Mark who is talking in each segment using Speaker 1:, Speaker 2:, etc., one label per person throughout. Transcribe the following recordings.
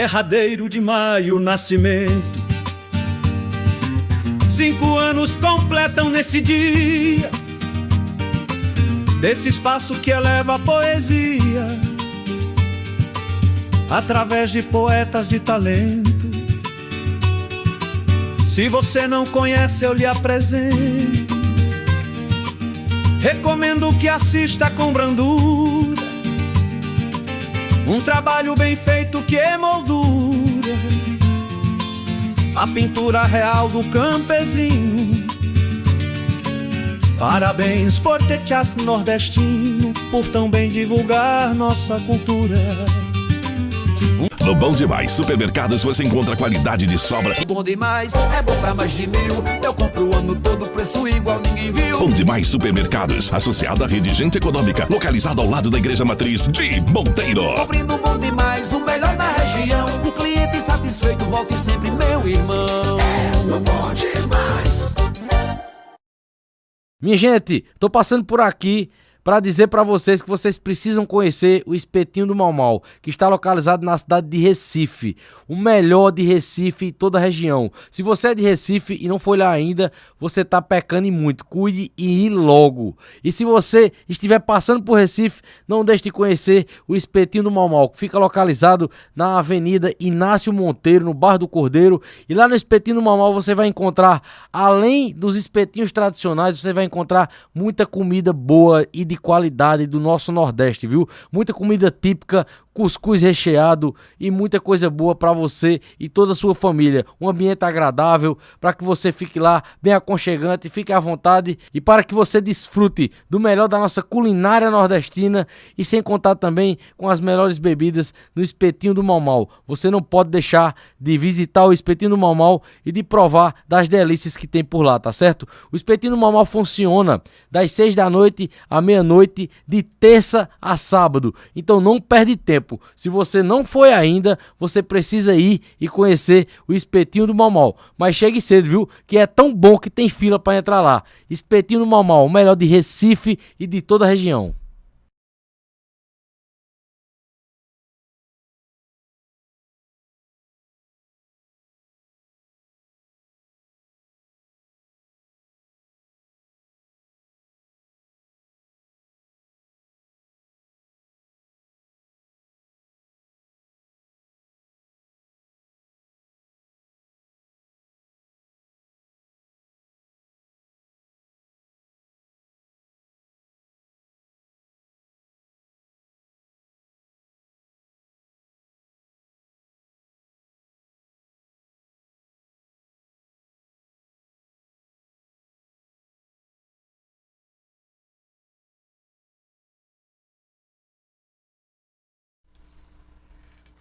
Speaker 1: derradeiro de maio, nascimento. 5 anos completam nesse dia, desse espaço que eleva a poesia, através de poetas de talento. Se você não conhece, eu lhe apresento. Recomendo que assista com brandura, um trabalho bem feito que emoldura a pintura real do campesino. Parabéns por Techas nordestino, por tão bem divulgar nossa cultura.
Speaker 2: No Bom Demais Supermercados você encontra qualidade de sobra.
Speaker 3: Bom Demais é bom pra mais de 1000. Eu compro o ano todo, preço igual ninguém viu.
Speaker 2: Bom Demais Supermercados, associado à rede Gente Econômica, localizado ao lado da Igreja Matriz de Monteiro.
Speaker 3: Cobrindo Bom Demais, o melhor da região. O cliente satisfeito, volte sempre, meu irmão. É no Bom Demais.
Speaker 4: Minha gente, tô passando por aqui para dizer para vocês que vocês precisam conhecer o Espetinho do Mau Mau, que está localizado na cidade de Recife, o melhor de Recife e toda a região. Se você é de Recife e não foi lá ainda, você tá pecando e muito. Cuide e ir logo. E se você estiver passando por Recife, não deixe de conhecer o Espetinho do Mau Mau, que fica localizado na Avenida Inácio Monteiro, no bairro do Cordeiro. E lá no Espetinho do Mau Mau você vai encontrar, além dos espetinhos tradicionais, você vai encontrar muita comida boa e de qualidade do nosso Nordeste, viu? Muita comida típica, cuscuz recheado e muita coisa boa para você e toda a sua família. Um ambiente agradável para que você fique lá bem aconchegante, fique à vontade e para que você desfrute do melhor da nossa culinária nordestina e sem contar também com as melhores bebidas no Espetinho do Mau Mau. Você não pode deixar de visitar o Espetinho do Mau Mau e de provar das delícias que tem por lá, tá certo? O Espetinho do Mau Mau funciona das 6 da noite à meia-noite, de terça a sábado. Então não perde tempo. Se você não foi ainda, você precisa ir e conhecer o Espetinho do Mau Mau. Mas chegue cedo, viu? Que é tão bom que tem fila para entrar lá. Espetinho do Mau Mau, o melhor de Recife e de toda a região.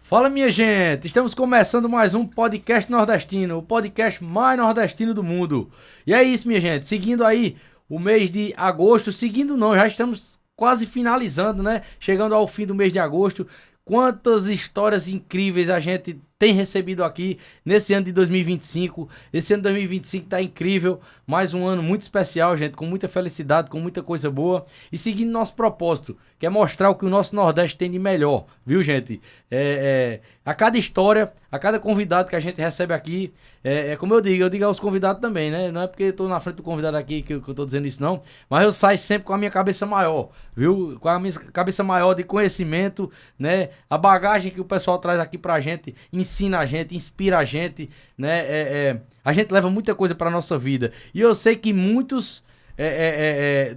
Speaker 4: Fala, minha gente, estamos começando mais um podcast nordestino, o podcast mais nordestino do mundo. E é isso, minha gente, seguindo aí o mês de agosto, seguindo não, já estamos quase finalizando, né? Chegando ao fim do mês de agosto. Quantas histórias incríveis a gente tem recebido aqui nesse ano de 2025. Esse ano de 2025 tá incrível, mais um ano muito especial, gente, com muita felicidade, com muita coisa boa e seguindo nosso propósito, que é mostrar o que o nosso Nordeste tem de melhor, viu, gente? A cada história, a cada convidado que a gente recebe aqui, como eu digo aos convidados também, né? Não é porque eu tô na frente do convidado aqui que eu tô dizendo isso não, mas eu saio sempre com a minha cabeça maior, viu? Com a minha cabeça maior de conhecimento, né? A bagagem que o pessoal traz aqui pra gente, ensina a gente, inspira a gente, né? A gente leva muita coisa pra nossa vida. E eu sei que muitos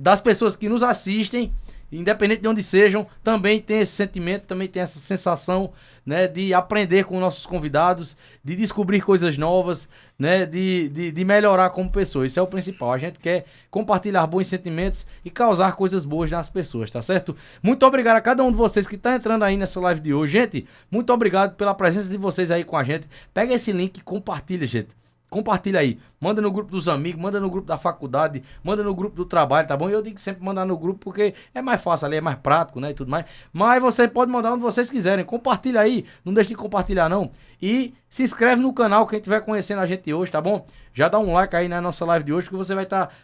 Speaker 4: das pessoas que nos assistem, independente de onde sejam, também tem esse sentimento, também tem essa sensação, né, de aprender com nossos convidados, de descobrir coisas novas, né, de melhorar como pessoa. Isso é o principal. A gente quer compartilhar bons sentimentos e causar coisas boas nas pessoas, tá certo? Muito obrigado a cada um de vocês que tá entrando aí nessa live de hoje. Gente, muito obrigado pela presença de vocês aí com a gente. Pega esse link e compartilha, gente. Compartilha aí, manda no grupo dos amigos, manda no grupo da faculdade, manda no grupo do trabalho, tá bom? Eu digo sempre mandar no grupo porque é mais fácil ali, é mais prático, né, e tudo mais. Mas você pode mandar onde vocês quiserem, compartilha aí, não deixe de compartilhar não. E se inscreve no canal, quem estiver conhecendo a gente hoje, tá bom? já dá um like aí na nossa live de hoje, que você vai estar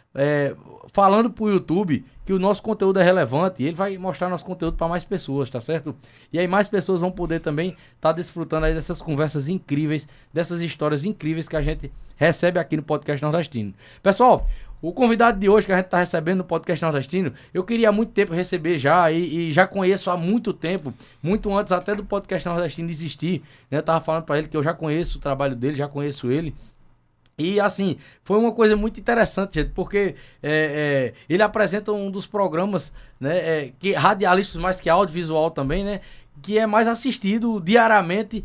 Speaker 4: falando pro YouTube que o nosso conteúdo é relevante e ele vai mostrar nosso conteúdo para mais pessoas, tá certo? E aí mais pessoas vão poder também estar desfrutando aí dessas conversas incríveis, dessas histórias incríveis que a gente recebe aqui no Podcast Nordestino. Pessoal, o convidado de hoje que a gente está recebendo no Podcast Nordestino, eu queria há muito tempo receber já e já conheço há muito tempo, muito antes até do Podcast Nordestino existir, né? Eu tava falando para ele que eu já conheço o trabalho dele, já conheço ele. E assim, foi uma coisa muito interessante, gente, porque ele apresenta um dos programas, né, que radialistas mais que audiovisual também, né, que é mais assistido diariamente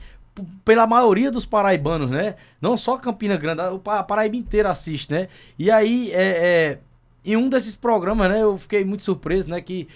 Speaker 4: pela maioria dos paraibanos, né, não só Campina Grande, a Paraíba inteira assiste, né, e aí, em um desses programas, né, eu fiquei muito surpreso, né, que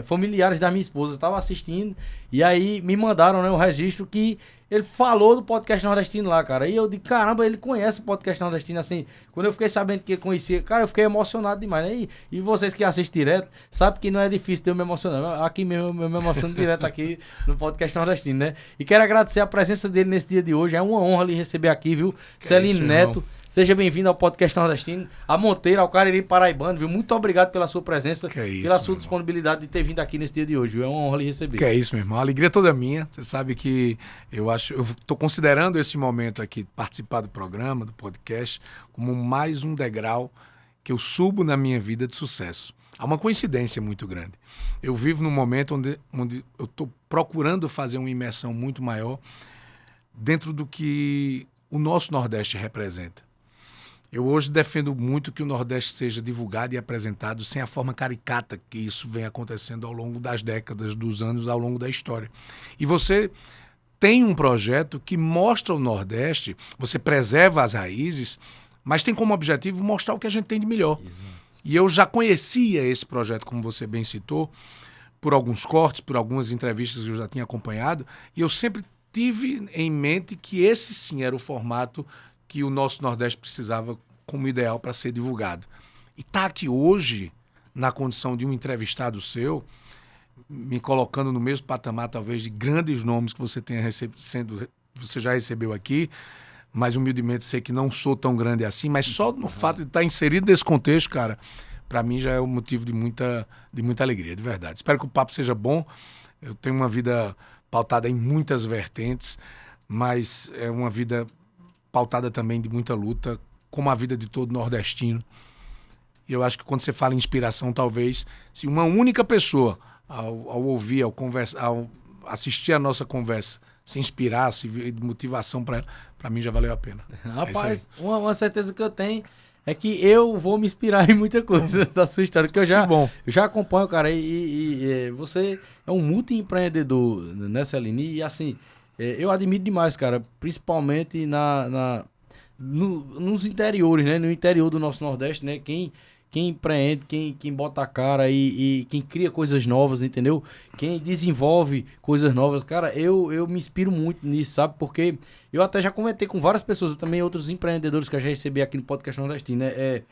Speaker 4: familiares da minha esposa estavam assistindo, e aí me mandaram, né, um registro que ele falou do Podcast Nordestino lá, cara. E eu disse, caramba, ele conhece o Podcast Nordestino, assim. Quando eu fiquei sabendo que ele conhecia, cara, eu fiquei emocionado demais, né? E vocês que assistem direto, sabem que não é difícil de eu me emocionar. Aqui mesmo, eu me emociono direto aqui no Podcast Nordestino, né? E quero agradecer a presença dele nesse dia de hoje. É uma honra lhe receber aqui, viu? Celine Neto. Seja bem-vindo ao Podcast Nordestino. A Monteiro, ao Cariri Paraibano, viu? Muito obrigado pela sua presença, pela sua disponibilidade de ter vindo aqui nesse dia de hoje, viu? É uma honra lhe receber.
Speaker 5: Que é isso, meu irmão. A alegria toda minha. Você sabe que eu estou considerando esse momento aqui, participar do programa, do podcast, como mais um degrau que eu subo na minha vida de sucesso. Há uma coincidência muito grande. Eu vivo num momento onde eu estou procurando fazer uma imersão muito maior dentro do que o nosso Nordeste representa. Eu hoje defendo muito que o Nordeste seja divulgado e apresentado sem a forma caricata que isso vem acontecendo ao longo das décadas, dos anos, ao longo da história. E você tem um projeto que mostra o Nordeste, você preserva as raízes, mas tem como objetivo mostrar o que a gente tem de melhor. Exato. E eu já conhecia esse projeto, como você bem citou, por alguns cortes, por algumas entrevistas que eu já tinha acompanhado, e eu sempre tive em mente que esse sim era o formato que o nosso Nordeste precisava como ideal para ser divulgado. E está aqui hoje, na condição de um entrevistado seu, me colocando no mesmo patamar, talvez, de grandes nomes que você tenha você já recebeu aqui, mas humildemente sei que não sou tão grande assim, mas só no fato de estar inserido nesse contexto, cara, para mim já é um motivo de muita alegria, de verdade. Espero que o papo seja bom. Eu tenho uma vida pautada em muitas vertentes, mas é uma vida pautada também de muita luta, como a vida de todo nordestino. E eu acho que quando você fala em inspiração, talvez, se uma única pessoa, ao ouvir, ao conversar, ao assistir a nossa conversa, se inspirar, se vir de motivação para mim já valeu a pena.
Speaker 4: Rapaz, uma certeza que eu tenho é que eu vou me inspirar em muita coisa da sua história, porque eu já acompanho, cara, e você é um multi-empreendedor, né, Celine? E assim, eu admiro demais, cara, principalmente nos interiores, né? No interior do nosso Nordeste, né? Quem empreende, quem bota a cara e quem cria coisas novas, entendeu? Quem desenvolve coisas novas. Cara, eu me inspiro muito nisso, sabe? Porque eu até já comentei com várias pessoas, também outros empreendedores que eu já recebi aqui no Podcast Nordestino, né?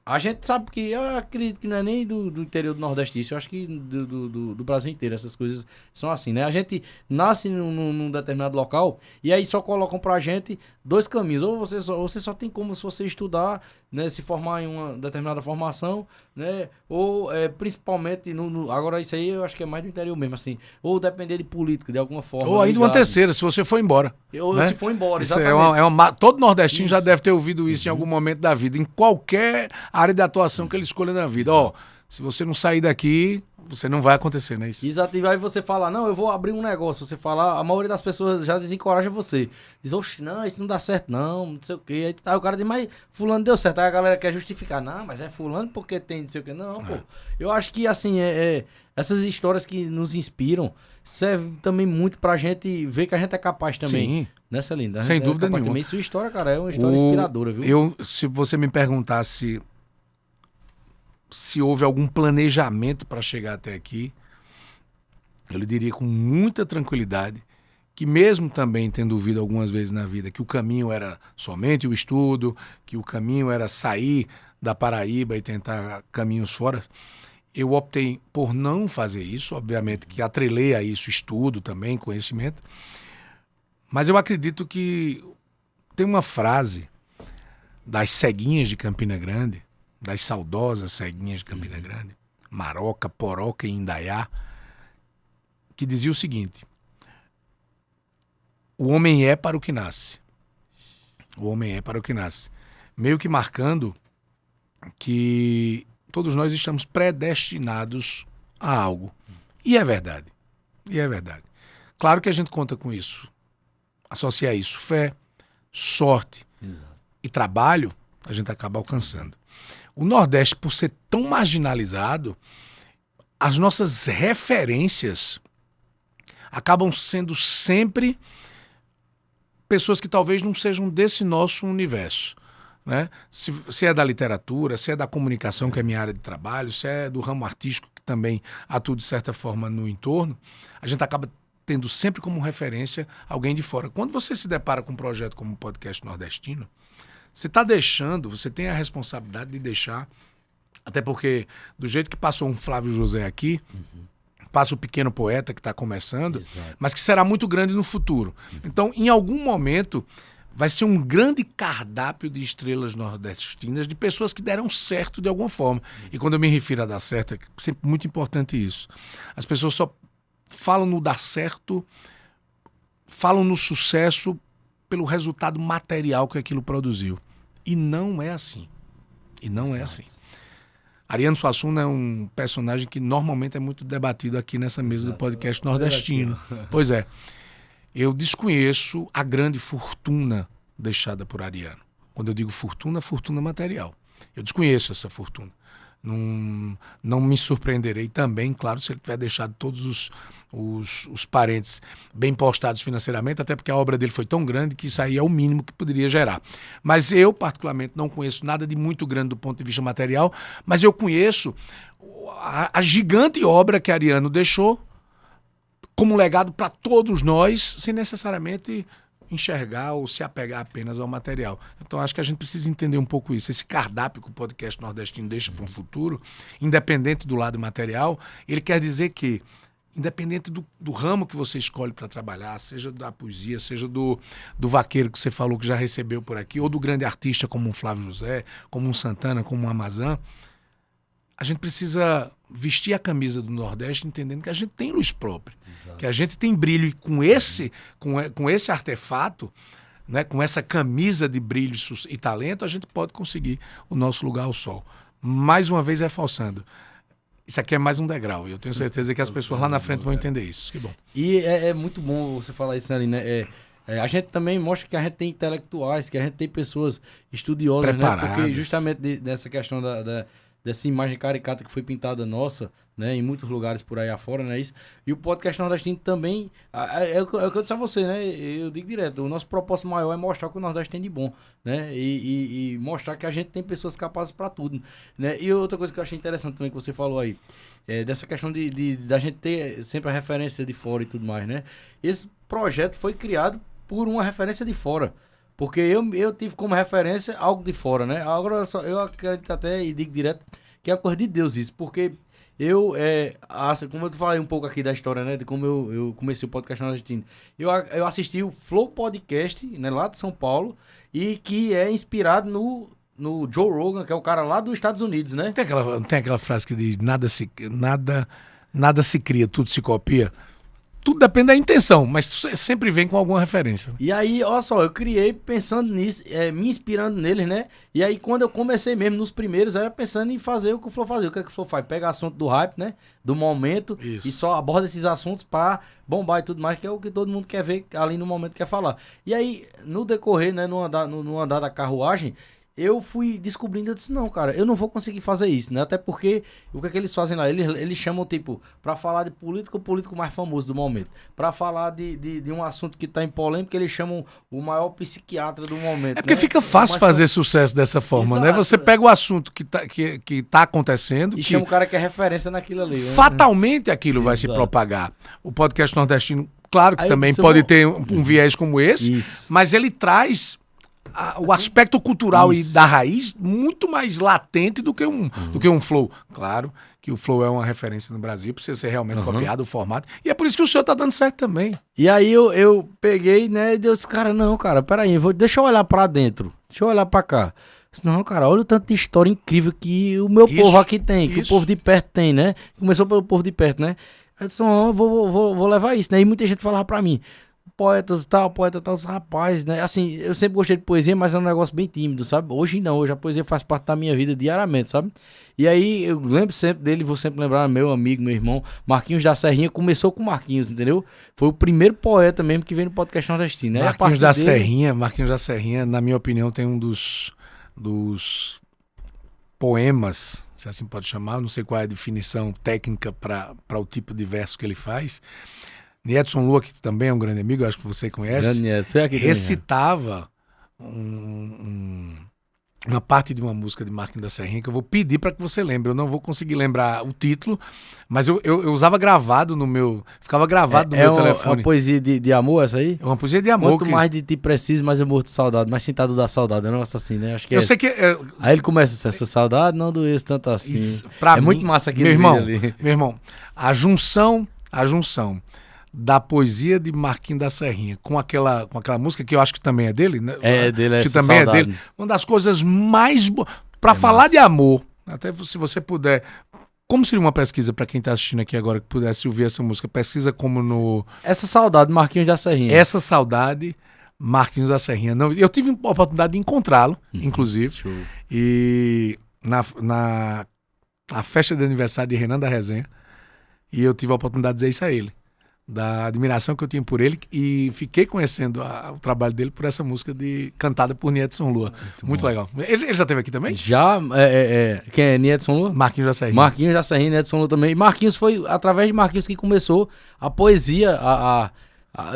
Speaker 4: A gente sabe que, eu acredito que não é nem do interior do Nordeste isso, eu acho que do Brasil inteiro, essas coisas são assim, né? A gente nasce num determinado local e aí só colocam pra gente dois caminhos, ou você só tem como se você estudar, né, se formar em uma determinada formação, né, ou principalmente, agora isso aí eu acho que é mais do interior mesmo, assim, ou depender de política, de alguma forma.
Speaker 5: Ou aí de uma terceira, se você for embora.
Speaker 4: Ou
Speaker 5: né?
Speaker 4: se for embora,
Speaker 5: isso
Speaker 4: exatamente.
Speaker 5: Todo nordestino já deve ter ouvido isso em algum momento da vida, em qualquer área de atuação que ele escolha na vida. Se você não sair daqui, você não vai acontecer, né? Isso.
Speaker 4: Exato, e aí você fala, não, eu vou abrir um negócio. Você fala, a maioria das pessoas já desencoraja você. Diz, oxe, não, isso não dá certo não sei o quê. Aí o cara diz, mas fulano deu certo. Aí a galera quer justificar, não, mas é fulano porque tem não sei o quê. Não, pô. Eu acho que, assim, essas histórias que nos inspiram servem também muito pra gente ver que a gente é capaz também.
Speaker 5: Sim.
Speaker 4: Nessa linda.
Speaker 5: Sem dúvida nenhuma.
Speaker 4: Também. Sua história, cara, é uma história inspiradora, viu?
Speaker 5: Se você me perguntasse se houve algum planejamento para chegar até aqui, eu lhe diria com muita tranquilidade que mesmo também tendo ouvido algumas vezes na vida que o caminho era somente o estudo, que o caminho era sair da Paraíba e tentar caminhos fora, eu optei por não fazer isso, obviamente que atrelei a isso estudo também, conhecimento, mas eu acredito que tem uma frase das ceguinhas de Campina Grande, das saudosas ceguinhas de Campina Grande, Maroca, Poroca e Indaiá, que dizia o seguinte: o homem é para o que nasce. O homem é para o que nasce. Meio que marcando que todos nós estamos predestinados a algo. E é verdade. E é verdade. Claro que a gente conta com isso. Associar isso fé, sorte e trabalho, a gente acaba alcançando. O Nordeste, por ser tão marginalizado, as nossas referências acabam sendo sempre pessoas que talvez não sejam desse nosso universo, né? Se é da literatura, se é da comunicação, que é a minha área de trabalho, se é do ramo artístico, que também atua de certa forma no entorno, a gente acaba tendo sempre como referência alguém de fora. Quando você se depara com um projeto como o Podcast Nordestino, você está deixando, você tem a responsabilidade de deixar, até porque do jeito que passou um Flávio José aqui, passa o pequeno poeta que está começando, mas que será muito grande no futuro. Então, em algum momento, vai ser um grande cardápio de estrelas nordestinas, de pessoas que deram certo de alguma forma. E quando eu me refiro a dar certo, é sempre muito importante isso. As pessoas só falam no dar certo, falam no sucesso pelo resultado material que aquilo produziu. E não é assim. E não é assim. Ariano Suassuna é um personagem que normalmente é muito debatido aqui nessa mesa do Podcast Nordestino. Pois é. Eu desconheço a grande fortuna deixada por Ariano. Quando eu digo fortuna, fortuna material. Eu desconheço essa fortuna. Não me surpreenderei também, claro, se ele tiver deixado todos os parentes bem postados financeiramente, até porque a obra dele foi tão grande que isso aí é o mínimo que poderia gerar. Mas eu, particularmente, não conheço nada de muito grande do ponto de vista material, mas eu conheço a gigante obra que Ariano deixou como legado para todos nós, sem necessariamente enxergar ou se apegar apenas ao material. Então, acho que a gente precisa entender um pouco isso. Esse cardápio que o Podcast Nordestino deixa para um futuro, independente do lado material, ele quer dizer que, independente do ramo que você escolhe para trabalhar, seja da poesia, seja do vaqueiro que você falou que já recebeu por aqui, ou do grande artista como um Flávio José, como um Santana, como um Amazã, a gente precisa vestir a camisa do Nordeste entendendo que a gente tem luz própria, que a gente tem brilho, e com esse artefato, né, com essa camisa de brilho e talento, a gente pode conseguir o nosso lugar ao sol. Mais uma vez reforçando, isso aqui é mais um degrau, e eu tenho certeza que as pessoas lá na frente vão entender isso. Que bom.
Speaker 4: E é muito bom você falar isso ali, né? A gente também mostra que a gente tem intelectuais, que a gente tem pessoas estudiosas,
Speaker 5: preparadas,
Speaker 4: né? Porque justamente dessa questão dessa imagem caricata que foi pintada nossa, né, em muitos lugares por aí afora, não é isso? E o Podcast Nordestino também, é o que eu disse a você, né? Eu digo direto, o nosso propósito maior é mostrar o que o Nordeste tem de bom, né? E mostrar que a gente tem pessoas capazes para tudo, né? E outra coisa que eu achei interessante também que você falou aí, dessa questão da gente ter sempre a referência de fora e tudo mais, né? Esse projeto foi criado por uma referência de fora. Porque eu tive como referência algo de fora, né? Agora eu acredito até e digo direto que é a coisa de Deus isso. Porque como eu falei um pouco aqui da história, né? De como eu comecei o Podcast Nordestino. Eu assisti o Flow Podcast, né? Lá de São Paulo. E que é inspirado no Joe Rogan, que é o cara lá dos Estados Unidos, né?
Speaker 5: Tem aquela frase que diz, nada se cria, tudo se copia. Tudo depende da intenção, mas sempre vem com alguma referência.
Speaker 4: E aí, olha só, eu criei pensando nisso, me inspirando neles, né? E aí, quando eu comecei mesmo, nos primeiros, era pensando em fazer o que o Flow fazia. O que é que o Flow faz? Pega assunto do hype, né? Do momento. Isso. E só aborda esses assuntos pra bombar e tudo mais, que é o que todo mundo quer ver ali no momento que quer falar. E aí, no decorrer, né, no andar da carruagem, eu fui descobrindo, eu disse, não, cara, eu não vou conseguir fazer isso, né? Até porque, o que é que eles fazem lá? Eles chamam, tipo, pra falar de político, o político mais famoso do momento. Pra falar de um assunto que tá em polêmica, eles chamam o maior psiquiatra do momento.
Speaker 5: É porque, né, fica fácil fazer sucesso dessa forma, exato, né? Você pega o assunto que tá acontecendo...
Speaker 4: E chama o cara que é referência naquilo ali.
Speaker 5: Fatalmente aquilo vai se propagar. O Podcast Nordestino, claro que também pode ter um viés como esse, mas ele traz... o aspecto cultural e da raiz muito mais latente do que um flow. Claro que o Flow é uma referência no Brasil, precisa ser realmente copiado o formato. E é por isso que o senhor tá dando certo também.
Speaker 4: E aí eu peguei, né, e disse, cara, não, cara, peraí, deixa eu olhar pra dentro, deixa eu olhar pra cá. Disse, não, cara, olha o tanto de história incrível que o meu povo aqui tem, que o povo de perto tem, né? Começou pelo povo de perto, né? Eu disse, não, eu vou levar isso, né? E muita gente falava pra mim, poeta tal, os rapazes, né? Assim, eu sempre gostei de poesia, mas é um negócio bem tímido, sabe? Hoje não, hoje a poesia faz parte da minha vida diariamente, sabe? E aí eu lembro sempre dele, vou sempre lembrar, meu amigo, meu irmão, Marquinhos da Serrinha, começou com Marquinhos, entendeu? Foi o primeiro poeta mesmo que veio no podcast nordestino, né?
Speaker 5: Marquinhos da Serrinha, na minha opinião, tem um dos poemas, se assim pode chamar, não sei qual é a definição técnica para o tipo de verso que ele faz. Niedson Lua, que também é um grande amigo, acho que você conhece, recitava uma parte de uma música de Marquinhos da Serrinha que eu vou pedir para que você lembre. Eu não vou conseguir lembrar o título, mas eu usava gravado no meu... Ficava gravado no meu telefone.
Speaker 4: É uma poesia de amor essa aí?
Speaker 5: É uma poesia de amor.
Speaker 4: Quanto mais de ti preciso, mais eu morro de saudade. Mais sentado da saudade, é um negócio assim, né? Acho que
Speaker 5: eu sei que...
Speaker 4: Aí ele começa, essa saudade não doesse tanto assim.
Speaker 5: Isso, pra mim,
Speaker 4: muito massa aquele
Speaker 5: meu irmão, a junção da poesia de Marquinhos da Serrinha com aquela música que eu acho que também é dele, né?
Speaker 4: É dele,
Speaker 5: que também
Speaker 4: saudade.
Speaker 5: É dele. Uma das coisas mais para falar massa. De amor, até se você puder, como seria uma pesquisa para quem está assistindo aqui agora que pudesse ouvir essa música, pesquisa como no
Speaker 4: Essa saudade Marquinhos da Serrinha.
Speaker 5: Essa saudade Marquinhos da Serrinha. Não, eu tive a oportunidade de encontrá-lo, inclusive.
Speaker 4: Show.
Speaker 5: E na festa de aniversário de Renan da Resenha, e eu tive a oportunidade de dizer isso a ele, da admiração que eu tinha por ele, e fiquei conhecendo o trabalho dele por essa música cantada por Niedson Lua. Muito legal. Ele já esteve aqui também?
Speaker 4: Já, quem é Niedson Lua?
Speaker 5: Marquinhos da Serrinha.
Speaker 4: Marquinhos da Serrinha, Niedson Lua também. E Marquinhos foi através de Marquinhos que começou a poesia,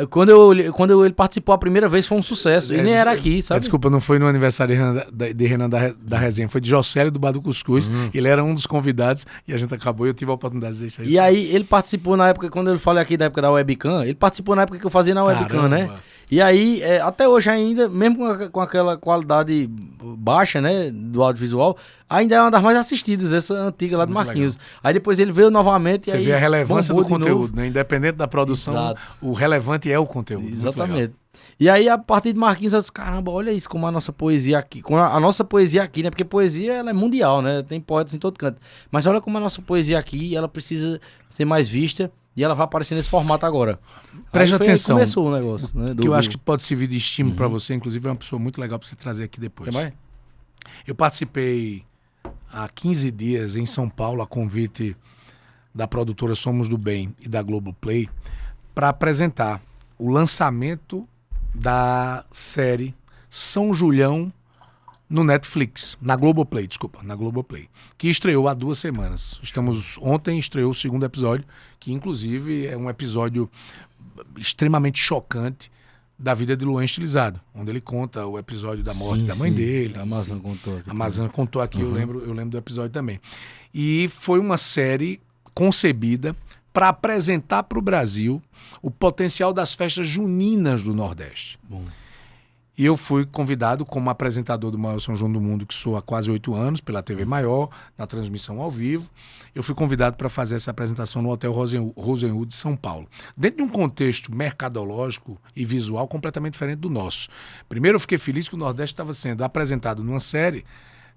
Speaker 4: quando ele participou a primeira vez foi um sucesso, e nem era aqui, sabe?
Speaker 5: Desculpa, não foi no aniversário de Renan da Resenha, foi de Jocélio do Bar do Cuscuz, ele era um dos convidados e a gente acabou e eu tive a oportunidade de dizer isso aí.
Speaker 4: E aí ele participou na época, quando eu falei aqui da época da webcam, ele participou na época que eu fazia na webcam, né? E aí, até hoje ainda, mesmo com aquela qualidade baixa, né, do audiovisual, ainda é uma das mais assistidas, essa antiga lá do Marquinhos. Legal. Aí depois ele veio novamente.
Speaker 5: Você vê a relevância do conteúdo, né? Independente da produção,
Speaker 4: exato.
Speaker 5: O relevante é o conteúdo.
Speaker 4: Exatamente. E aí, a partir de Marquinhos, eu disse, caramba, olha isso, como a nossa poesia aqui, né? Porque poesia, ela é mundial, né? Tem poetas em todo canto. Mas olha como a nossa poesia aqui, ela precisa ser mais vista. E ela vai aparecer nesse formato agora.
Speaker 5: Preste atenção.
Speaker 4: Começou o negócio, né?
Speaker 5: Que eu acho que pode servir de estímulo para você. Inclusive, é uma pessoa muito legal para você trazer aqui depois. Eu participei há 15 dias em São Paulo, a convite da produtora Somos do Bem e da Globoplay, para apresentar o lançamento da série São Julião no Netflix, na Globoplay, que estreou há 2 semanas. Ontem estreou o 2º episódio, que inclusive é um episódio extremamente chocante da vida de Luan Estilizado, onde ele conta o episódio da morte da mãe dele.
Speaker 4: A Amazon contou aqui.
Speaker 5: A Amazon contou aqui, eu lembro do episódio também. E foi uma série concebida para apresentar para o Brasil o potencial das festas juninas do Nordeste.
Speaker 4: Bom.
Speaker 5: E eu fui convidado como apresentador do maior São João do Mundo, que sou há quase 8 anos, pela TV Maior, na transmissão ao vivo. Eu fui convidado para fazer essa apresentação no Hotel Rosenwood de São Paulo. Dentro de um contexto mercadológico e visual completamente diferente do nosso. Primeiro, eu fiquei feliz que o Nordeste estava sendo apresentado numa série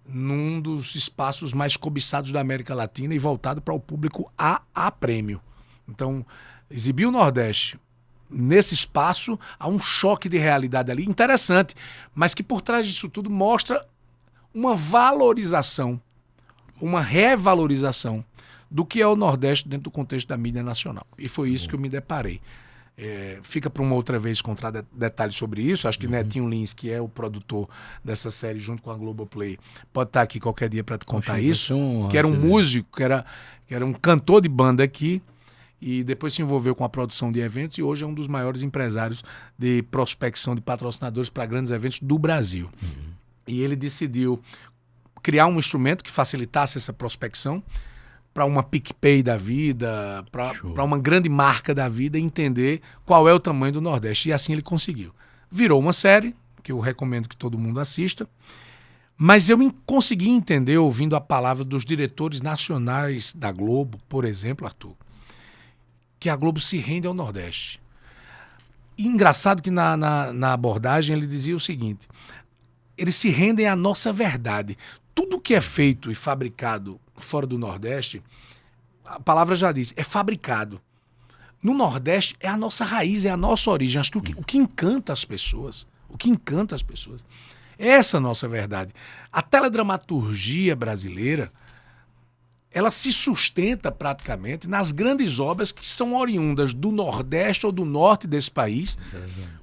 Speaker 5: num dos espaços mais cobiçados da América Latina e voltado para o público a prêmio. Então, exibir o Nordeste nesse espaço, há um choque de realidade ali interessante, mas que por trás disso tudo mostra uma valorização, uma revalorização do que é o Nordeste dentro do contexto da mídia nacional. E foi isso que eu me deparei. Fica para uma outra vez contar detalhes sobre isso. Acho que Netinho Lins, que é o produtor dessa série junto com a Globoplay, pode estar aqui qualquer dia para te contar isso. Que era um músico, que era um cantor de banda aqui, e depois se envolveu com a produção de eventos e hoje é um dos maiores empresários de prospecção de patrocinadores para grandes eventos do Brasil. E ele decidiu criar um instrumento que facilitasse essa prospecção para uma PicPay da vida, para uma grande marca da vida, entender qual é o tamanho do Nordeste. E assim ele conseguiu. Virou uma série, que eu recomendo que todo mundo assista, Mas eu consegui entender, ouvindo a palavra dos diretores nacionais da Globo, por exemplo, Arthur, que a Globo se rende ao Nordeste. E engraçado que na abordagem ele dizia o seguinte: eles se rendem à nossa verdade. Tudo que é feito e fabricado fora do Nordeste, a palavra já diz, é fabricado. No Nordeste é a nossa raiz, é a nossa origem. Acho que o que encanta as pessoas, é essa nossa verdade. A teledramaturgia brasileira, ela se sustenta praticamente nas grandes obras que são oriundas do Nordeste ou do Norte desse país,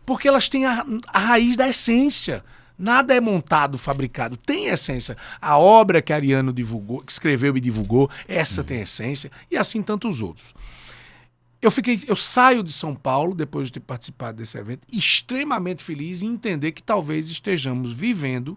Speaker 5: porque elas têm a raiz da essência. Nada é montado, fabricado, tem essência. A obra que Ariano divulgou, que escreveu e divulgou, essa tem essência, e assim tantos outros. Eu saio de São Paulo, depois de ter participado desse evento, extremamente feliz em entender que talvez estejamos vivendo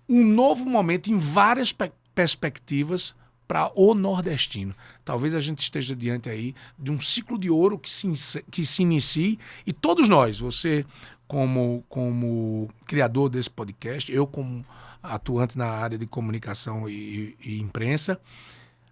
Speaker 5: um novo momento em várias perspectivas para o nordestino. Talvez a gente esteja diante aí de um ciclo de ouro que se inicie, e todos nós, você como criador desse podcast, eu como atuante na área de comunicação e imprensa,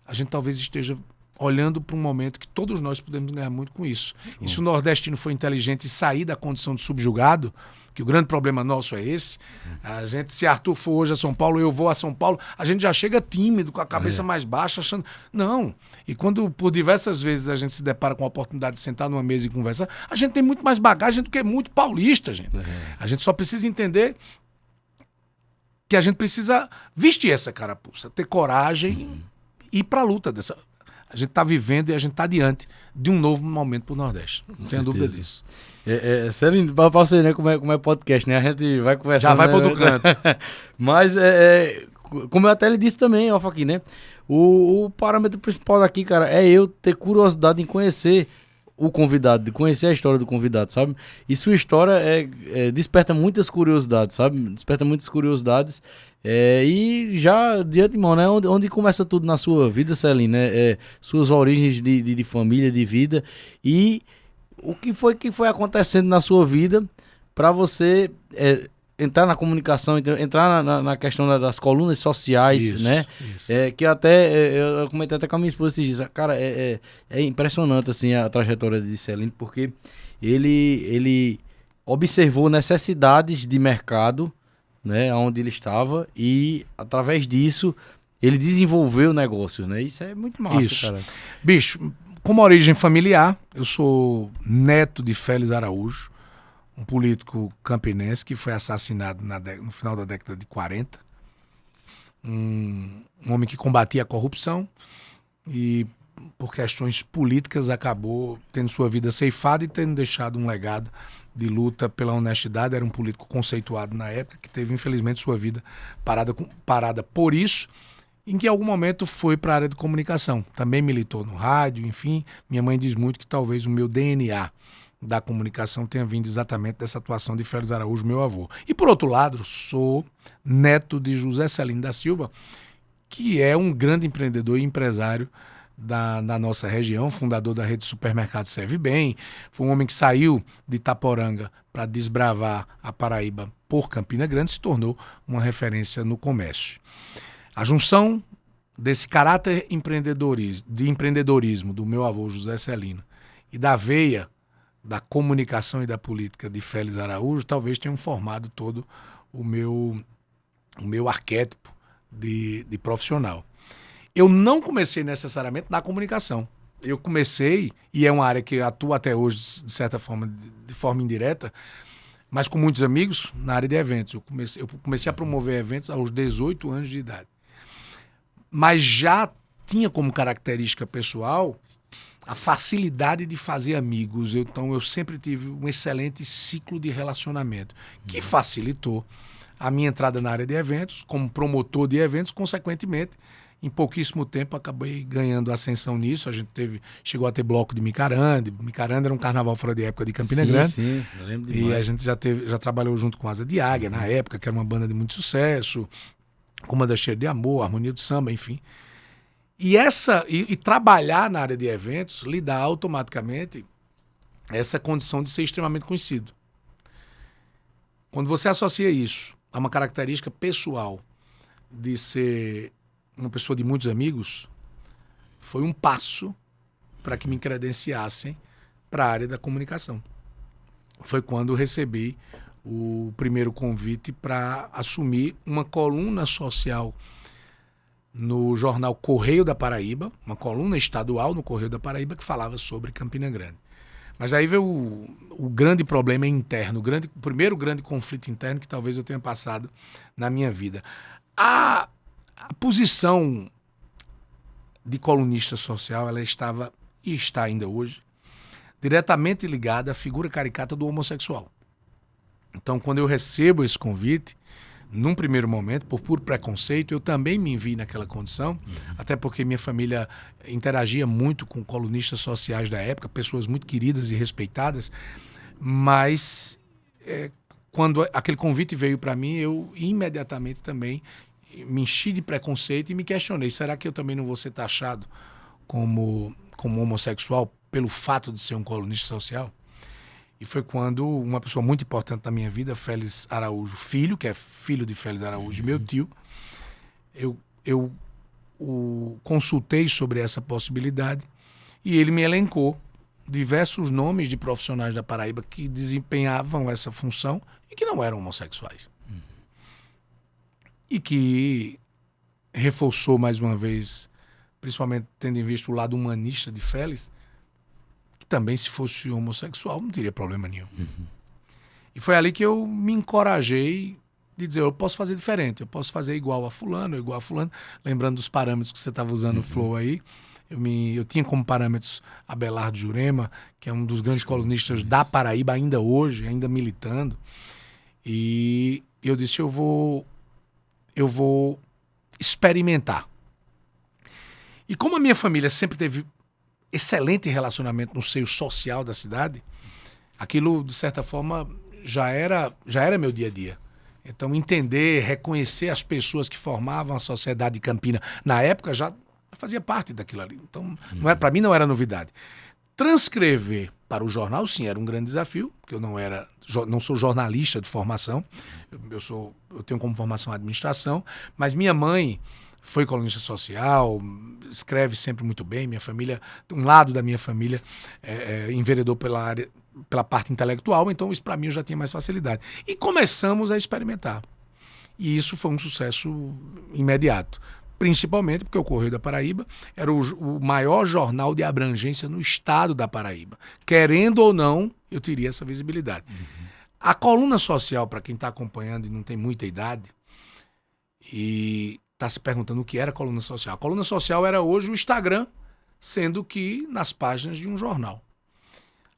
Speaker 5: a gente talvez esteja olhando para um momento que todos nós podemos ganhar muito com isso. E se o nordestino for inteligente e sair da condição de subjugado, que o grande problema nosso é esse, a gente, se Arthur for hoje a São Paulo, eu vou a São Paulo, a gente já chega tímido, com a cabeça mais baixa, achando... Não. E quando por diversas vezes a gente se depara com a oportunidade de sentar numa mesa e conversar, a gente tem muito mais bagagem do que muito paulista, gente. A gente só precisa entender que a gente precisa vestir essa carapuça, ter coragem e ir para a luta dessa... A gente está vivendo e a gente está diante de um novo momento para o Nordeste. Não tenho dúvida disso.
Speaker 4: Sério, para você, né, como é podcast, né? A gente vai conversar.
Speaker 5: Já vai para outro canto.
Speaker 4: Mas, como eu até lhe disse também, ó, Faquinha, né? O parâmetro principal daqui, cara, é eu ter curiosidade em conhecer o convidado, de conhecer a história do convidado, sabe? E sua história desperta muitas curiosidades, sabe? Desperta muitas curiosidades. E já de antemão, né? Onde começa tudo na sua vida, Celine, né? Suas origens de família, de vida, e o que foi acontecendo na sua vida para você entrar na comunicação, entrar na questão das colunas sociais, isso, né? Isso. Que até eu comentei até com a minha esposa esses dias, cara, é impressionante assim a trajetória de Celine, porque ele observou necessidades de mercado, né, onde ele estava, e através disso ele desenvolveu negócios, né? Isso é muito massa, isso, cara.
Speaker 5: Bicho, como origem familiar, eu sou neto de Félix Araújo, um político campinense que foi assassinado no final da década de 40. Um homem que combatia a corrupção e, por questões políticas, acabou tendo sua vida ceifada e tendo deixado um legado de luta pela honestidade. Era um político conceituado na época, que teve, infelizmente, sua vida parada por isso, em que em algum momento foi para a área de comunicação. Também militou no rádio, enfim. Minha mãe diz muito que talvez o meu DNA da comunicação tenha vindo exatamente dessa atuação de Félix Araújo, meu avô. E, por outro lado, sou neto de José Celino da Silva, que é um grande empreendedor e empresário da nossa região, fundador da rede de supermercado Serve Bem. Foi um homem que saiu de Itaporanga para desbravar a Paraíba por Campina Grande, se tornou uma referência no comércio. A junção desse caráter de empreendedorismo do meu avô José Celino e da veia da comunicação e da política de Félix Araújo talvez tenham formado todo o meu arquétipo de profissional. Eu não comecei necessariamente na comunicação. Eu comecei, e é uma área que atuo até hoje, de certa forma, de forma indireta, mas com muitos amigos, na área de eventos. Eu comecei a promover eventos aos 18 anos de idade. Mas já tinha como característica pessoal a facilidade de fazer amigos. Então eu sempre tive um excelente ciclo de relacionamento, que facilitou a minha entrada na área de eventos, como promotor de eventos. Consequentemente, em pouquíssimo tempo acabei ganhando ascensão nisso. A gente chegou a ter bloco de Micaranda. Micaranda era um carnaval fora de época de Campina Grande.
Speaker 4: Sim, eu lembro demais.
Speaker 5: E a gente já trabalhou junto com Asa de Águia, na época, que era uma banda de muito sucesso, Comanda Cheia de Amor, Harmonia do Samba, enfim. E trabalhar na área de eventos lhe dá automaticamente essa condição de ser extremamente conhecido. Quando você associa isso uma característica pessoal de ser uma pessoa de muitos amigos, foi um passo para que me credenciassem para a área da comunicação. Foi quando eu recebi o primeiro convite para assumir uma coluna social no jornal Correio da Paraíba, uma coluna estadual no Correio da Paraíba que falava sobre Campina Grande. Mas aí veio o grande problema interno, o primeiro grande conflito interno que talvez eu tenha passado na minha vida. A posição de colunista social, ela estava, e está ainda hoje, diretamente ligada à figura caricata do homossexual. Então, quando eu recebo esse convite, num primeiro momento, por puro preconceito, eu também me vi naquela condição, até porque minha família interagia muito com colunistas sociais da época, pessoas muito queridas e respeitadas, mas quando aquele convite veio para mim, eu imediatamente também me enchi de preconceito e me questionei, será que eu também não vou ser taxado como homossexual pelo fato de ser um colunista social? E foi quando uma pessoa muito importante da minha vida, Félix Araújo Filho, que é filho de Félix Araújo, meu tio, eu o consultei sobre essa possibilidade e ele me elencou diversos nomes de profissionais da Paraíba que desempenhavam essa função e que não eram homossexuais. E que reforçou mais uma vez, principalmente tendo em vista o lado humanista de Félix, também se fosse homossexual não teria problema nenhum. E foi ali que eu me encorajei de dizer, eu posso fazer diferente, eu posso fazer igual a fulano, lembrando dos parâmetros que você estava usando o Flow aí. Eu tinha como parâmetros Abelardo Jurema, que é um dos grandes colunistas da Paraíba ainda hoje, ainda militando. E eu disse, eu vou experimentar. E como a minha família sempre teve excelente relacionamento no seio social da cidade, aquilo, de certa forma, já era meu dia a dia. Então, entender, reconhecer as pessoas que formavam a sociedade de Campina, na época, já fazia parte daquilo ali. Então, para mim, não era novidade. Transcrever para o jornal, sim, era um grande desafio, porque eu não sou jornalista de formação, eu tenho como formação a administração, mas minha mãe foi colunista social, escreve sempre muito bem, minha família, um lado da minha família enveredou pela parte intelectual, então isso para mim eu já tinha mais facilidade. E começamos a experimentar. E isso foi um sucesso imediato. Principalmente porque o Correio da Paraíba era o maior jornal de abrangência no estado da Paraíba. Querendo ou não, eu teria essa visibilidade. A coluna social, para quem está acompanhando e não tem muita idade, e está se perguntando o que era a coluna social. A coluna social era hoje o Instagram, sendo que nas páginas de um jornal.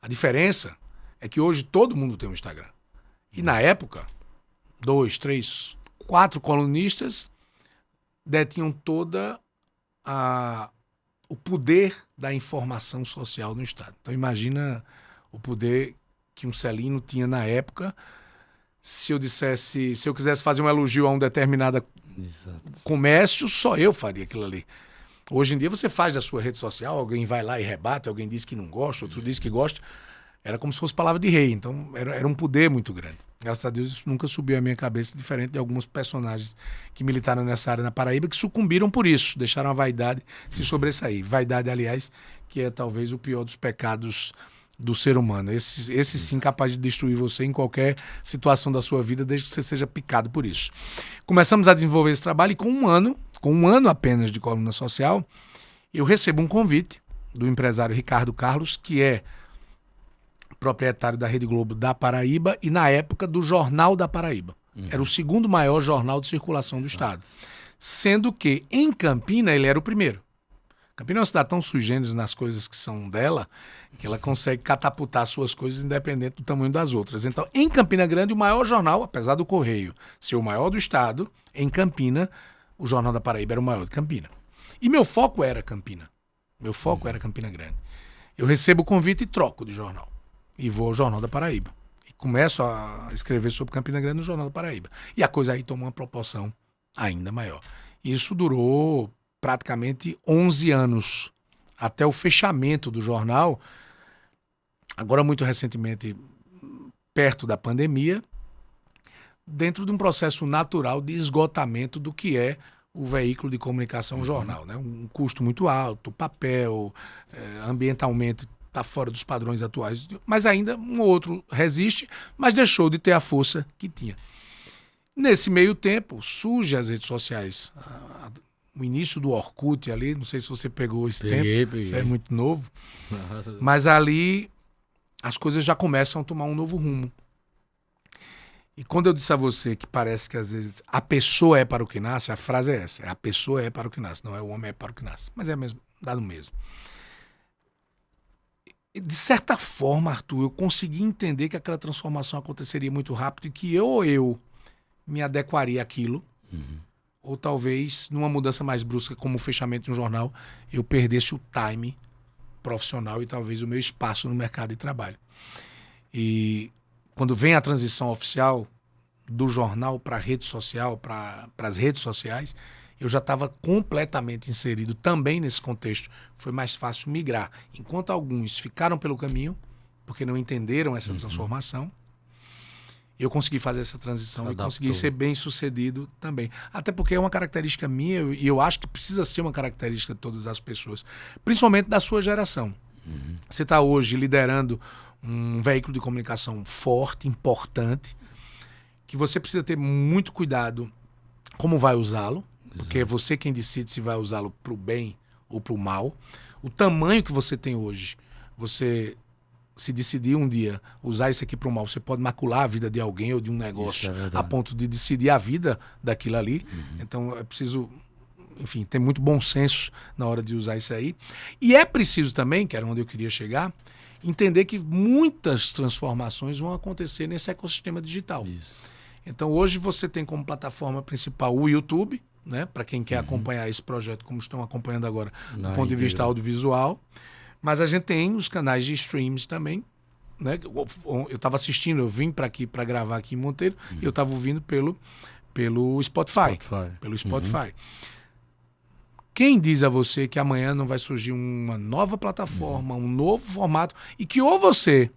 Speaker 5: A diferença é que hoje todo mundo tem um Instagram. E na época, 2, 3, 4 colunistas detinham toda o poder da informação social no estado. Então imagina o poder que um Celino tinha na época. Se eu quisesse fazer um elogio a um determinado comércio, só eu faria aquilo ali. Hoje em dia você faz da sua rede social, alguém vai lá e rebate, alguém diz que não gosta, outro diz que gosta. Era como se fosse palavra de rei, então era um poder muito grande. Graças a Deus isso nunca subiu à minha cabeça, diferente de alguns personagens que militaram nessa área na Paraíba, que sucumbiram por isso, deixaram a vaidade se sobressair. Vaidade, aliás, que é talvez o pior dos pecados do ser humano. Esse sim capaz de destruir você em qualquer situação da sua vida, desde que você seja picado por isso. Começamos a desenvolver esse trabalho e com um ano apenas de coluna social, eu recebo um convite do empresário Ricardo Carlos, que é proprietário da Rede Globo da Paraíba e, na época, do Jornal da Paraíba. Era o segundo maior jornal de circulação do estado. Sendo que, em Campina, ele era o primeiro. Campina é uma cidade tão sui generis nas coisas que são dela, que ela consegue catapultar suas coisas independente do tamanho das outras. Então, em Campina Grande, o maior jornal, apesar do Correio ser o maior do estado, em Campina, o Jornal da Paraíba era o maior de Campina. E meu foco era Campina. Meu foco era Campina Grande. Eu recebo o convite e troco de jornal. E vou ao Jornal da Paraíba. E começo a escrever sobre Campina Grande no Jornal da Paraíba. E a coisa aí toma uma proporção ainda maior. Isso durou praticamente 11 anos, até o fechamento do jornal. Agora, muito recentemente, perto da pandemia, dentro de um processo natural de esgotamento do que é o veículo de comunicação jornal, né? Um custo muito alto, papel, ambientalmente está fora dos padrões atuais, mas ainda um outro resiste, mas deixou de ter a força que tinha. Nesse meio tempo, surgem as redes sociais. O início do Orkut ali, não sei se você pegou esse tempo, isso é muito novo, mas ali as coisas já começam a tomar um novo rumo. E quando eu disse a você que parece que às vezes a pessoa é para o que nasce, a frase é essa, a pessoa é para o que nasce, não é o homem é para o que nasce, mas é mesmo, dá no mesmo. E de certa forma, Arthur, eu consegui entender que aquela transformação aconteceria muito rápido e que eu me adequaria àquilo, ou talvez numa mudança mais brusca, como o fechamento de um jornal, eu perdesse o time profissional e talvez o meu espaço no mercado de trabalho. E quando vem a transição oficial do jornal para a rede social, para as redes sociais, eu já estava completamente inserido também nesse contexto. Foi mais fácil migrar. Enquanto alguns ficaram pelo caminho, porque não entenderam essa transformação, eu consegui fazer essa transição e consegui ser bem sucedido também. Até porque é uma característica minha e eu acho que precisa ser uma característica de todas as pessoas, principalmente da sua geração. Você está hoje liderando um veículo de comunicação forte, importante, que você precisa ter muito cuidado como vai usá-lo, porque é você quem decide se vai usá-lo para o bem ou para o mal. O tamanho que você tem hoje, você se decidir um dia usar isso aqui para o mal, você pode macular a vida de alguém ou de um negócio a ponto de decidir a vida daquilo ali. Então é preciso, enfim, ter muito bom senso na hora de usar isso aí. E é preciso também, que era onde eu queria chegar, entender que muitas transformações vão acontecer nesse ecossistema digital. Então hoje você tem como plataforma principal o YouTube, né, para quem quer acompanhar esse projeto, como estão acompanhando agora, do ponto de vista audiovisual. Mas a gente tem os canais de streams também, né? Eu estava assistindo, eu vim para aqui para gravar aqui em Monteiro e eu estava ouvindo pelo Spotify. Pelo Spotify. Quem diz a você que amanhã não vai surgir uma nova plataforma, um novo formato, e que ou você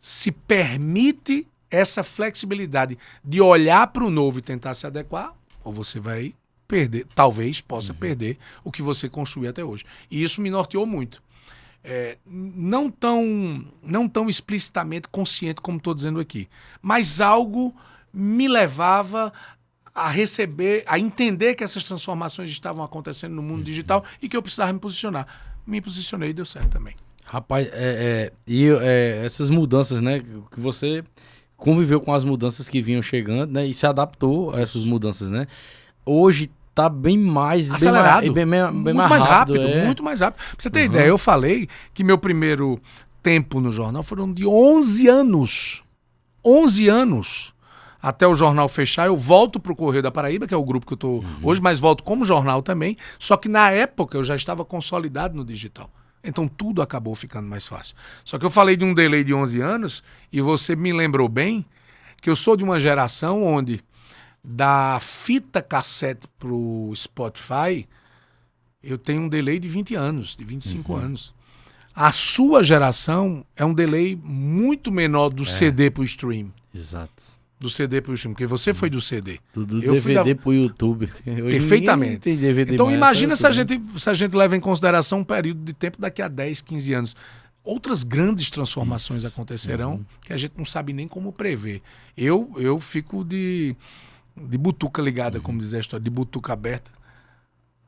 Speaker 5: se permite essa flexibilidade de olhar para o novo e tentar se adequar, ou você vai perder, talvez possa perder o que você construiu até hoje. E isso me norteou muito. Não tão explicitamente consciente como estou dizendo aqui, mas algo me levava a entender que essas transformações estavam acontecendo no mundo digital e que eu precisava me posicionar. Me posicionei e deu certo também.
Speaker 4: Rapaz, essas mudanças, né, que você conviveu com as mudanças que vinham chegando, né, e se adaptou a essas mudanças, né? Hoje tá bem mais
Speaker 5: acelerado,
Speaker 4: bem
Speaker 5: muito
Speaker 4: mais rápido.
Speaker 5: Muito mais rápido. Pra você ter ideia, eu falei que meu primeiro tempo no jornal foram de 11 anos. 11 anos. Até o jornal fechar, eu volto pro Correio da Paraíba, que é o grupo que eu tô hoje, mas volto como jornal também. Só que na época eu já estava consolidado no digital. Então tudo acabou ficando mais fácil. Só que eu falei de um delay de 11 anos e você me lembrou bem que eu sou de uma geração onde da fita cassete pro Spotify eu tenho um delay de 20 anos, de 25 anos. A sua geração é um delay muito menor do CD pro stream.
Speaker 4: Exato.
Speaker 5: Do CD pro stream, porque você foi do CD.
Speaker 4: Do DVD pro YouTube. Hoje
Speaker 5: perfeitamente.
Speaker 4: Tem DVD
Speaker 5: então
Speaker 4: mais,
Speaker 5: imagina se a gente leva em consideração um período de tempo daqui a 10, 15 anos. Outras grandes transformações acontecerão que a gente não sabe nem como prever. Eu fico de butuca ligada, como diz a história, de butuca aberta,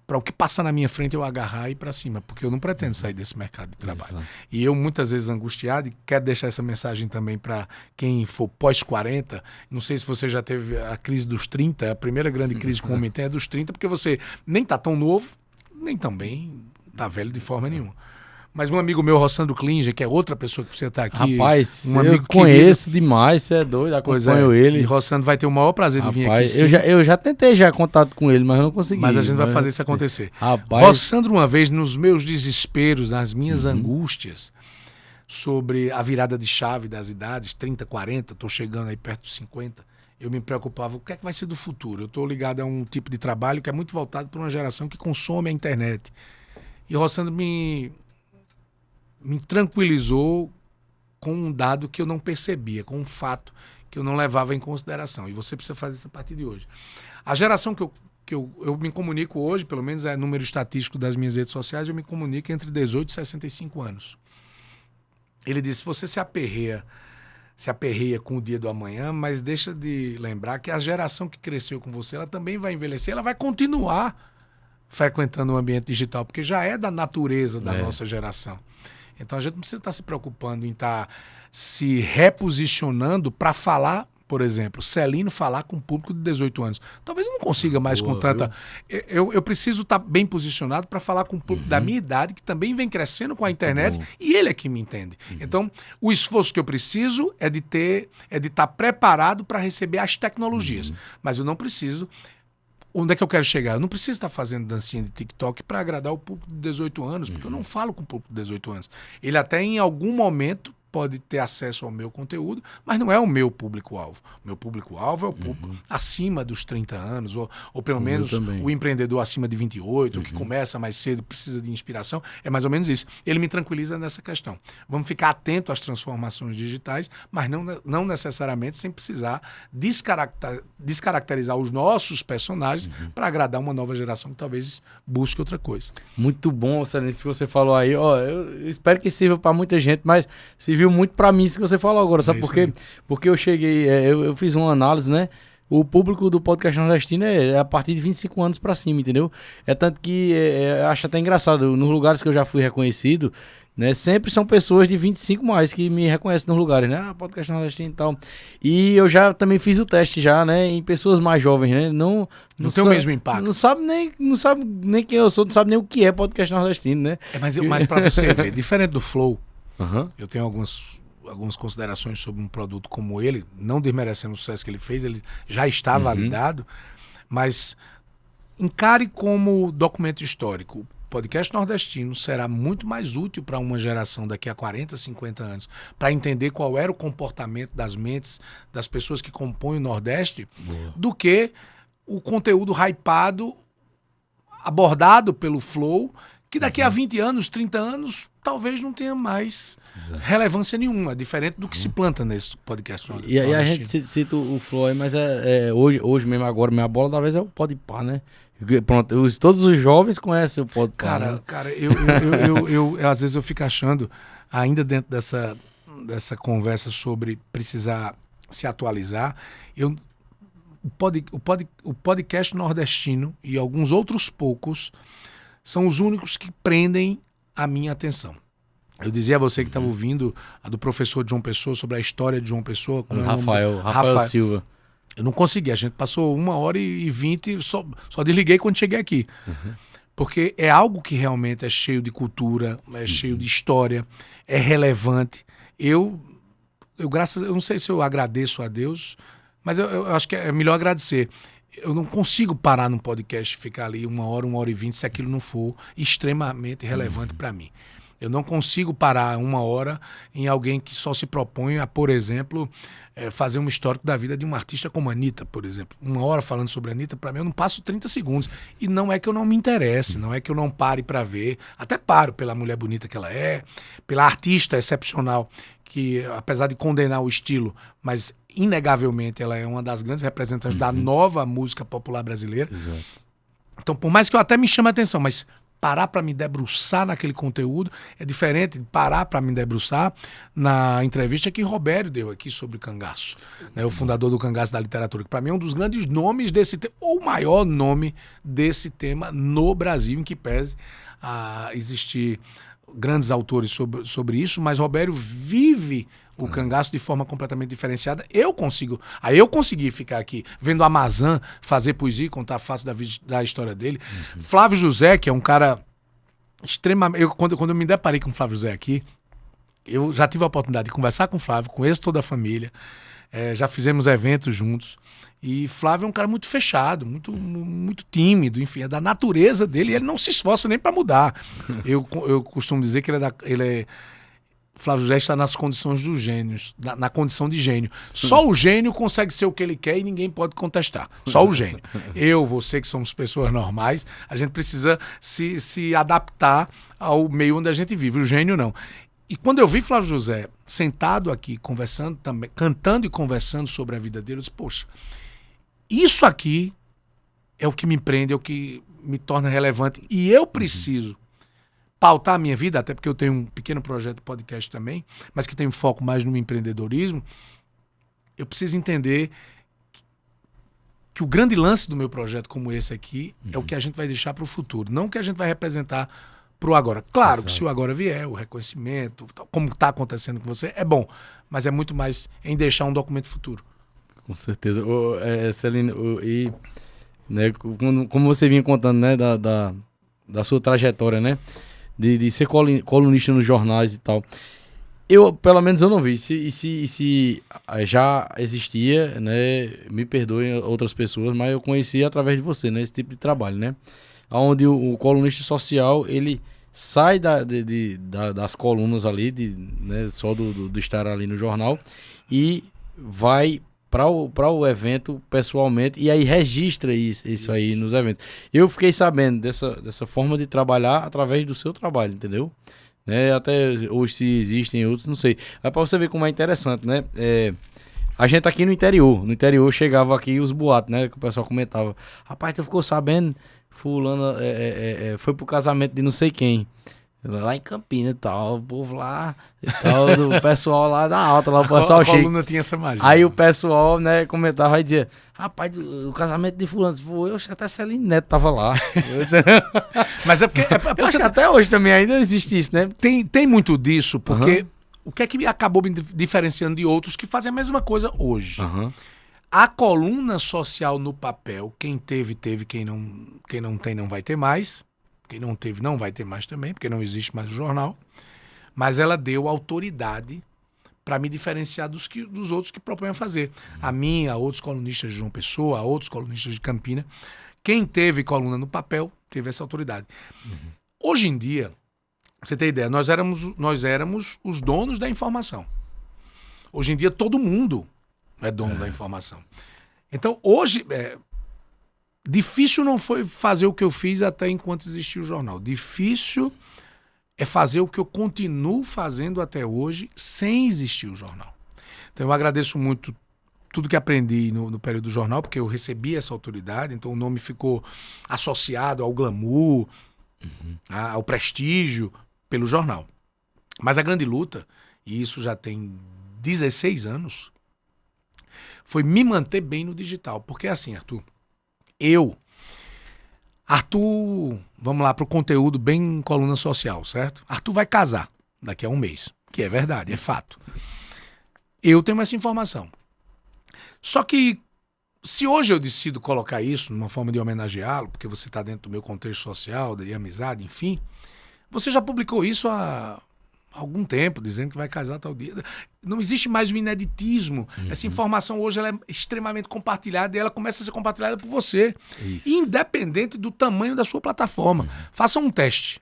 Speaker 5: para o que passa na minha frente eu agarrar e ir para cima, porque eu não pretendo sair desse mercado de trabalho. Exato. E eu muitas vezes angustiado, e quero deixar essa mensagem também para quem for pós-40, não sei se você já teve a crise dos 30, a primeira grande crise que o homem tem é dos 30, porque você nem tá tão novo, nem também tá velho de forma nenhuma. Mas um amigo meu, Rossandro Klinger, que é outra pessoa que precisa estar aqui.
Speaker 4: Rapaz,
Speaker 5: um amigo
Speaker 4: eu conheço demais, você é doido, acompanho ele.
Speaker 5: E Rossandro vai ter o maior prazer de vir aqui.
Speaker 4: Eu já tentei contato com ele, mas não consegui.
Speaker 5: Mas a gente vai fazer isso acontecer.
Speaker 4: Rapaz.
Speaker 5: Rossandro, uma vez, nos meus desesperos, nas minhas angústias, sobre a virada de chave das idades, 30, 40, estou chegando aí perto dos 50, eu me preocupava, o que é que vai ser do futuro? Eu estou ligado a um tipo de trabalho que é muito voltado para uma geração que consome a internet. E Rossandro me tranquilizou com um dado que eu não percebia, com um fato que eu não levava em consideração. E você precisa fazer isso a partir de hoje. A geração que eu me comunico hoje, pelo menos é número estatístico das minhas redes sociais, eu me comunico entre 18 e 65 anos. Ele disse, você se aperreia com o dia do amanhã, mas deixa de lembrar que a geração que cresceu com você, ela também vai envelhecer, ela vai continuar frequentando o ambiente digital, porque já é da natureza da nossa geração. Então a gente não precisa estar se preocupando em estar se reposicionando para falar, por exemplo, Celino falar com um público de 18 anos. Talvez eu não consiga mais com tanta... Eu preciso estar bem posicionado para falar com um público da minha idade, que também vem crescendo com a internet, e ele é que me entende. Então, o esforço que eu preciso é de estar preparado para receber as tecnologias. Mas eu não preciso... Onde é que eu quero chegar? Eu não preciso estar fazendo dancinha de TikTok para agradar o público de 18 anos, porque eu não falo com o público de 18 anos. Ele até em algum momento pode ter acesso ao meu conteúdo, mas não é o meu público-alvo. O meu público-alvo é o público acima dos 30 anos, ou pelo menos o empreendedor acima de 28, que começa mais cedo, precisa de inspiração. É mais ou menos isso. Ele me tranquiliza nessa questão. Vamos ficar atento às transformações digitais, mas não necessariamente sem precisar descaracterizar os nossos personagens para agradar uma nova geração que talvez busque outra coisa.
Speaker 4: Muito bom, Celino, isso que você falou aí. Ó, eu espero que sirva para muita gente, mas serviu muito para mim isso que você falou agora, sabe por quê? Porque eu cheguei, eu fiz uma análise, né? O público do podcast nordestino é a partir de 25 anos para cima, entendeu? É tanto que eu acho até engraçado, nos lugares que eu já fui reconhecido, né? Sempre são pessoas de 25 mais que me reconhecem nos lugares, né? Podcast nordestino e tal. E eu já também fiz o teste já, né? Em pessoas mais jovens, né? Não
Speaker 5: tem o mesmo impacto.
Speaker 4: Não sabe nem quem eu sou, não sabe nem o que é podcast nordestino, né?
Speaker 5: Mas para você ver, diferente do Flow, eu tenho algumas considerações sobre um produto como ele, não desmerecendo o sucesso que ele fez, ele já está validado, mas encare como documento histórico. O podcast nordestino será muito mais útil para uma geração daqui a 40, 50 anos, para entender qual era o comportamento das mentes das pessoas que compõem o Nordeste, do que o conteúdo hypado, abordado pelo Flow, que daqui a 20 anos, 30 anos, talvez não tenha mais relevância nenhuma, diferente do que se planta nesse podcast.
Speaker 4: E a gente cita o Flow aí, mas hoje mesmo, agora, minha bola talvez é o Podpah, né? Pronto, todos os jovens conhecem o Podpah.
Speaker 5: Cara, eu às vezes eu fico achando, ainda dentro dessa conversa sobre precisar se atualizar, o podcast nordestino e alguns outros poucos são os únicos que prendem a minha atenção. Eu dizia a você que estava ouvindo a do professor de João Pessoa sobre a história de João Pessoa. Com
Speaker 4: Rafael Silva.
Speaker 5: Eu não consegui, a gente passou 1h20, só desliguei quando cheguei aqui. Porque é algo que realmente é cheio de cultura, é cheio de história, é relevante. Eu não sei se eu agradeço a Deus, mas eu acho que é melhor agradecer. Eu não consigo parar num podcast e ficar ali 1h20, se aquilo não for extremamente relevante para mim. Eu não consigo parar 1 hora em alguém que só se propõe a, por exemplo, fazer um histórico da vida de uma artista como a Anitta, por exemplo. 1 hora falando sobre a Anitta, para mim, eu não passo 30 segundos. E não é que eu não me interesse, não é que eu não pare para ver. Até paro pela mulher bonita que ela é, pela artista excepcional, que apesar de condenar o estilo, mas inegavelmente ela é uma das grandes representantes da nova música popular brasileira.
Speaker 4: Exato.
Speaker 5: Então, por mais que eu até me chame a atenção, mas parar para me debruçar naquele conteúdo é diferente de parar para me debruçar na entrevista que Robério deu aqui sobre Cangaço, né, o fundador do Cangaço da literatura, que para mim é um dos grandes nomes desse tema, ou o maior nome desse tema no Brasil, em que pese a existir grandes autores sobre isso, mas Robério vive o cangaço de forma completamente diferenciada. Eu consegui ficar aqui vendo Amazã fazer poesia e contar fatos da história dele. Flávio José, que é um cara extremamente... Quando eu me deparei com o Flávio José aqui, eu já tive a oportunidade de conversar com o Flávio, conheço toda a família, já fizemos eventos juntos. E Flávio é um cara muito fechado, muito tímido, enfim, é da natureza dele e ele não se esforça nem para mudar. Eu costumo dizer que Flávio José está nas condições dos gênios, na condição de gênio. Só o gênio consegue ser o que ele quer e ninguém pode contestar. Só o gênio. Você que somos pessoas normais, a gente precisa se adaptar ao meio onde a gente vive. O gênio não. E quando eu vi Flávio José sentado aqui, conversando também, cantando e conversando sobre a vida dele, eu disse, poxa, isso aqui é o que me prende, é o que me torna relevante. E eu preciso pautar a minha vida, até porque eu tenho um pequeno projeto de podcast também, mas que tem um foco mais no empreendedorismo. Eu preciso entender que o grande lance do meu projeto como esse aqui é o que a gente vai deixar para o futuro, não o que a gente vai representar para o agora. Claro que se o agora vier, o reconhecimento, como está acontecendo com você, é bom, mas é muito mais em deixar um documento futuro.
Speaker 4: Com certeza. Celino, e né, como você vinha contando, né, da sua trajetória, né, de ser colunista nos jornais e tal, pelo menos eu não vi, se já existia, né, me perdoem outras pessoas, mas eu conheci através de você, né, esse tipo de trabalho, né, onde o colunista social, ele sai das colunas ali, né, só do estar ali no jornal, e vai para o evento pessoalmente, e aí registra isso aí nos eventos. Eu fiquei sabendo dessa forma de trabalhar através do seu trabalho, entendeu? Né? Até hoje, se existem outros, não sei. É para você ver como é interessante, né? A gente aqui no interior chegava aqui os boatos, né? Que o pessoal comentava, rapaz, tu ficou sabendo, fulano foi pro casamento de não sei quem. Lá em Campinas e tal, o povo lá e tal, o pessoal lá da alta, lá o pessoal chega. A coluna
Speaker 5: tinha essa magia.
Speaker 4: Aí o pessoal, né, comentava e dizia, rapaz, o casamento de fulano, eu acho que até Celine Neto tava lá.
Speaker 5: Mas é porque...
Speaker 4: Acho que até hoje também ainda existe isso, né?
Speaker 5: Tem muito disso, porque o que é que acabou me diferenciando de outros que fazem a mesma coisa hoje? A coluna social no papel, quem teve, quem não tem, não vai ter mais. Quem não teve não vai ter mais também, porque não existe mais o jornal. Mas ela deu autoridade para me diferenciar dos outros que propõem a fazer. A mim, a outros colunistas de João Pessoa, a outros colunistas de Campina. Quem teve coluna no papel, teve essa autoridade. Hoje em dia, pra você ter ideia, nós éramos os donos da informação. Hoje em dia, todo mundo é dono da informação. Então, hoje... Difícil não foi fazer o que eu fiz até enquanto existia o jornal. Difícil é fazer o que eu continuo fazendo até hoje sem existir o jornal. Então eu agradeço muito tudo que aprendi no período do jornal, porque eu recebi essa autoridade, então o nome ficou associado ao glamour, ao prestígio pelo jornal. Mas a grande luta, e isso já tem 16 anos, foi me manter bem no digital. Porque é assim, Arthur, vamos lá para o conteúdo bem coluna social, certo? Arthur vai casar daqui a um mês, que é verdade, é fato. Eu tenho essa informação. Só que se hoje eu decido colocar isso numa forma de homenageá-lo, porque você está dentro do meu contexto social, de amizade, enfim, você já publicou isso há algum tempo, dizendo que vai casar tal dia. Não existe mais o ineditismo. Essa informação hoje ela é extremamente compartilhada e ela começa a ser compartilhada por você. Isso. Independente do tamanho da sua plataforma. Faça um teste.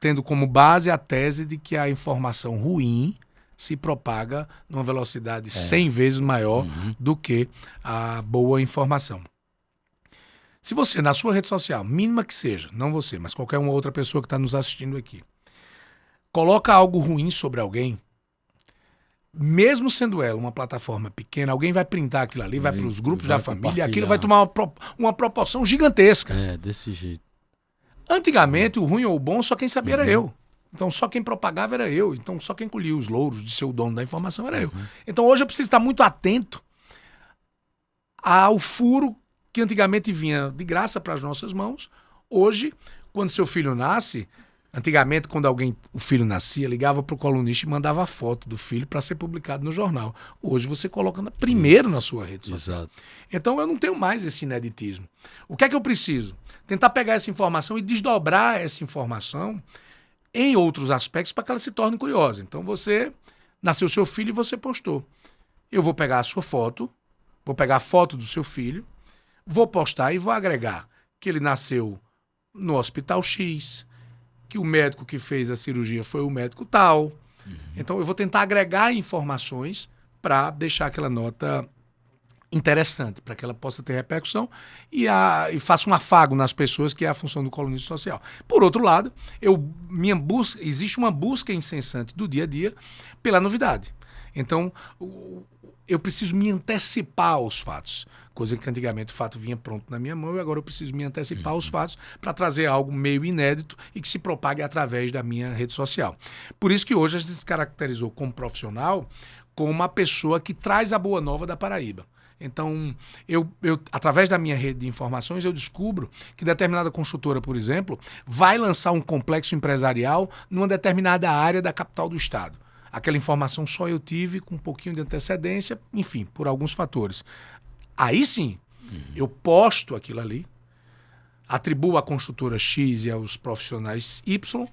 Speaker 5: Tendo como base a tese de que a informação ruim se propaga numa velocidade 100 vezes maior do que a boa informação. Se você, na sua rede social, mínima que seja, não você, mas qualquer uma outra pessoa que está nos assistindo aqui, coloca algo ruim sobre alguém, mesmo sendo ela uma plataforma pequena, alguém vai printar aquilo ali, vai para os grupos da família, e aquilo vai tomar uma proporção gigantesca.
Speaker 4: Desse jeito.
Speaker 5: Antigamente, o ruim ou o bom, só quem sabia era eu. Então, só quem propagava era eu. Então, só quem colhia os louros de ser o dono da informação era eu. Então, hoje eu preciso estar muito atento ao furo que antigamente vinha de graça para as nossas mãos. Hoje, quando seu filho nasce, antigamente, quando o filho nascia, ligava para o colunista e mandava a foto do filho para ser publicado no jornal. Hoje você coloca primeiro na sua rede social. Exato. Então eu não tenho mais esse ineditismo. O que é que eu preciso? Tentar pegar essa informação e desdobrar essa informação em outros aspectos para que ela se torne curiosa. Então nasceu seu filho e você postou. Eu vou pegar a sua foto, vou pegar a foto do seu filho, vou postar e vou agregar que ele nasceu no Hospital X, que o médico que fez a cirurgia foi o médico tal. Então eu vou tentar agregar informações para deixar aquela nota interessante, para que ela possa ter repercussão e faça um afago nas pessoas, que é a função do colunista social. Por outro lado, existe uma busca incessante do dia a dia pela novidade. Então, eu preciso me antecipar aos fatos, coisa que antigamente o fato vinha pronto na minha mão, e agora eu preciso me antecipar aos fatos para trazer algo meio inédito e que se propague através da minha rede social. Por isso que hoje a gente se caracterizou como profissional, como uma pessoa que traz a boa nova da Paraíba. Então, eu através da minha rede de informações, eu descubro que determinada construtora, por exemplo, vai lançar um complexo empresarial numa determinada área da capital do estado. Aquela informação só eu tive com um pouquinho de antecedência, enfim, por alguns fatores. Aí sim, eu posto aquilo ali, atribuo à construtora X e aos profissionais Y,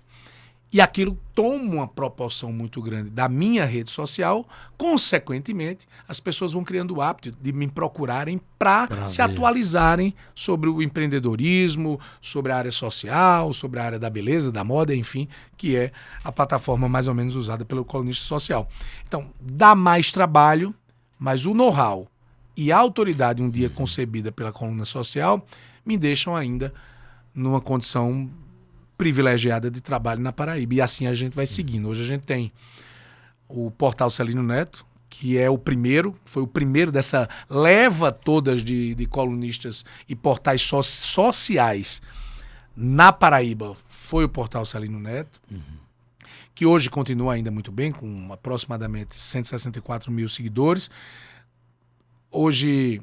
Speaker 5: e aquilo toma uma proporção muito grande da minha rede social. Consequentemente, as pessoas vão criando o hábito de me procurarem para se atualizarem sobre o empreendedorismo, sobre a área social, sobre a área da beleza, da moda, enfim, que é a plataforma mais ou menos usada pelo colunista social. Então, dá mais trabalho, mas o know-how e a autoridade um dia concebida pela coluna social me deixam ainda numa condição privilegiada de trabalho na Paraíba. E assim a gente vai seguindo. Hoje a gente tem o portal Celino Neto, que é foi o primeiro dessa leva todas de colunistas e portais sociais na Paraíba. Foi o portal Celino Neto, que hoje continua ainda muito bem, com aproximadamente 164 mil seguidores. Hoje,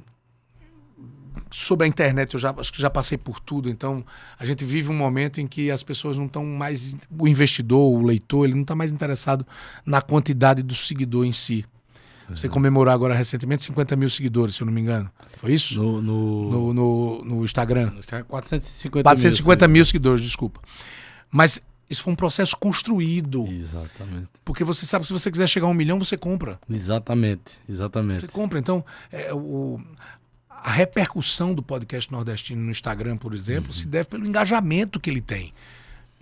Speaker 5: sobre a internet, acho que já passei por tudo. Então, a gente vive um momento em que as pessoas não estão mais... O investidor, o leitor, ele não está mais interessado na quantidade do seguidor em si. Você comemorou agora recentemente 50 mil seguidores, se eu não me engano. Foi isso? No Instagram. 450 mil seguidores, desculpa. Mas isso foi um processo construído.
Speaker 4: Exatamente.
Speaker 5: Porque você sabe, se você quiser chegar a 1 milhão, você compra.
Speaker 4: Exatamente.
Speaker 5: Você compra. Então, a repercussão do podcast nordestino no Instagram, por exemplo, se deve pelo engajamento que ele tem.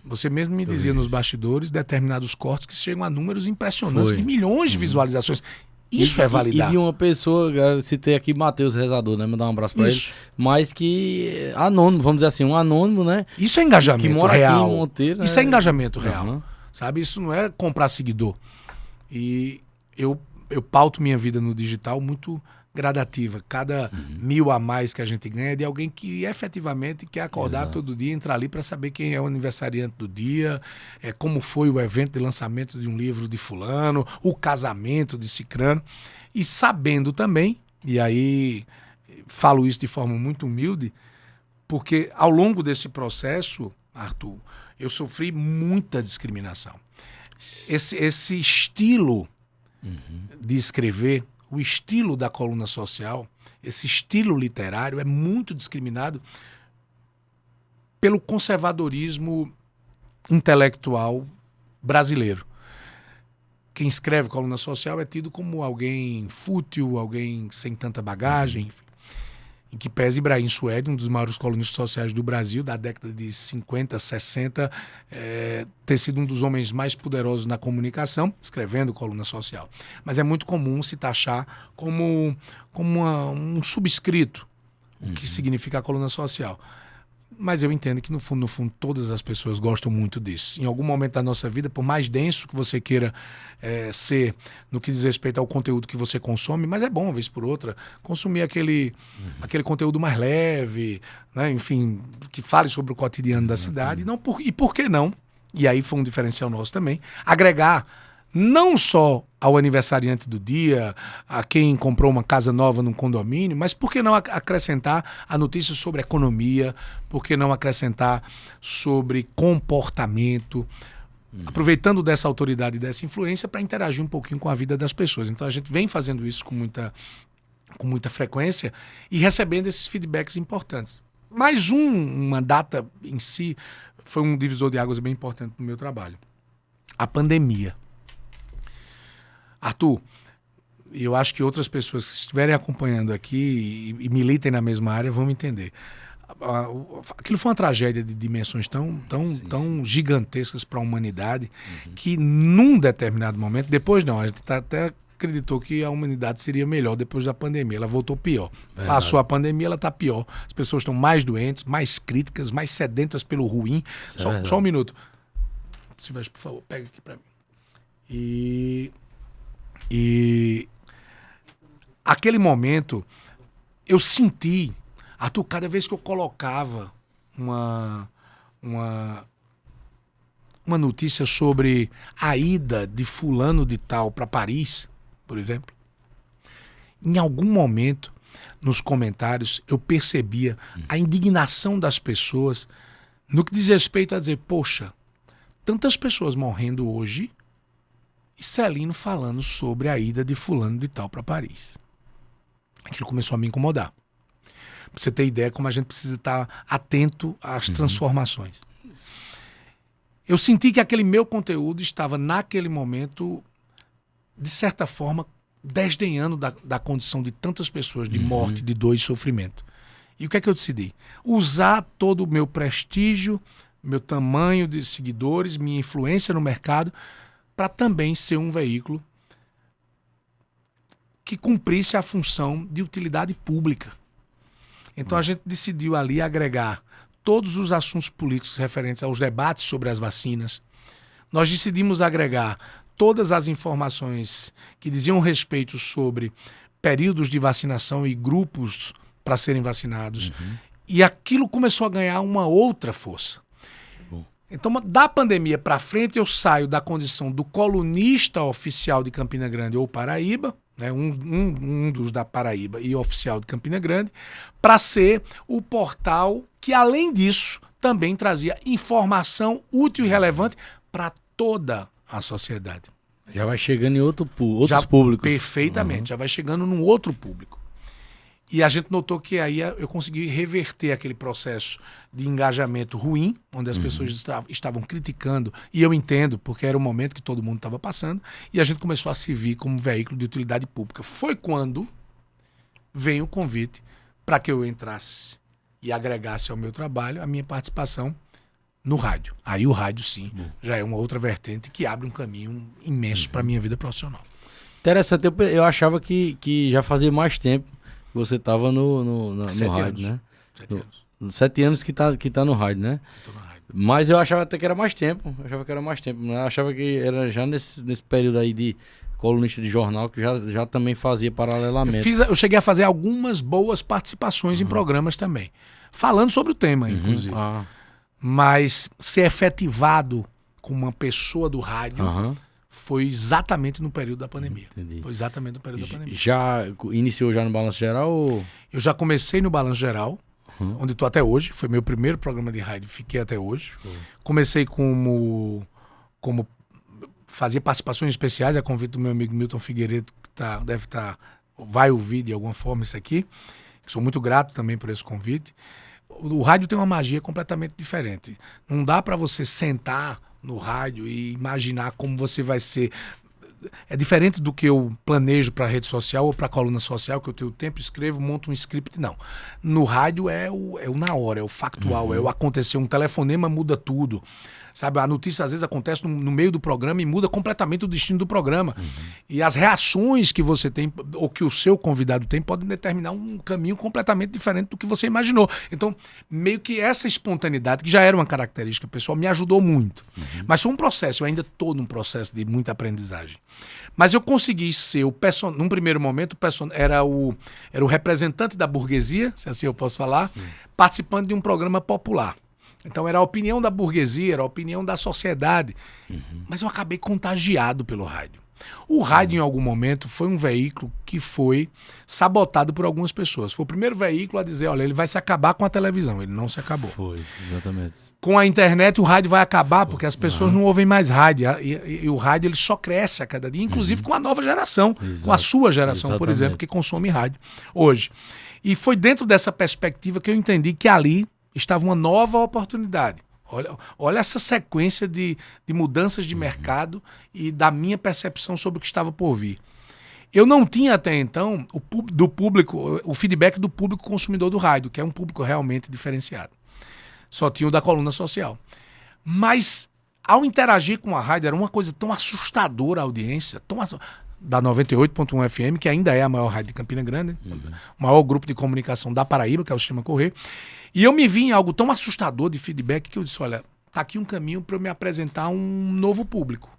Speaker 5: Você mesmo me dizia nos bastidores determinados cortes que chegam a números impressionantes, de milhões de visualizações. Isso é validar.
Speaker 4: E de uma pessoa, citei aqui Matheus Rezador, né? Mandar um abraço pra ele. Mas que anônimo, vamos dizer assim, um anônimo, né?
Speaker 5: Isso é engajamento
Speaker 4: que mora
Speaker 5: real.
Speaker 4: Aqui em Monteiro,
Speaker 5: isso é engajamento real. Sabe? Isso não é comprar seguidor. E eu pauto minha vida no digital muito gradativa. Cada 1.000 a mais que a gente ganha é de alguém que efetivamente quer acordar todo dia, entrar ali para saber quem é o aniversariante do dia, como foi o evento de lançamento de um livro de fulano, o casamento de cicrano, e sabendo também, e aí falo isso de forma muito humilde, porque ao longo desse processo, Arthur, eu sofri muita discriminação. Esse estilo de escrever, o estilo da coluna social, esse estilo literário é muito discriminado pelo conservadorismo intelectual brasileiro. Quem escreve coluna social é tido como alguém fútil, alguém sem tanta bagagem, enfim. Em que pese Ibrahim Suede, um dos maiores colunistas sociais do Brasil, da década de 50, 60, ter sido um dos homens mais poderosos na comunicação, escrevendo coluna social. Mas é muito comum se taxar como um subscrito, o que significa a coluna social. Mas eu entendo que, no fundo, todas as pessoas gostam muito disso. Em algum momento da nossa vida, por mais denso que você queira ser no que diz respeito ao conteúdo que você consome, mas é bom, uma vez por outra, consumir aquele conteúdo mais leve, né? Enfim, que fale sobre o cotidiano da cidade. E por que não? E aí foi um diferencial nosso também, agregar não só ao aniversariante do dia, a quem comprou uma casa nova num condomínio, mas por que não acrescentar a notícia sobre economia, por que não acrescentar sobre comportamento, aproveitando dessa autoridade e dessa influência para interagir um pouquinho com a vida das pessoas. Então a gente vem fazendo isso com muita frequência e recebendo esses feedbacks importantes. Mais uma data em si foi um divisor de águas bem importante no meu trabalho. A pandemia. Arthur, eu acho que outras pessoas que estiverem acompanhando aqui e militem na mesma área vão me entender. Aquilo foi uma tragédia de dimensões tão gigantescas para a humanidade que num determinado momento, depois não, a gente está até acreditou que a humanidade seria melhor depois da pandemia. Ela voltou pior.
Speaker 4: Verdade.
Speaker 5: Passou a pandemia, ela está pior. As pessoas estão mais doentes, mais críticas, mais sedentas pelo ruim. Só um minuto. Silvestre, por favor, pega aqui para mim. E aquele momento, eu senti, Arthur, cada vez que eu colocava uma notícia sobre a ida de fulano de tal para Paris, por exemplo, em algum momento, nos comentários, eu percebia a indignação das pessoas no que diz respeito a dizer, poxa, tantas pessoas morrendo hoje e Celino falando sobre a ida de fulano de tal para Paris. Aquilo começou a me incomodar. Pra você ter ideia como a gente precisa estar atento às transformações. Eu senti que aquele meu conteúdo estava, naquele momento, de certa forma, desdenhando da condição de tantas pessoas, de morte, de dor e sofrimento. E o que é que eu decidi? Usar todo o meu prestígio, meu tamanho de seguidores, minha influência no mercado, para também ser um veículo que cumprisse a função de utilidade pública. Então a gente decidiu ali agregar todos os assuntos políticos referentes aos debates sobre as vacinas. Nós decidimos agregar todas as informações que diziam respeito sobre períodos de vacinação e grupos para serem vacinados. E aquilo começou a ganhar uma outra força. Então, da pandemia para frente, eu saio da condição do colunista oficial de Campina Grande ou Paraíba, né, um dos da Paraíba e oficial de Campina Grande, para ser o portal que, além disso, também trazia informação útil e relevante para toda a sociedade.
Speaker 4: Já vai chegando em outros públicos.
Speaker 5: Perfeitamente, já vai chegando num outro público. E a gente notou que aí eu consegui reverter aquele processo de engajamento ruim, onde as pessoas estavam criticando, e eu entendo, porque era o momento que todo mundo estava passando, e a gente começou a se vir como veículo de utilidade pública. Foi quando veio o convite para que eu entrasse e agregasse ao meu trabalho a minha participação no rádio. Aí o rádio, sim, já é uma outra vertente que abre um caminho imenso para a minha vida profissional.
Speaker 4: Interessante, eu achava que já fazia mais tempo que você estava no rádio, né?
Speaker 5: 7 anos.
Speaker 4: 7 anos que tá no rádio, né?
Speaker 5: Tô no rádio.
Speaker 4: Mas eu achava até que era mais tempo. Eu achava que era já nesse período aí de colunista de jornal que já também fazia paralelamente.
Speaker 5: Eu cheguei a fazer algumas boas participações em programas também. Falando sobre o tema, inclusive. Mas ser efetivado como uma pessoa do rádio foi exatamente no período da pandemia.
Speaker 4: Entendi.
Speaker 5: Foi exatamente no período da pandemia.
Speaker 4: Já iniciou já no Balanço Geral? Ou...
Speaker 5: Eu já comecei no Balanço Geral, onde estou até hoje. Foi meu primeiro programa de rádio, fiquei até hoje. Comecei como fazia participações especiais, a convite do meu amigo Milton Figueiredo, que vai ouvir de alguma forma isso aqui. Sou muito grato também por esse convite. O rádio tem uma magia completamente diferente. Não dá para você sentar no rádio e imaginar como você vai ser. É diferente do que eu planejo para a rede social ou para a coluna social, que eu tenho tempo, escrevo, monto um script. Não. No rádio é o na hora, é o factual, é o acontecer. Um telefonema muda tudo. Sabe, a notícia às vezes acontece no meio do programa e muda completamente o destino do programa. E as reações que você tem, ou que o seu convidado tem, podem determinar um caminho completamente diferente do que você imaginou. Então, meio que essa espontaneidade, que já era uma característica pessoal, me ajudou muito. Mas foi um processo, eu ainda estou num processo de muita aprendizagem. Mas eu consegui ser num primeiro momento, era o representante da burguesia, se assim eu posso falar, participando de um programa popular. Então era a opinião da burguesia, era a opinião da sociedade. Mas eu acabei contagiado pelo rádio. O rádio, em algum momento, foi um veículo que foi sabotado por algumas pessoas. Foi o primeiro veículo a dizer, olha, ele vai se acabar com a televisão. Ele não se acabou.
Speaker 4: Foi, exatamente.
Speaker 5: Com a internet, o rádio vai acabar, porque as pessoas não ouvem mais rádio. E o rádio ele só cresce a cada dia, inclusive com a nova geração, com a sua geração, por exemplo, que consome rádio hoje. E foi dentro dessa perspectiva que eu entendi que ali estava uma nova oportunidade. Olha essa sequência de mudanças de mercado e da minha percepção sobre o que estava por vir. Eu não tinha até então o feedback do público consumidor do rádio, que é um público realmente diferenciado. Só tinha o da coluna social. Mas, ao interagir com a rádio, era uma coisa tão assustadora a audiência. da 98.1 FM, que ainda é a maior rádio de Campina Grande, o maior grupo de comunicação da Paraíba, que é o Sistema Correio. E eu me vi em algo tão assustador de feedback que eu disse, olha, tá aqui um caminho para eu me apresentar a um novo público.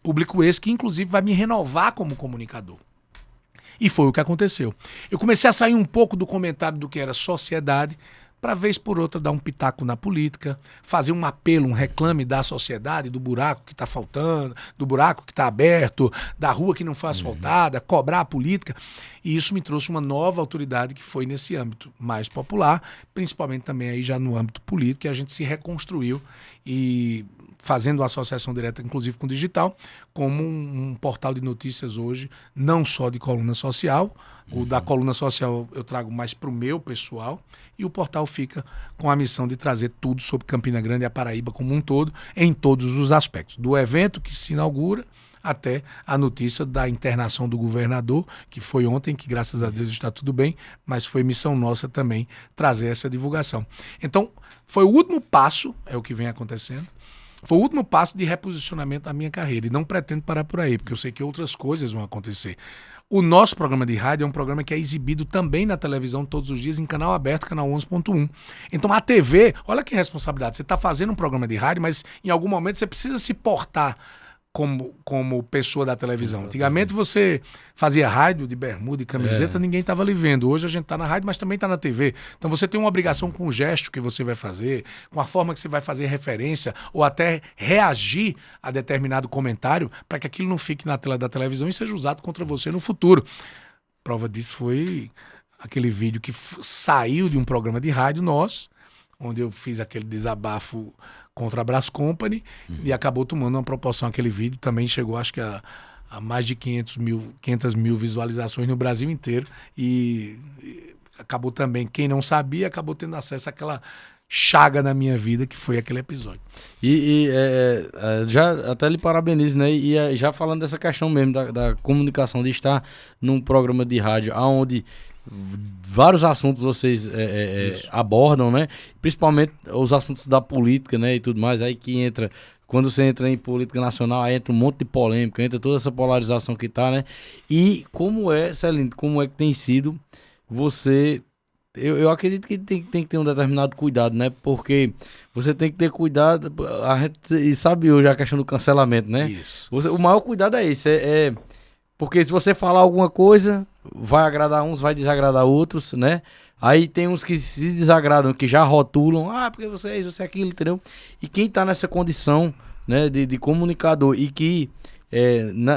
Speaker 5: Público esse que, inclusive, vai me renovar como comunicador. E foi o que aconteceu. Eu comecei a sair um pouco do comentário do que era sociedade, para vez por outra dar um pitaco na política, fazer um apelo, um reclame da sociedade, do buraco que está faltando, do buraco que está aberto, da rua que não foi asfaltada, cobrar a política. E isso me trouxe uma nova autoridade que foi nesse âmbito mais popular, principalmente também aí já no âmbito político, que a gente se reconstruiu e fazendo uma associação direta, inclusive com o digital, como um portal de notícias hoje, não só de coluna social. O da coluna social eu trago mais para o meu pessoal e o portal fica com a missão de trazer tudo sobre Campina Grande e a Paraíba como um todo, em todos os aspectos. Do evento que se inaugura até a notícia da internação do governador, que foi ontem, que graças a Deus está tudo bem, mas foi missão nossa também trazer essa divulgação. Então, foi o último passo, é o que vem acontecendo, foi o último passo de reposicionamento da minha carreira. E não pretendo parar por aí, porque eu sei que outras coisas vão acontecer. O nosso programa de rádio é um programa que é exibido também na televisão todos os dias, em canal aberto, canal 11.1. Então a TV, olha que responsabilidade, você está fazendo um programa de rádio, mas em algum momento você precisa se portar como pessoa da televisão. Antigamente você fazia rádio de bermuda e camiseta, ninguém estava lhe vendo. Hoje a gente está na rádio, mas também está na TV. Então você tem uma obrigação com o gesto que você vai fazer, com a forma que você vai fazer referência, ou até reagir a determinado comentário, para que aquilo não fique na tela da televisão e seja usado contra você no futuro. Prova disso foi aquele vídeo que saiu de um programa de rádio nosso, onde eu fiz aquele desabafo contra a Brás Company e acabou tomando uma proporção. Aquele vídeo também chegou, acho que a mais de 500 mil visualizações no Brasil inteiro e acabou também, quem não sabia, acabou tendo acesso àquela chaga na minha vida que foi aquele episódio.
Speaker 4: Já até lhe parabenizo, né? E já falando dessa questão mesmo da comunicação, de estar num programa de rádio onde vários assuntos vocês abordam, né? Principalmente os assuntos da política, né? E tudo mais. Aí que entra, quando você entra em política nacional, aí entra um monte de polêmica, entra toda essa polarização que tá, né? E como é, Celindo, como é que tem sido você... Eu acredito que tem que ter um determinado cuidado, né? Porque você tem que ter cuidado, e sabe hoje a questão do cancelamento, né?
Speaker 5: Isso.
Speaker 4: O maior cuidado é esse, porque se você falar alguma coisa, vai agradar uns, vai desagradar outros, né? Aí tem uns que se desagradam, que já rotulam, porque você é isso, você é aquilo, entendeu? E quem tá nessa condição, né, de comunicador e que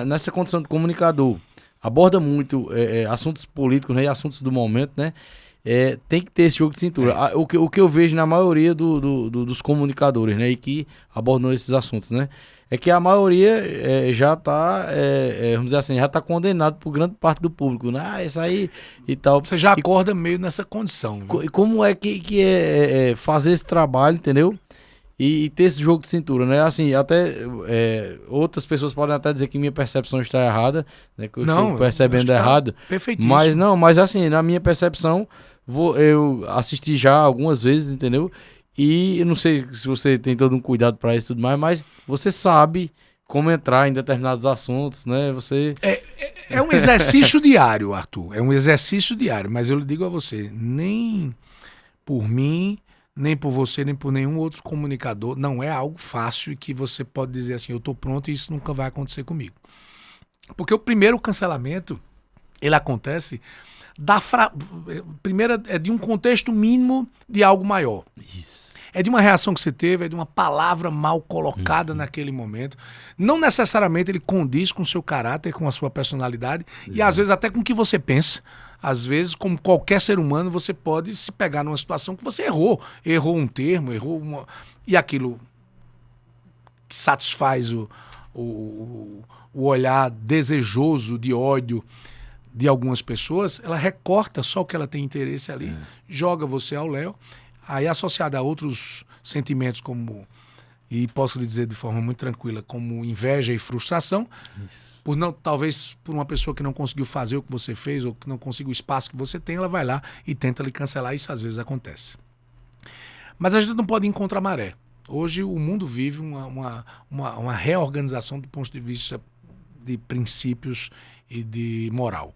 Speaker 4: nessa condição de comunicador aborda muito assuntos políticos, né, e assuntos do momento, né? Tem que ter esse jogo de cintura. O que eu vejo na maioria dos comunicadores, né, e que abordam esses assuntos, né, é que a maioria já tá, vamos dizer assim, já tá condenado por grande parte do público, né? Isso aí e tal.
Speaker 5: Você já acorda meio nessa condição.
Speaker 4: E como é que é fazer esse trabalho, entendeu? E ter esse jogo de cintura, né? Assim, até outras pessoas podem até dizer que minha percepção está errada, né? Que eu estou percebendo errado.
Speaker 5: Perfeitíssimo.
Speaker 4: Mas assim, na minha percepção, eu assisti já algumas vezes, entendeu? E eu não sei se você tem todo um cuidado para isso e tudo mais, mas você sabe como entrar em determinados assuntos, né? Você...
Speaker 5: É um exercício diário, Arthur. É um exercício diário. Mas eu lhe digo a você, nem por mim, nem por você, nem por nenhum outro comunicador, não é algo fácil e que você pode dizer assim, eu estou pronto e isso nunca vai acontecer comigo. Porque o primeiro cancelamento, ele acontece... Primeiro é de um contexto mínimo de algo maior.
Speaker 4: Isso.
Speaker 5: É de uma reação que você teve, é de uma palavra mal colocada naquele momento. Não necessariamente ele condiz com o seu caráter, com a sua personalidade e às vezes até com o que você pensa. Às vezes, como qualquer ser humano, você pode se pegar numa situação que você errou. Errou um termo, e aquilo que satisfaz o olhar desejoso de ódio de algumas pessoas, ela recorta só o que ela tem interesse ali, joga você ao léu, aí associada a outros sentimentos como, e posso lhe dizer de forma muito tranquila, como inveja e frustração, talvez por uma pessoa que não conseguiu fazer o que você fez, ou que não conseguiu o espaço que você tem, ela vai lá e tenta lhe cancelar, isso às vezes acontece. Mas a gente não pode ir contra a maré. Hoje o mundo vive uma reorganização do ponto de vista de princípios e de moral.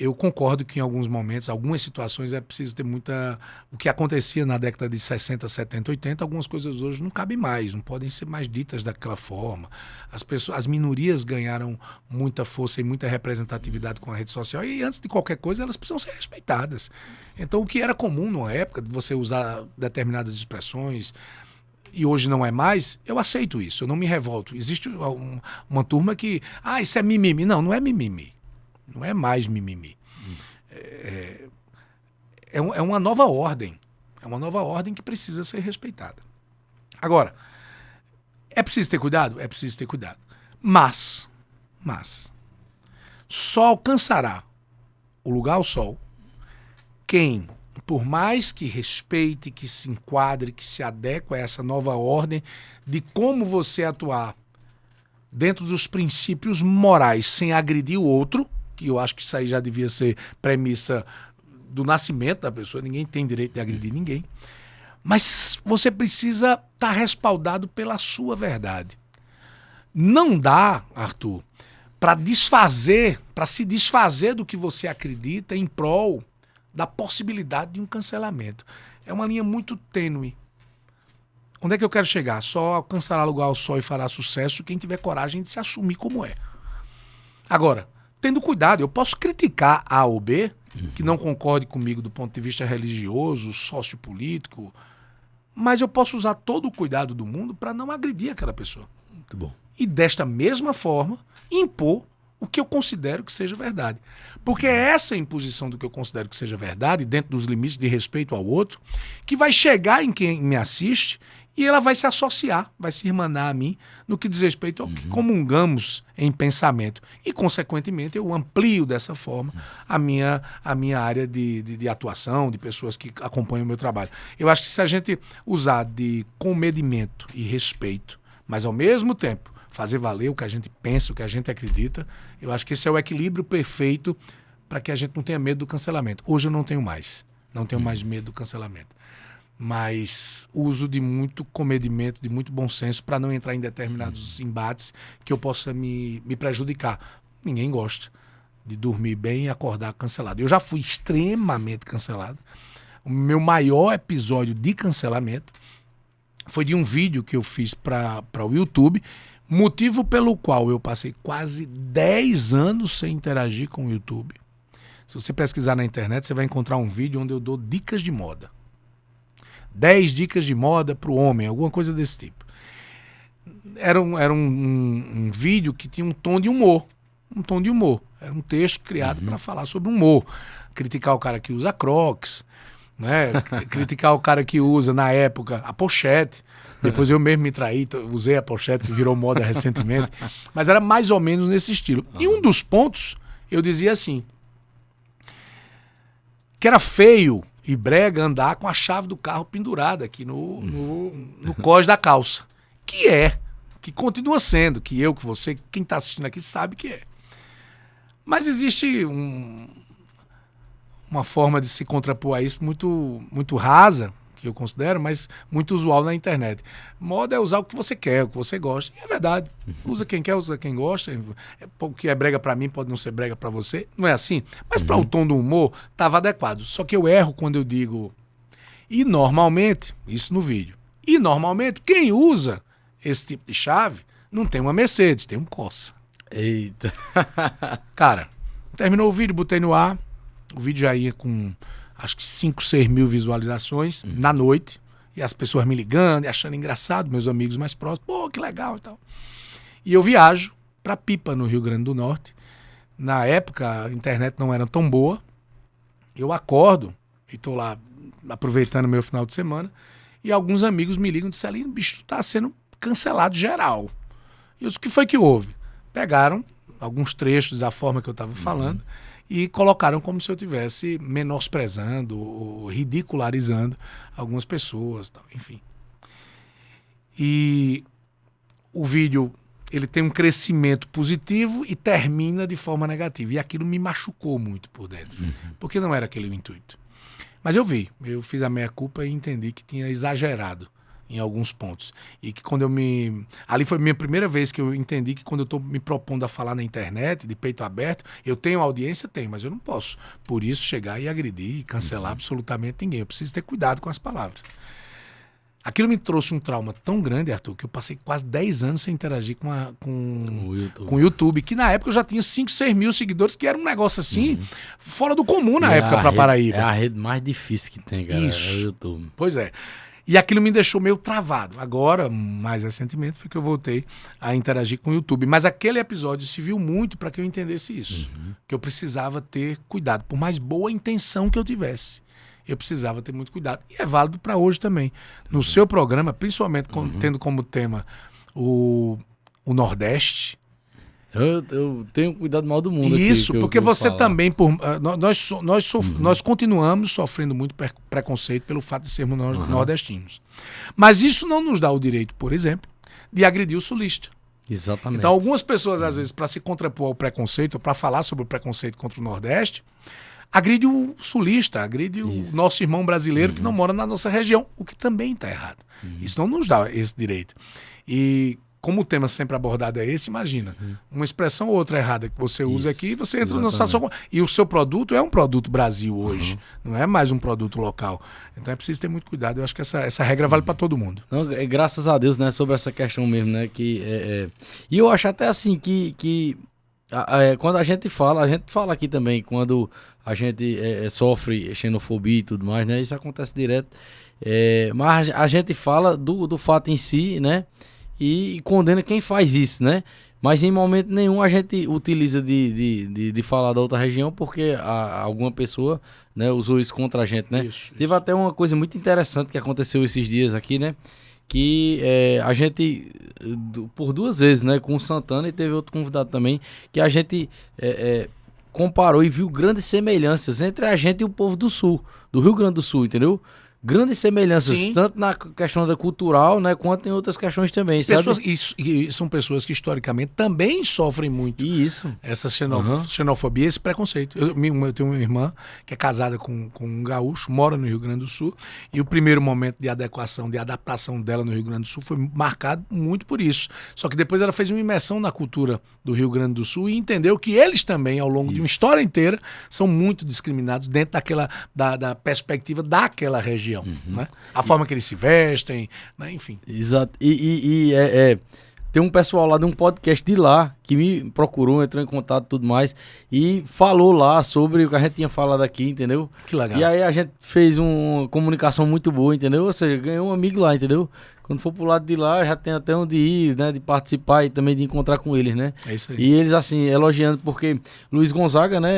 Speaker 5: Eu concordo que em alguns momentos, algumas situações é preciso ter muita... O que acontecia na década de 60, 70, 80, algumas coisas hoje não cabem mais, não podem ser mais ditas daquela forma. As minorias ganharam muita força e muita representatividade com a rede social e antes de qualquer coisa elas precisam ser respeitadas. Então o que era comum numa época de você usar determinadas expressões e hoje não é mais, eu aceito isso, eu não me revolto. Existe uma turma que, isso é mimimi. Não, não é mimimi. Não é mais mimimi. É uma nova ordem. É uma nova ordem que precisa ser respeitada. Agora, é preciso ter cuidado? É preciso ter cuidado. Mas, só alcançará o lugar ao sol quem, por mais que respeite, que se enquadre, que se adeque a essa nova ordem de como você atuar dentro dos princípios morais sem agredir o outro, que eu acho que isso aí já devia ser premissa do nascimento da pessoa, ninguém tem direito de agredir ninguém, mas você precisa estar respaldado pela sua verdade. Não dá, Arthur, para se desfazer do que você acredita em prol da possibilidade de um cancelamento. É uma linha muito tênue. Onde é que eu quero chegar? Só alcançará lugar ao sol e fará sucesso quem tiver coragem de se assumir como é. Agora, tendo cuidado, eu posso criticar A ou B, que não concorde comigo do ponto de vista religioso, sociopolítico, mas eu posso usar todo o cuidado do mundo para não agredir aquela pessoa.
Speaker 4: Muito bom.
Speaker 5: E desta mesma forma, impor o que eu considero que seja verdade. Porque é essa imposição do que eu considero que seja verdade, dentro dos limites de respeito ao outro, que vai chegar em quem me assiste e ela vai se associar, vai se irmanar a mim no que diz respeito ao que comungamos em pensamento. E, consequentemente, eu amplio dessa forma a minha área de atuação, de pessoas que acompanham o meu trabalho. Eu acho que se a gente usar de comedimento e respeito, mas ao mesmo tempo fazer valer o que a gente pensa, o que a gente acredita, eu acho que esse é o equilíbrio perfeito para que a gente não tenha medo do cancelamento. Hoje eu não tenho mais. Não tenho mais medo do cancelamento. Mas uso de muito comedimento, de muito bom senso para não entrar em determinados embates que eu possa me prejudicar. Ninguém gosta de dormir bem e acordar cancelado. Eu já fui extremamente cancelado. O meu maior episódio de cancelamento foi de um vídeo que eu fiz para o YouTube, motivo pelo qual eu passei quase 10 anos sem interagir com o YouTube. Se você pesquisar na internet, você vai encontrar um vídeo onde eu dou dicas de moda. 10 dicas de moda para o homem, alguma coisa desse tipo. Era um vídeo que tinha um tom de humor. Era um texto criado para falar sobre humor. Criticar o cara que usa Crocs, né? Criticar o cara que usa, na época, a pochete. Depois eu mesmo me traí, usei a pochete que virou moda recentemente. Mas era mais ou menos nesse estilo. E um dos pontos, eu dizia assim, que era feio e brega andar com a chave do carro pendurada aqui no cós da calça. Que continua sendo, que eu, que você, quem está assistindo aqui sabe que é. Mas existe uma forma de se contrapor a isso muito, muito rasa, que eu considero, mas muito usual na internet. Moda é usar o que você quer, o que você gosta. E é verdade. Usa quem quer, usa quem gosta. O que é brega pra mim pode não ser brega pra você. Não é assim? Mas para o tom do humor, estava adequado. Só que eu erro quando eu digo... E normalmente, isso no vídeo, e normalmente quem usa esse tipo de chave não tem uma Mercedes, tem um Corsa.
Speaker 4: Eita.
Speaker 5: Cara, terminou o vídeo, botei no ar. O vídeo já ia com... acho que 5, 6 mil visualizações na noite. E as pessoas me ligando e achando engraçado, meus amigos mais próximos. Pô, que legal e tal. E eu viajo para Pipa, no Rio Grande do Norte. Na época, a internet não era tão boa. Eu acordo e tô lá aproveitando meu final de semana. E alguns amigos me ligam e disseram, Aline, bicho, tá sendo cancelado geral. E eu disse, o que foi que houve? Pegaram alguns trechos da forma que eu estava falando e colocaram como se eu estivesse menosprezando ou ridicularizando algumas pessoas, tal, enfim. E o vídeo, ele tem um crescimento positivo e termina de forma negativa. E aquilo me machucou muito por dentro, porque não era aquele o intuito. Mas eu fiz a meia-culpa e entendi que tinha exagerado em alguns pontos. E que quando ali foi a minha primeira vez que eu entendi que quando eu estou me propondo a falar na internet, de peito aberto, eu tenho audiência? Tenho, mas eu não posso, por isso, chegar e agredir e cancelar absolutamente ninguém. Eu preciso ter cuidado com as palavras. Aquilo me trouxe um trauma tão grande, Arthur, que eu passei quase 10 anos sem interagir com o YouTube, que na época eu já tinha 5, 6 mil seguidores, que era um negócio assim, fora do comum na época para Paraíba.
Speaker 4: É a rede mais difícil que tem, cara.
Speaker 5: Isso.
Speaker 4: É o YouTube.
Speaker 5: Pois é. E aquilo me deixou meio travado. Agora, mais recentemente, foi que eu voltei a interagir com o YouTube. Mas aquele episódio serviu muito para que eu entendesse isso. Que eu precisava ter cuidado, por mais boa intenção que eu tivesse. Eu precisava ter muito cuidado. E é válido para hoje também. No seu programa, principalmente tendo como tema o Nordeste.
Speaker 4: Eu tenho cuidado mal do mundo.
Speaker 5: Isso,
Speaker 4: aqui,
Speaker 5: porque você também... Nós continuamos sofrendo muito preconceito pelo fato de sermos nordestinos. Mas isso não nos dá o direito, por exemplo, de agredir o sulista.
Speaker 4: Exatamente.
Speaker 5: Então, algumas pessoas, às vezes, para se contrapor ao preconceito, ou para falar sobre o preconceito contra o Nordeste, agride o sulista, agride o nosso irmão brasileiro que não mora na nossa região, o que também está errado. Isso não nos dá esse direito. E como o tema sempre abordado é esse, imagina, uma expressão ou outra errada que você usa aqui, você entra numa situação... E o seu produto é um produto Brasil hoje, não é mais um produto local. Então é preciso ter muito cuidado. Eu acho que essa regra vale para todo mundo.
Speaker 4: Não, graças a Deus, né, sobre essa questão mesmo, né, que... E eu acho até assim que quando a gente fala aqui também, quando a gente sofre xenofobia e tudo mais, né, isso acontece direto. Mas a gente fala do fato em si, né, e condena quem faz isso, né? Mas em momento nenhum a gente utiliza de falar da outra região porque alguma pessoa, né, usou isso contra a gente, né?
Speaker 5: Isso.
Speaker 4: Teve até uma coisa muito interessante que aconteceu esses dias aqui, né? Que a gente, por 2 vezes, né, com o Santana e teve outro convidado também, que a gente comparou e viu grandes semelhanças entre a gente e o povo do Sul, do Rio Grande do Sul, entendeu? Grandes semelhanças, tanto na questão da cultural, né, quanto em outras questões também, sabe?
Speaker 5: E são pessoas que historicamente também sofrem muito essa xenofobia, esse preconceito. Eu tenho uma irmã que é casada com um gaúcho, mora no Rio Grande do Sul, e o primeiro momento de adequação, de adaptação dela no Rio Grande do Sul foi marcado muito por isso. Só que depois ela fez uma imersão na cultura do Rio Grande do Sul e entendeu que eles também, ao longo de uma história inteira, são muito discriminados dentro da perspectiva daquela região. Né? A forma que eles se vestem, né? Enfim.
Speaker 4: Exato. Tem um pessoal lá de um podcast de lá que me procurou, entrou em contato e tudo mais e falou lá sobre o que a gente tinha falado aqui, entendeu?
Speaker 5: Que legal.
Speaker 4: E aí a gente fez uma comunicação muito boa, entendeu? Ou seja, ganhou um amigo lá, entendeu? Quando for pro lado de lá, já tem até onde ir, né? De participar e também de encontrar com eles, né?
Speaker 5: É isso aí.
Speaker 4: E eles, assim, elogiando, porque Luiz Gonzaga, né?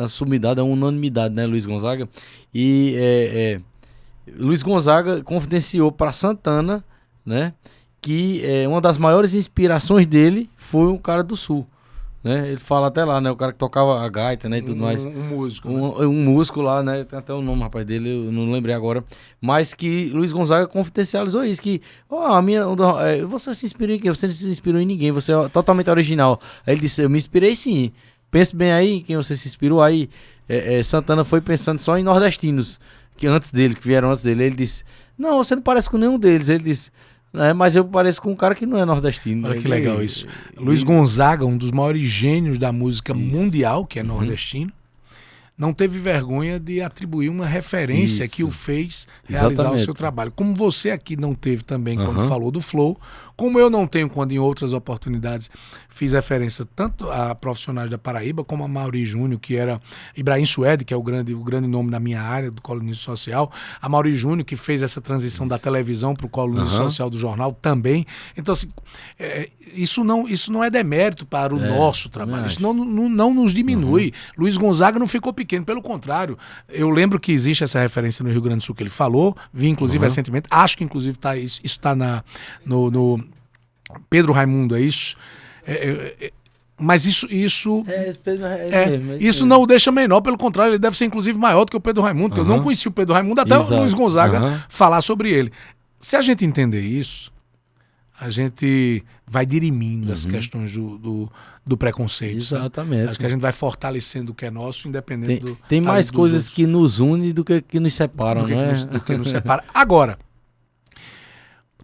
Speaker 4: A sumidade, é uma unanimidade, né? Luiz Gonzaga. E Luiz Gonzaga confidenciou para Santana, né? Que uma das maiores inspirações dele foi um cara do Sul. Né? Ele fala até lá, né? O cara que tocava a gaita, né? E tudo mais.
Speaker 5: Um músico.
Speaker 4: Um músico lá, né? Tem até o nome, rapaz, dele, eu não lembrei agora. Mas que Luiz Gonzaga confidencializou isso. Que, você se inspirou em quem? Você não se inspirou em ninguém. Você é totalmente original. Aí ele disse, eu me inspirei sim. Pense bem aí em quem você se inspirou. Aí Santana foi pensando só em nordestinos que vieram antes dele. Ele disse, não, você não parece com nenhum deles. Ele disse... mas eu pareço com um cara que não é nordestino.
Speaker 5: Olha que legal isso. Luiz Gonzaga, um dos maiores gênios da música mundial, que é nordestino, não teve vergonha de atribuir uma referência que o fez realizar o seu trabalho. Como você aqui não teve também quando falou do Flow, como eu não tenho quando em outras oportunidades fiz referência tanto a profissionais da Paraíba como a Mauri Júnior, que era Ibrahim Suede, que é o grande nome da minha área, do colunismo social, a Mauri Júnior, que fez essa transição da televisão para o colunismo social do jornal também. Então, assim, isso não é demérito para o nosso trabalho, isso não nos diminui. Luiz Gonzaga não ficou pequeno, pelo contrário, eu lembro que existe essa referência no Rio Grande do Sul que ele falou, vi inclusive recentemente, acho que inclusive isso está no Pedro Raimundo, é isso? Mas isso não o deixa menor, pelo contrário, ele deve ser inclusive maior do que o Pedro Raimundo, porque eu não conheci o Pedro Raimundo até o Luiz Gonzaga falar sobre ele. Se a gente entender isso, a gente vai dirimindo as questões do preconceito.
Speaker 4: Exatamente.
Speaker 5: Acho que a gente vai fortalecendo o que é nosso, independente
Speaker 4: Tem mais coisas que nos unem do que nos separam,
Speaker 5: do que nos separa. Agora,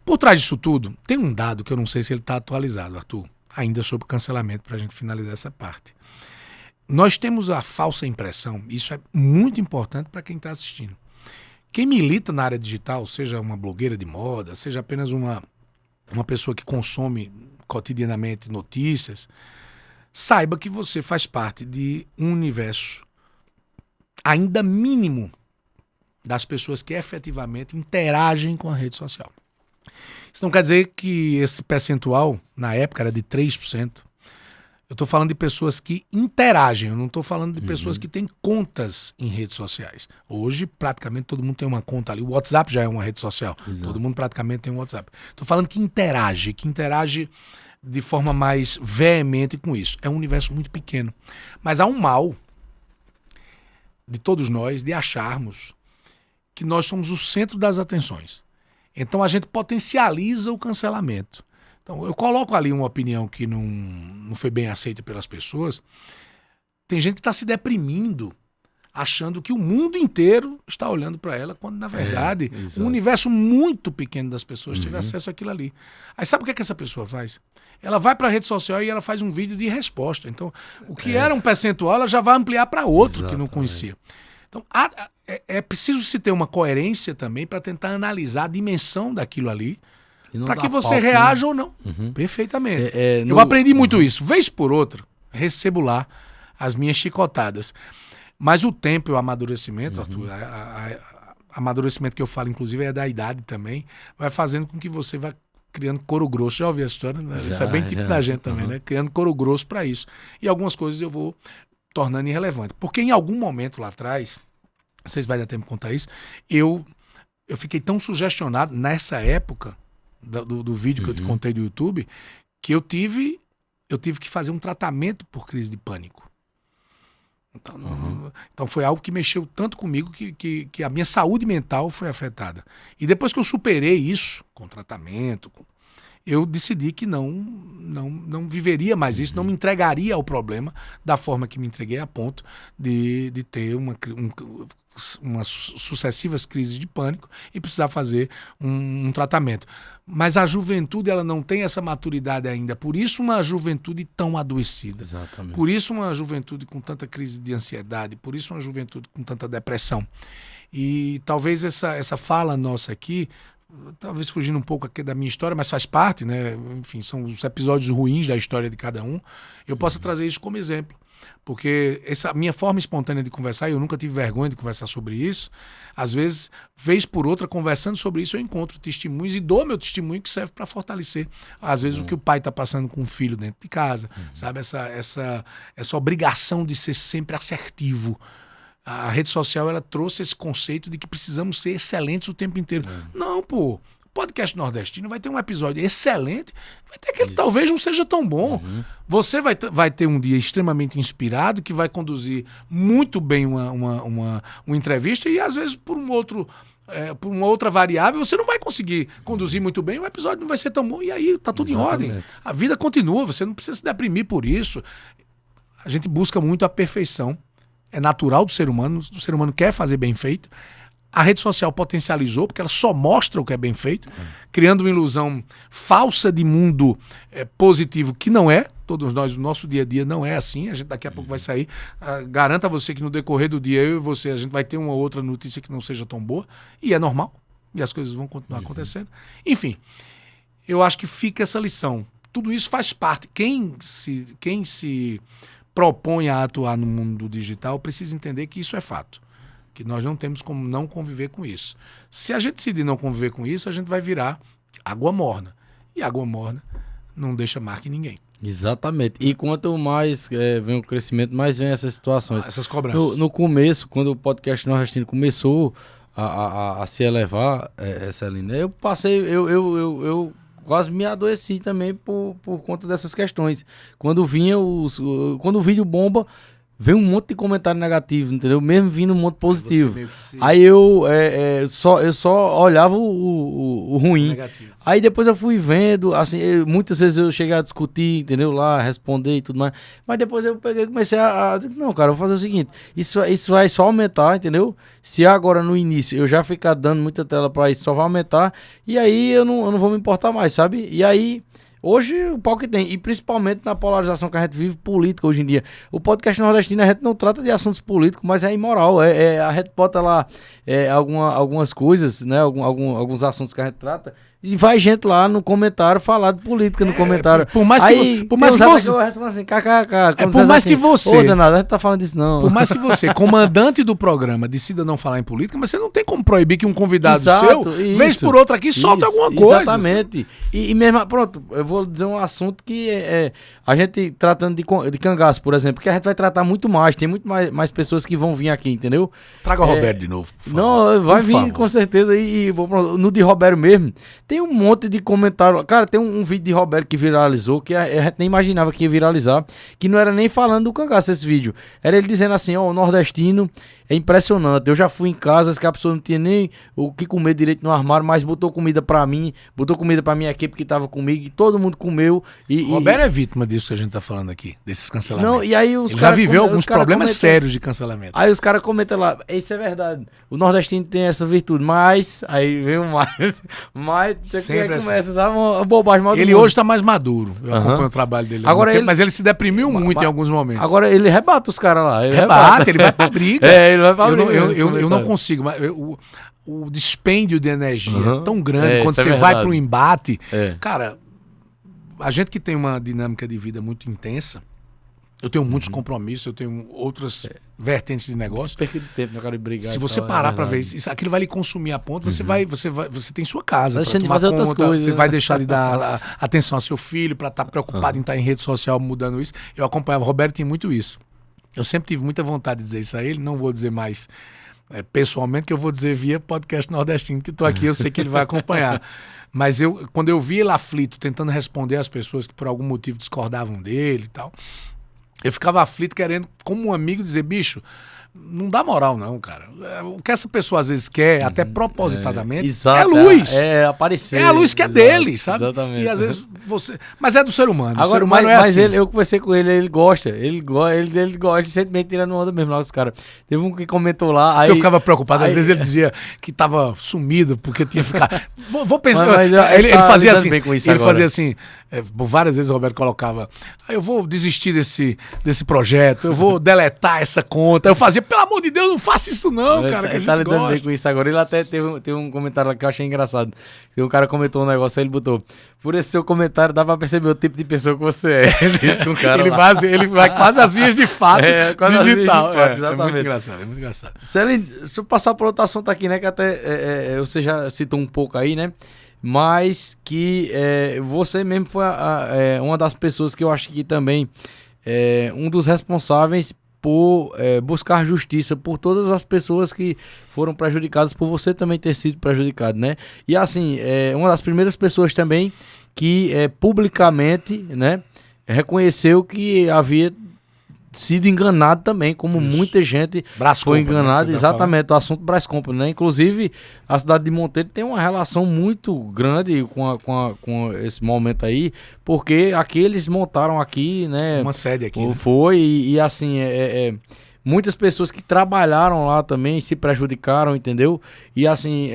Speaker 5: Por trás disso tudo, tem um dado que eu não sei se ele está atualizado, Arthur, ainda sobre cancelamento, para a gente finalizar essa parte. Nós temos a falsa impressão, isso é muito importante para quem está assistindo. Quem milita na área digital, seja uma blogueira de moda, seja apenas uma pessoa que consome cotidianamente notícias, saiba que você faz parte de um universo ainda mínimo das pessoas que efetivamente interagem com a rede social. Isso não quer dizer que esse percentual, na época, era de 3%. Eu estou falando de pessoas que interagem, eu não estou falando de pessoas que têm contas em redes sociais. Hoje, praticamente, todo mundo tem uma conta ali. O WhatsApp já é uma rede social. Exato. Todo mundo praticamente tem um WhatsApp. Estou falando que interage de forma mais veemente com isso. É um universo muito pequeno. Mas há um mal de todos nós de acharmos que nós somos o centro das atenções. Então a gente potencializa o cancelamento. Então eu coloco ali uma opinião que não foi bem aceita pelas pessoas. Tem gente que está se deprimindo, achando que o mundo inteiro está olhando para ela, quando na verdade um universo muito pequeno das pessoas teve acesso àquilo ali. Aí sabe o que essa pessoa faz? Ela vai para a rede social e ela faz um vídeo de resposta. Então o que era um percentual, ela já vai ampliar para outro que não conhecia. Então é preciso se ter uma coerência também para tentar analisar a dimensão daquilo ali, para que você reaja ou não. Perfeitamente. Eu aprendi muito isso. Vez por outra, recebo lá as minhas chicotadas. Mas o tempo e o amadurecimento, Arthur, amadurecimento que eu falo, inclusive, é da idade também, vai fazendo com que você vá criando couro grosso. Já ouvi essa história? Né? Isso é bem típico da gente também, né? Criando couro grosso para isso. E algumas coisas eu vou tornando irrelevante. Porque em algum momento lá atrás, não sei se vai dar tempo de contar isso, eu fiquei tão sugestionado nessa época do vídeo que eu te contei do YouTube, que eu tive que fazer um tratamento por crise de pânico. Então foi algo que mexeu tanto comigo que a minha saúde mental foi afetada. E depois que eu superei isso, com tratamento, eu decidi que não viveria mais isso, não me entregaria ao problema da forma que me entreguei, a ponto de ter umas sucessivas crises de pânico e precisar fazer um tratamento. Mas a juventude, ela não tem essa maturidade ainda. Por isso uma juventude tão adoecida. Exatamente. Por isso uma juventude com tanta crise de ansiedade. Por isso uma juventude com tanta depressão. E talvez essa fala nossa aqui, talvez fugindo um pouco aqui da minha história, mas faz parte, né? Enfim, são os episódios ruins da história de cada um. Eu posso trazer isso como exemplo. Porque essa minha forma espontânea de conversar, eu nunca tive vergonha de conversar sobre isso. Às vezes, vez por outra, conversando sobre isso, eu encontro testemunhos e dou meu testemunho que serve para fortalecer, às vezes, o que o pai está passando com o filho dentro de casa. Sabe? Essa obrigação de ser sempre assertivo. A rede social, ela trouxe esse conceito de que precisamos ser excelentes o tempo inteiro. Não, pô. Podcast nordestino vai ter um episódio excelente, vai ter aquele que talvez não seja tão bom. Você vai ter um dia extremamente inspirado, que vai conduzir muito bem uma entrevista, e às vezes por uma outra variável você não vai conseguir conduzir muito bem, o episódio não vai ser tão bom, e aí tá tudo em ordem. A vida continua, você não precisa se deprimir por isso. A gente busca muito a perfeição, é natural do ser humano, o ser humano quer fazer bem feito. A rede social potencializou, porque ela só mostra o que é bem feito, criando uma ilusão falsa de mundo positivo, que não é. Todos nós, o nosso dia a dia não é assim. A gente daqui a pouco vai sair. Garanto a você que no decorrer do dia, eu e você, a gente vai ter uma outra notícia que não seja tão boa. E é normal. E as coisas vão continuar acontecendo. Enfim, eu acho que fica essa lição. Tudo isso faz parte. Quem se propõe a atuar no mundo digital precisa entender que isso é fato. Que nós não temos como não conviver com isso. Se a gente decidir não conviver com isso, a gente vai virar água morna. E água morna não deixa marca em ninguém.
Speaker 4: Exatamente. E quanto mais vem o crescimento, mais vem essas situações.
Speaker 5: Essas cobranças.
Speaker 4: No começo, quando o podcast nordestino começou a se elevar, Celina, eu passei, eu quase me adoeci também por conta dessas questões. Quando vinha quando o vídeo bomba, veio um monte de comentário negativo, entendeu? Mesmo vindo um monte positivo.
Speaker 5: Você meio que se-
Speaker 4: Aí eu só olhava o ruim.
Speaker 5: Negativo.
Speaker 4: Aí depois eu fui vendo, assim, muitas vezes eu cheguei a discutir, entendeu? Lá, responder e tudo mais. Mas depois eu peguei e comecei não, cara, eu vou fazer o seguinte, isso vai só aumentar, entendeu? Se agora no início eu já ficar dando muita tela pra isso, só vai aumentar. E aí eu não vou me importar mais, sabe? E aí... Hoje o pau que tem, e principalmente na polarização que a gente vive política hoje em dia. O podcast nordestino a gente não trata de assuntos políticos, mas é imoral. A gente bota lá algumas coisas, né? Alguns assuntos que a gente trata. E vai gente lá no comentário falar de política no comentário.
Speaker 5: Por mais que
Speaker 4: Aí,
Speaker 5: por mais que
Speaker 4: tem uns
Speaker 5: você-
Speaker 4: que eu respondo assim, kkk.
Speaker 5: por mais que você-
Speaker 4: Ô, danado, a gente tá falando disso não.
Speaker 5: Por mais que você, comandante do programa, decida não falar em política, mas você não tem como proibir que um convidado
Speaker 4: Exato,
Speaker 5: seu,
Speaker 4: isso.
Speaker 5: vez por outra aqui, solte
Speaker 4: Isso,
Speaker 5: alguma coisa.
Speaker 4: Exatamente. E mesmo, pronto, eu vou dizer um assunto que a gente tratando de cangaço, por exemplo, que a gente vai tratar muito mais, tem muito mais pessoas que vão vir aqui, entendeu?
Speaker 5: Traga o Roberto de novo, por favor.
Speaker 4: Não, vai
Speaker 5: Por
Speaker 4: vir
Speaker 5: favor.
Speaker 4: com certeza. Pronto, no de Roberto mesmo, tem um monte de comentário. Cara, tem um vídeo de Roberto que viralizou, que a gente nem imaginava que ia viralizar, que não era nem falando do cangaço esse vídeo. Era ele dizendo assim, ó, o nordestino é impressionante. Eu já fui em casas que a pessoa não tinha nem o que comer direito no armário, mas botou comida pra mim, botou comida pra minha equipe que tava comigo, e todo mundo comeu.
Speaker 5: Roberto é vítima disso que a gente tá falando aqui, desses cancelamentos.
Speaker 4: Não, e aí os
Speaker 5: Ele já
Speaker 4: cara
Speaker 5: viveu
Speaker 4: come-
Speaker 5: alguns
Speaker 4: os cara
Speaker 5: problemas
Speaker 4: comentam-
Speaker 5: sérios de cancelamento.
Speaker 4: Aí os caras comentam lá, isso é verdade, o nordestino tem essa virtude, mas, aí vem o mas você
Speaker 5: Sempre
Speaker 4: que
Speaker 5: assim.
Speaker 4: começa, sabe, uma bobagem mal do
Speaker 5: Ele
Speaker 4: mundo.
Speaker 5: hoje tá mais maduro. Eu
Speaker 4: Aham.
Speaker 5: acompanho o trabalho dele. há
Speaker 4: Agora
Speaker 5: muito tempo,
Speaker 4: ele-
Speaker 5: mas ele se deprimiu muito em alguns momentos.
Speaker 4: Agora ele rebata os caras lá, ele
Speaker 5: rebate, ele vai pra briga.
Speaker 4: Ele vai pra
Speaker 5: Eu
Speaker 4: briga.
Speaker 5: eu não consigo, mas o dispêndio de energia
Speaker 4: Uhum.
Speaker 5: é tão grande quando
Speaker 4: isso é
Speaker 5: você vai
Speaker 4: verdade.
Speaker 5: para um embate.
Speaker 4: É.
Speaker 5: Cara, a gente que tem uma dinâmica de vida muito intensa, eu tenho
Speaker 4: Uhum.
Speaker 5: muitos compromissos, eu tenho outras vertentes de negócio.
Speaker 4: Perca de tempo, não quero brigar.
Speaker 5: Se
Speaker 4: e
Speaker 5: você
Speaker 4: tal,
Speaker 5: parar
Speaker 4: é
Speaker 5: para ver
Speaker 4: verdade.
Speaker 5: isso, aquilo vai lhe consumir a ponto, você tem sua casa
Speaker 4: Tá
Speaker 5: pra
Speaker 4: deixando de
Speaker 5: tomar
Speaker 4: fazer outras
Speaker 5: conta,
Speaker 4: coisas,
Speaker 5: você
Speaker 4: né?
Speaker 5: vai deixar de dar atenção ao seu filho para estar preocupado em estar em rede social mudando isso. Eu acompanhava, o Roberto tinha muito isso. Eu sempre tive muita vontade de dizer isso a ele, não vou dizer mais pessoalmente, que eu vou dizer via podcast nordestino, que estou aqui, eu sei que ele vai acompanhar. Mas quando eu vi ele aflito, tentando responder às pessoas que por algum motivo discordavam dele e tal, eu ficava aflito querendo, como um amigo, dizer, bicho, não dá moral não, cara. O que essa pessoa às vezes quer, até propositadamente,
Speaker 4: Exato,
Speaker 5: é luz.
Speaker 4: É aparecer.
Speaker 5: É a luz que é
Speaker 4: exato,
Speaker 5: dele, sabe?
Speaker 4: Exatamente.
Speaker 5: E às vezes você... Mas é do ser humano. O ser
Speaker 4: Agora,
Speaker 5: humano
Speaker 4: mas
Speaker 5: é assim.
Speaker 4: eu conversei com ele, ele gosta, ele gosta, simplesmente tirando onda mesmo lá com os caras. Teve um que comentou lá, aí...
Speaker 5: Eu ficava preocupado, às
Speaker 4: aí-
Speaker 5: vezes ele dizia que tava sumido, porque tinha que ficar. Vou pensar.
Speaker 4: Mas
Speaker 5: ele
Speaker 4: tá
Speaker 5: fazia
Speaker 4: lidando
Speaker 5: assim.
Speaker 4: bem com isso
Speaker 5: Ele
Speaker 4: agora.
Speaker 5: fazia assim. Várias vezes o Roberto colocava. Eu vou desistir desse projeto, eu vou deletar essa conta. Eu fazia, pelo amor de Deus, não faça isso, não,
Speaker 4: Ele
Speaker 5: cara,
Speaker 4: tá-
Speaker 5: que a
Speaker 4: ele tá
Speaker 5: gente
Speaker 4: lidando bem
Speaker 5: gosta.
Speaker 4: com isso agora. Ele até teve um comentário lá que eu achei engraçado. E um cara comentou um negócio aí, ele botou: por esse seu comentário dá pra perceber o tipo de pessoa que você é. Ele disse com o cara lá.
Speaker 5: Ele vai quase às vias de fato
Speaker 4: quase às vias de
Speaker 5: digital.
Speaker 4: fato,
Speaker 5: É muito
Speaker 4: exatamente.
Speaker 5: engraçado, é muito engraçado.
Speaker 4: Celine, deixa eu passar para outro assunto aqui, né? Que até você já citou um pouco aí, né? Mas que você mesmo foi uma das pessoas que eu acho que também um dos responsáveis por buscar justiça por todas as pessoas que foram prejudicadas, por você também ter sido prejudicado, né? E assim, uma das primeiras pessoas também que publicamente, né, reconheceu que havia sido enganado também, como
Speaker 5: Isso.
Speaker 4: muita gente
Speaker 5: Brás
Speaker 4: foi
Speaker 5: Company, né,
Speaker 4: enganada,
Speaker 5: que você tá
Speaker 4: exatamente, o assunto Brás Company, né? Inclusive, a cidade de Monteiro tem uma relação muito grande com esse momento aí, porque aqui eles montaram aqui, né?
Speaker 5: Uma sede aqui. Né?
Speaker 4: Foi, e assim, muitas pessoas que trabalharam lá também se prejudicaram, entendeu? E assim,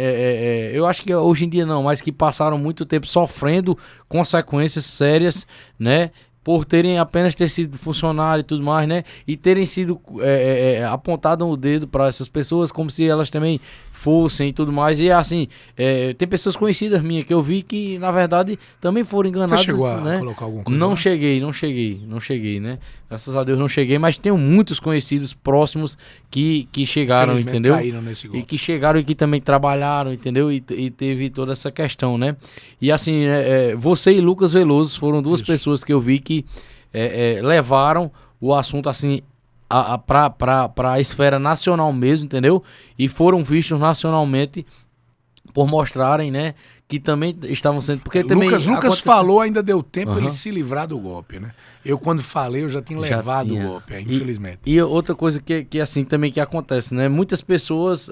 Speaker 4: eu acho que hoje em dia não, mas que passaram muito tempo sofrendo consequências sérias, né? Por terem apenas ter sido funcionário e tudo mais, né? E terem sido apontado o dedo para essas pessoas como se elas também fossem e tudo mais. E assim, tem pessoas conhecidas minhas que eu vi que, na verdade, também foram enganadas.
Speaker 5: Você chegou a
Speaker 4: né?
Speaker 5: colocar alguma coisa
Speaker 4: Não
Speaker 5: lá?
Speaker 4: cheguei, né? Graças a Deus não cheguei, mas tenho muitos conhecidos próximos que chegaram,
Speaker 5: Infelizmente,
Speaker 4: entendeu?
Speaker 5: caíram nesse golpe.
Speaker 4: E que chegaram e que também trabalharam, entendeu? E teve toda essa questão, né? E assim, você e Lucas Veloso foram duas
Speaker 5: Isso.
Speaker 4: pessoas que eu vi que levaram o assunto assim para a esfera nacional mesmo, entendeu? E foram vistos nacionalmente por mostrarem, né, que também estavam sendo... Porque também
Speaker 5: Lucas falou, ainda deu tempo ele se livrar do golpe, né? Eu, quando falei, eu já tinha levado o golpe, infelizmente.
Speaker 4: E outra coisa que assim também que acontece, né? Muitas pessoas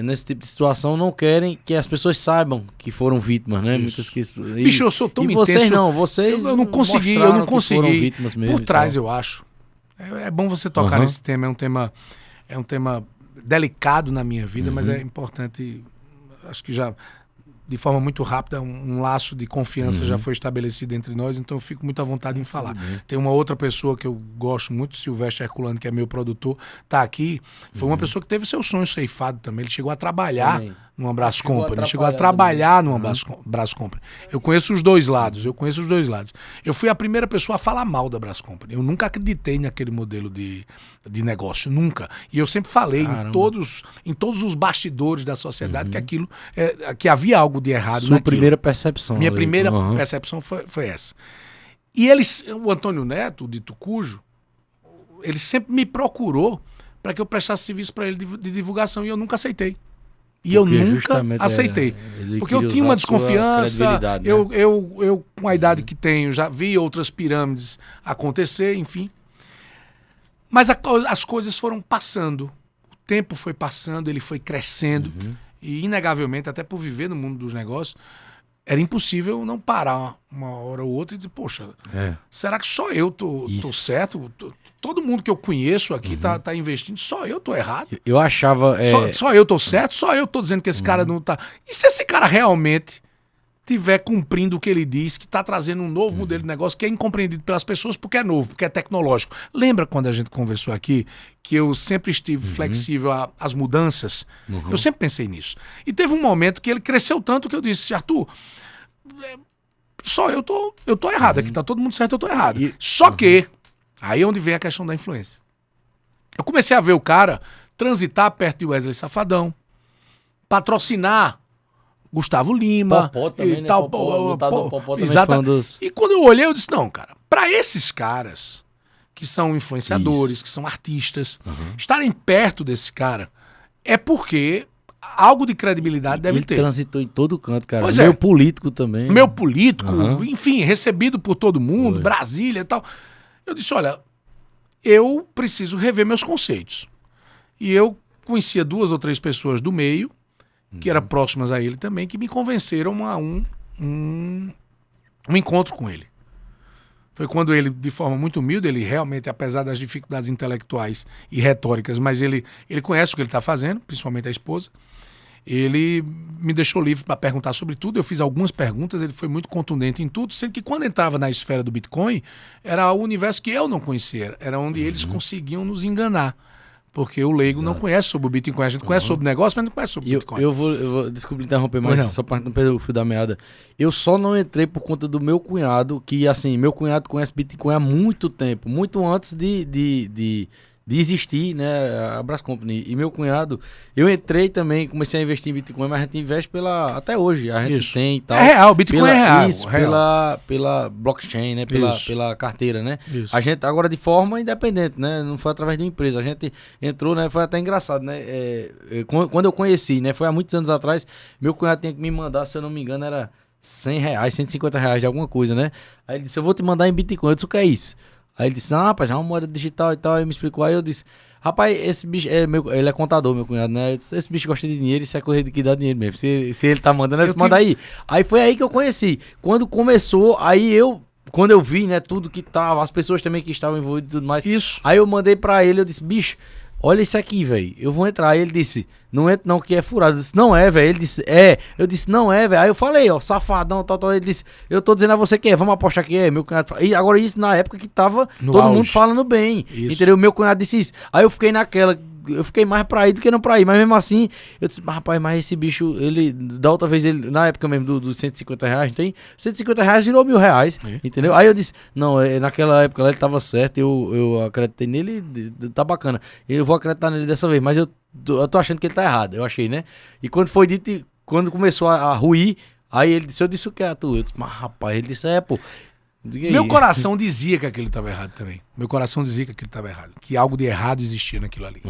Speaker 4: nesse tipo de situação não querem que as pessoas saibam que foram vítimas, né? Muitas
Speaker 5: Bicho, eu sou tão intenso.
Speaker 4: Vocês não, vocês
Speaker 5: eu não consegui.
Speaker 4: Foram vítimas mesmo.
Speaker 5: Por trás, eu acho. É bom você tocar nesse tema. É um tema delicado na minha vida, mas é importante. Acho que já, de forma muito rápida, um laço de confiança já foi estabelecido entre nós, então eu fico muito à vontade em falar. Tem uma outra pessoa que eu gosto muito, Silvestre Herculano, que é meu produtor, tá aqui. Foi uma pessoa que teve seu sonho ceifado também. Ele chegou a trabalhar numa Brascompany. Ele chegou a trabalhar numa Brascompany. Eu conheço os dois lados. Eu fui a primeira pessoa a falar mal da Brascompany. Eu nunca acreditei naquele modelo de negócio, nunca. E eu sempre falei em todos os bastidores da sociedade que aquilo, que havia algo de errado naquilo.
Speaker 4: Primeira percepção.
Speaker 5: Minha primeira percepção foi essa. E o Antônio Neto, de Tucujo, ele sempre me procurou para que eu prestasse serviço para ele de divulgação, e eu nunca aceitei. E eu nunca aceitei. Porque eu tinha uma desconfiança, né? eu com a idade que tenho, já vi outras pirâmides acontecer, enfim. Mas as coisas foram passando. O tempo foi passando, ele foi crescendo. E, inegavelmente, até por viver no mundo dos negócios, era impossível não parar uma hora ou outra e dizer, poxa, será que só eu tô certo? Todo mundo que eu conheço aqui tá investindo, só eu tô errado?
Speaker 4: Eu achava...
Speaker 5: Só eu tô certo? Só eu tô dizendo que esse cara não tá... E se esse cara realmente estiver cumprindo o que ele diz, que está trazendo um novo modelo de negócio que é incompreendido pelas pessoas porque é novo, porque é tecnológico? Lembra quando a gente conversou aqui que eu sempre estive flexível às mudanças? Eu sempre pensei nisso. E teve um momento que ele cresceu tanto que eu disse, Arthur, só eu tô errado aqui, tá todo mundo certo, eu tô errado. Só que, aí é onde vem a questão da influência. Eu comecei a ver o cara transitar perto de Wesley Safadão, patrocinar Gustavo Lima,
Speaker 4: Popó também,
Speaker 5: e tal.
Speaker 4: Popó
Speaker 5: Exatamente. E quando eu olhei, eu disse, não, cara, para esses caras que são influenciadores, que são artistas, estarem perto desse cara é porque algo de credibilidade deve ter.
Speaker 4: Ele transitou em todo canto, cara.
Speaker 5: Pois
Speaker 4: Meu político também.
Speaker 5: Meu político, enfim, recebido por todo mundo, Brasília e tal. Eu disse, olha, eu preciso rever meus conceitos. E eu conhecia 2 ou 3 pessoas do meio, que eram próximas a ele também, que me convenceram a um encontro com ele. Foi quando ele, de forma muito humilde, ele realmente, apesar das dificuldades intelectuais e retóricas, mas ele conhece o que ele está fazendo, principalmente a esposa, ele me deixou livre para perguntar sobre tudo. Eu fiz algumas perguntas, ele foi muito contundente em tudo, sendo que quando entrava na esfera do Bitcoin, era o universo que eu não conhecia, era onde eles conseguiam nos enganar. Porque o leigo não conhece sobre o Bitcoin. A gente conhece sobre o negócio, mas não conhece sobre o Bitcoin.
Speaker 4: Eu vou desculpa interromper, mas só para não perder o fio da meada. Eu só não entrei por conta do meu cunhado, que assim, meu cunhado conhece Bitcoin há muito tempo, muito antes de existir, né, a Brascompany. E meu cunhado, eu entrei também, comecei a investir em Bitcoin, mas a gente investe até hoje, a gente tem e tal.
Speaker 5: É real, Bitcoin é real.
Speaker 4: Isso, pela blockchain, né, pela carteira, né.
Speaker 5: Isso.
Speaker 4: A gente agora de forma independente, né, não foi através de uma empresa, a gente entrou, né, foi até engraçado, né, quando eu conheci, né, foi há muitos anos atrás, meu cunhado tinha que me mandar, se eu não me engano, era R$100, R$150 de alguma coisa, né. Aí ele disse, eu vou te mandar em Bitcoin. Eu disse, o que é isso? Aí ele disse, rapaz, é uma moeda digital e tal. Aí me explicou, aí eu disse, rapaz, esse bicho, ele é contador, meu cunhado, né? Disse, esse bicho gosta de dinheiro, isso é coisa de que dá dinheiro mesmo. Se ele tá mandando, ele manda aí. Aí foi aí que eu conheci. Quando começou, quando eu vi, né, tudo que tava, as pessoas também que estavam envolvidas e tudo mais.
Speaker 5: Isso.
Speaker 4: Aí eu mandei pra ele, eu disse, bicho, olha isso aqui, velho, eu vou entrar. Aí ele disse, não entra não, que é furado. Eu disse, não é, velho. Ele disse, é. Eu disse, não é, velho. Aí eu falei, ó, safadão, tal. Ele disse, eu tô dizendo a você que é, vamos apostar que é. Meu cunhado. E agora isso na época que tava todo mundo falando bem. Isso. Entendeu? Meu cunhado disse isso. Aí eu fiquei naquela, eu fiquei mais pra ir do que não pra ir. Mas mesmo assim, eu disse, rapaz, mas esse bicho, ele, da outra vez, ele, na época mesmo dos R$150, tem R$150 virou R$1.000, entendeu? Aí eu disse, não, naquela época lá ele tava certo, eu acreditei nele, tá bacana. Eu vou acreditar nele dessa vez, mas eu tô achando que ele tá errado, eu achei, né? E quando foi dito, quando começou a ruir, aí ele disse, eu disse o que é tu? Eu disse, mas rapaz, ele disse, pô.
Speaker 5: Meu coração dizia que aquilo estava errado também. Meu coração dizia que aquilo estava errado. Que algo de errado existia naquilo ali.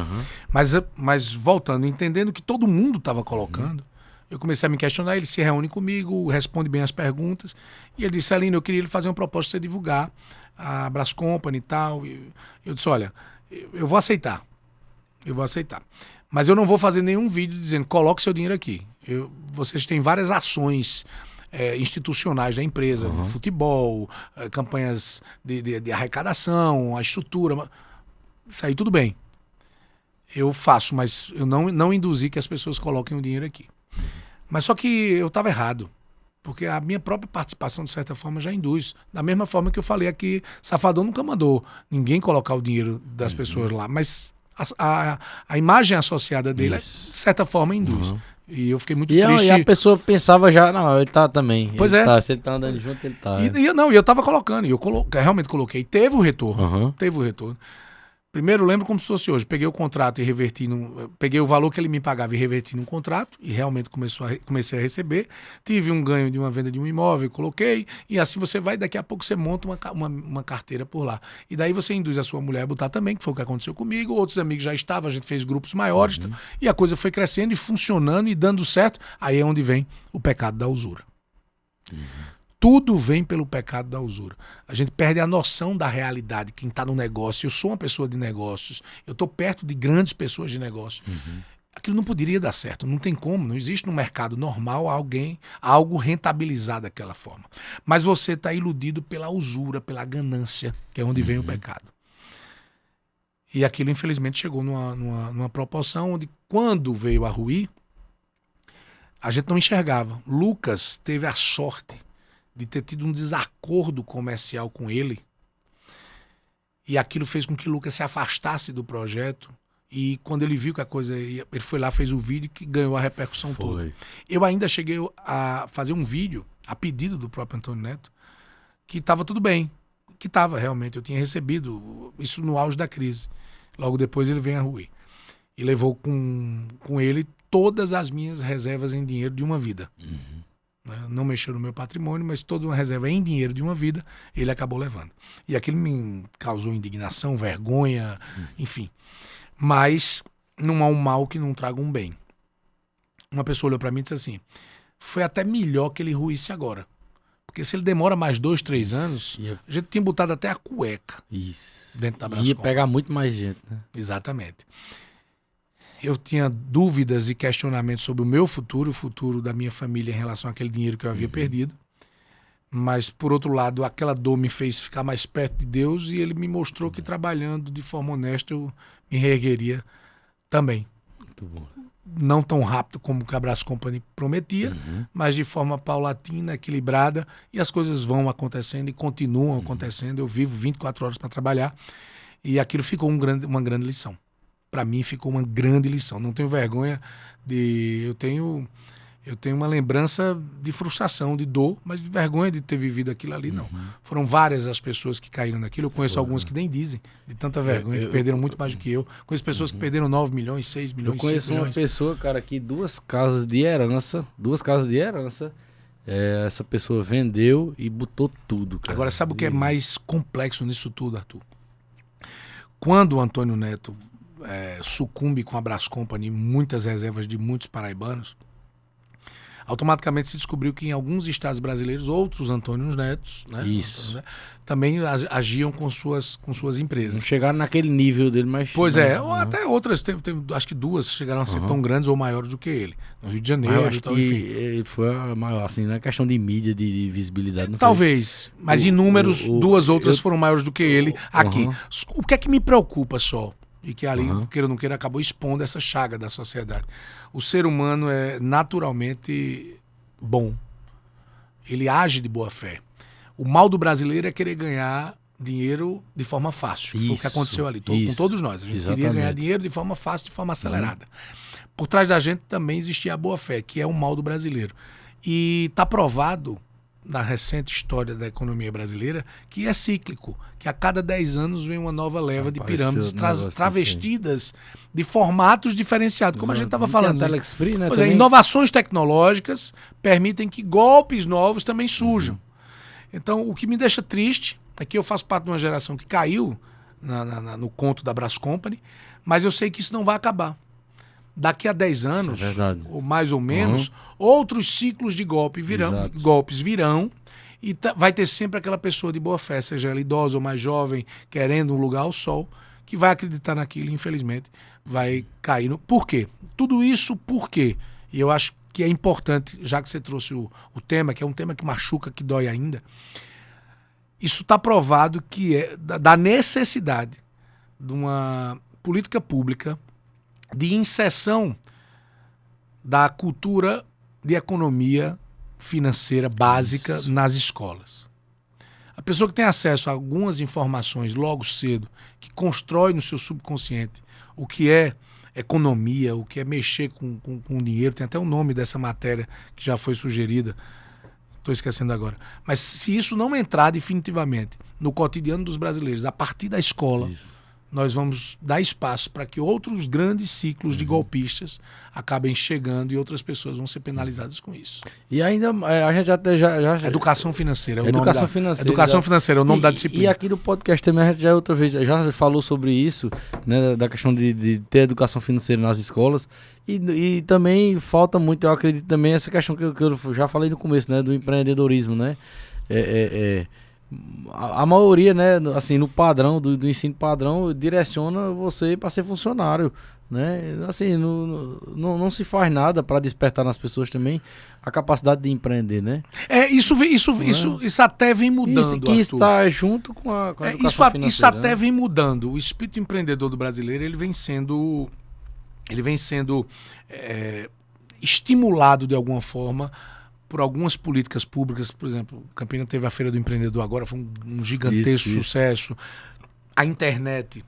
Speaker 5: Mas voltando, entendendo que todo mundo estava colocando, Eu comecei a me questionar, ele se reúne comigo, responde bem as perguntas. E ele disse, Celino, eu queria ele fazer uma proposta para você divulgar a Brás Company e tal. E eu disse, olha, eu vou aceitar. Eu vou aceitar. Mas eu não vou fazer nenhum vídeo dizendo, coloque seu dinheiro aqui. Vocês têm várias ações institucionais da empresa, futebol, campanhas de arrecadação, a estrutura. Isso aí tudo bem. Eu faço, mas eu não induzi que as pessoas coloquem o dinheiro aqui. Mas só que eu estava errado. Porque a minha própria participação, de certa forma, já induz. Da mesma forma que eu falei aqui, Safadão nunca mandou ninguém colocar o dinheiro das pessoas lá. Mas a imagem associada dele, de certa forma, induz. E eu fiquei muito triste.
Speaker 4: E a pessoa pensava já, não, ele tá também.
Speaker 5: Pois
Speaker 4: ele
Speaker 5: é.
Speaker 4: Tá, se ele tá andando junto, ele tá.
Speaker 5: E eu tava colocando, realmente coloquei. Teve o retorno. Teve o retorno. Primeiro, eu lembro como se fosse hoje. Peguei o contrato e reverti peguei o valor que ele me pagava e reverti num contrato, e realmente comecei a receber. Tive um ganho de uma venda de um imóvel, coloquei, e assim você vai, daqui a pouco você monta uma carteira por lá. E daí você induz a sua mulher a botar também, que foi o que aconteceu comigo. Outros amigos já estavam, a gente fez grupos maiores, e a coisa foi crescendo e funcionando e dando certo. Aí é onde vem o pecado da usura. Tudo vem pelo pecado da usura. A gente perde a noção da realidade. Quem está no negócio, eu sou uma pessoa de negócios, eu estou perto de grandes pessoas de negócio. Aquilo não poderia dar certo, não tem como, não existe no mercado normal algo rentabilizar daquela forma. Mas você está iludido pela usura, pela ganância, que é onde vem o pecado. E aquilo, infelizmente, chegou numa proporção onde, quando veio a ruir, a gente não enxergava. Lucas teve a sorte de ter tido um desacordo comercial com ele, e aquilo fez com que Lucas se afastasse do projeto, e quando ele viu que a coisa ia, ele foi lá, fez o vídeo que ganhou a repercussão toda. Eu ainda cheguei a fazer um vídeo, a pedido do próprio Antônio Neto, que estava tudo bem, que estava realmente, eu tinha recebido isso no auge da crise. Logo depois ele vem a ruir, e levou com ele todas as minhas reservas em dinheiro de uma vida. Não mexeu no meu patrimônio, mas toda uma reserva em dinheiro de uma vida, ele acabou levando. E aquilo me causou indignação, vergonha, enfim. Mas não há um mal que não traga um bem. Uma pessoa olhou para mim e disse assim, foi até melhor que ele ruísse agora. Porque se ele demora mais 2, 3 anos, a gente tinha botado até a cueca dentro da Brás Company.
Speaker 4: Ia pegar muito mais gente, né?
Speaker 5: Exatamente. Eu tinha dúvidas e questionamentos sobre o meu futuro, o futuro da minha família em relação àquele dinheiro que eu havia perdido. Mas, por outro lado, aquela dor me fez ficar mais perto de Deus, e ele me mostrou que trabalhando de forma honesta eu me reergueria também.
Speaker 4: Muito bom.
Speaker 5: Não tão rápido como a Brás Company prometia, mas de forma paulatina, equilibrada, e as coisas vão acontecendo e continuam acontecendo. Eu vivo 24 horas para trabalhar, e aquilo ficou uma grande lição. Para mim ficou uma grande lição. Não tenho vergonha de... Eu tenho uma lembrança de frustração, de dor, mas de vergonha de ter vivido aquilo ali, não. Foram várias as pessoas que caíram naquilo. Eu conheço alguns que nem dizem, de tanta vergonha, que perderam muito mais do que eu. Conheço pessoas que perderam 9 milhões, 6 milhões, 5 milhões.
Speaker 4: Eu conheço uma pessoa, cara, que duas casas de herança, essa pessoa vendeu e botou tudo, cara.
Speaker 5: Agora, sabe o que é mais complexo nisso tudo, Arthur? Quando o Antônio Neto sucumbe com a Brás Company, muitas reservas de muitos paraibanos, automaticamente se descobriu que em alguns estados brasileiros, outros Antônios Netos, né, também agiam com suas empresas.
Speaker 4: Não chegaram naquele nível dele, mas...
Speaker 5: Pois ou até outras, acho que 2 chegaram a ser tão grandes ou maiores do que ele. No Rio de Janeiro e tal, enfim.
Speaker 4: Ele foi a maior, assim, não é questão de mídia, de visibilidade. Não
Speaker 5: talvez, mas em números, 2 outras foram maiores do que ele aqui. O que é que me preocupa só? E que ali, queira ou não queira, acabou expondo essa chaga da sociedade. O ser humano é naturalmente bom. Ele age de boa fé. O mal do brasileiro é querer ganhar dinheiro de forma fácil. Foi o que aconteceu ali, com todos nós. A gente queria ganhar dinheiro de forma fácil, de forma acelerada. Por trás da gente também existia a boa fé, que é o mal do brasileiro. E está provado, na recente história da economia brasileira, que é cíclico, que a cada 10 anos vem uma nova leva de pirâmides travestidas de formatos diferenciados, como a gente estava falando.
Speaker 4: Telex Free, né?
Speaker 5: Inovações tecnológicas permitem que golpes novos também surjam. Então, o que me deixa triste é que eu faço parte de uma geração que caiu no conto da Brás Company, mas eu sei que isso não vai acabar. daqui a 10 anos,
Speaker 4: Isso é verdade.
Speaker 5: ou mais ou menos, outros ciclos de golpes virão e vai ter sempre aquela pessoa de boa fé, seja ela idosa ou mais jovem, querendo um lugar ao sol, que vai acreditar naquilo e, infelizmente, vai cair no... Por quê? Tudo isso por quê? E eu acho que é importante, já que você trouxe o tema, que é um tema que machuca, que dói ainda, isso está provado que é da necessidade de uma política pública de inserção da cultura de economia financeira básica nas escolas. A pessoa que tem acesso a algumas informações logo cedo, que constrói no seu subconsciente o que é economia, o que é mexer com dinheiro, tem até o nome dessa matéria que já foi sugerida, estou esquecendo agora. Mas se isso não entrar definitivamente no cotidiano dos brasileiros, a partir da escola, nós vamos dar espaço para que outros grandes ciclos de golpistas acabem chegando e outras pessoas vão ser penalizadas com isso.
Speaker 4: E ainda a gente até já
Speaker 5: Educação financeira é o
Speaker 4: Educação
Speaker 5: nome
Speaker 4: financeira.
Speaker 5: Educação financeira é o nome da disciplina.
Speaker 4: E aqui no podcast também a gente já outra vez já falou sobre isso, né, da questão de ter educação financeira nas escolas. E também falta muito, eu acredito também, essa questão que eu já falei no começo, né, do empreendedorismo, né? A maioria, né, assim, no padrão, do ensino padrão, direciona você para ser funcionário, né? Assim, não se faz nada para despertar nas pessoas também a capacidade de empreender, né?
Speaker 5: Isso até vem mudando,
Speaker 4: isso, que está junto com a educação financeira.
Speaker 5: Isso até vem mudando. O espírito empreendedor do brasileiro, ele vem sendo estimulado de alguma forma por algumas políticas públicas. Por exemplo, Campina teve a Feira do Empreendedor agora, foi um gigantesco sucesso. A internet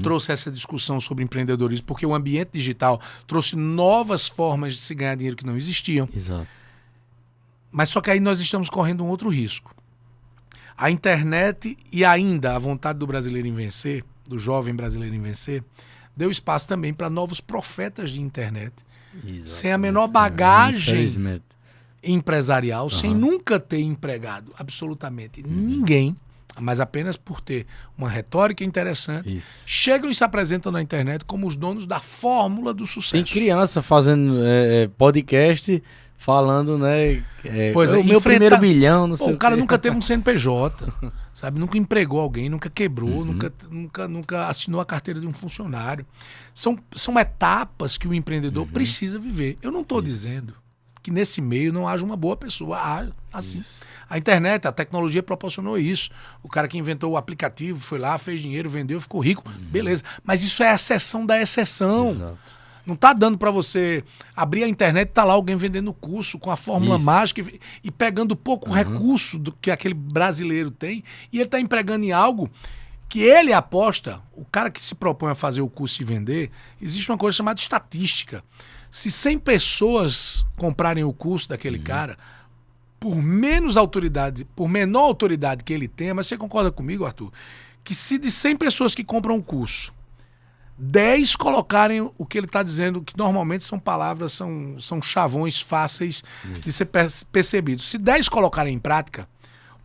Speaker 5: trouxe essa discussão sobre empreendedorismo, porque o ambiente digital trouxe novas formas de se ganhar dinheiro que não existiam.
Speaker 4: Exato.
Speaker 5: Mas só que aí nós estamos correndo um outro risco. A internet e ainda a vontade do brasileiro em vencer, do jovem brasileiro em vencer, deu espaço também para novos profetas de internet, sem a menor bagagem empresarial, sem nunca ter empregado absolutamente ninguém, mas apenas por ter uma retórica interessante, chegam e se apresentam na internet como os donos da fórmula do sucesso.
Speaker 4: Tem criança fazendo podcast, falando, né? O meu primeiro bilhão, não sei
Speaker 5: o cara nunca teve um CNPJ, sabe? Nunca empregou alguém, nunca quebrou, nunca assinou a carteira de um funcionário. São etapas que o empreendedor precisa viver. Eu não estou dizendo que nesse meio não haja uma boa pessoa. Assim. A internet, a tecnologia proporcionou isso. O cara que inventou o aplicativo foi lá, fez dinheiro, vendeu, ficou rico. Beleza. Mas isso é a exceção da exceção.
Speaker 4: Exato.
Speaker 5: Não tá dando para você abrir a internet e tá lá alguém vendendo curso com a fórmula mágica e pegando pouco recurso do que aquele brasileiro tem, e ele tá empregando em algo que ele aposta. O cara que se propõe a fazer o curso e vender, existe uma coisa chamada estatística. Se 100 pessoas comprarem o curso daquele cara, por menor autoridade que ele tenha, mas você concorda comigo, Arthur, que se de 100 pessoas que compram o curso, 10 colocarem o que ele está dizendo, que normalmente são palavras, são chavões fáceis de ser percebidos. Se 10 colocarem em prática,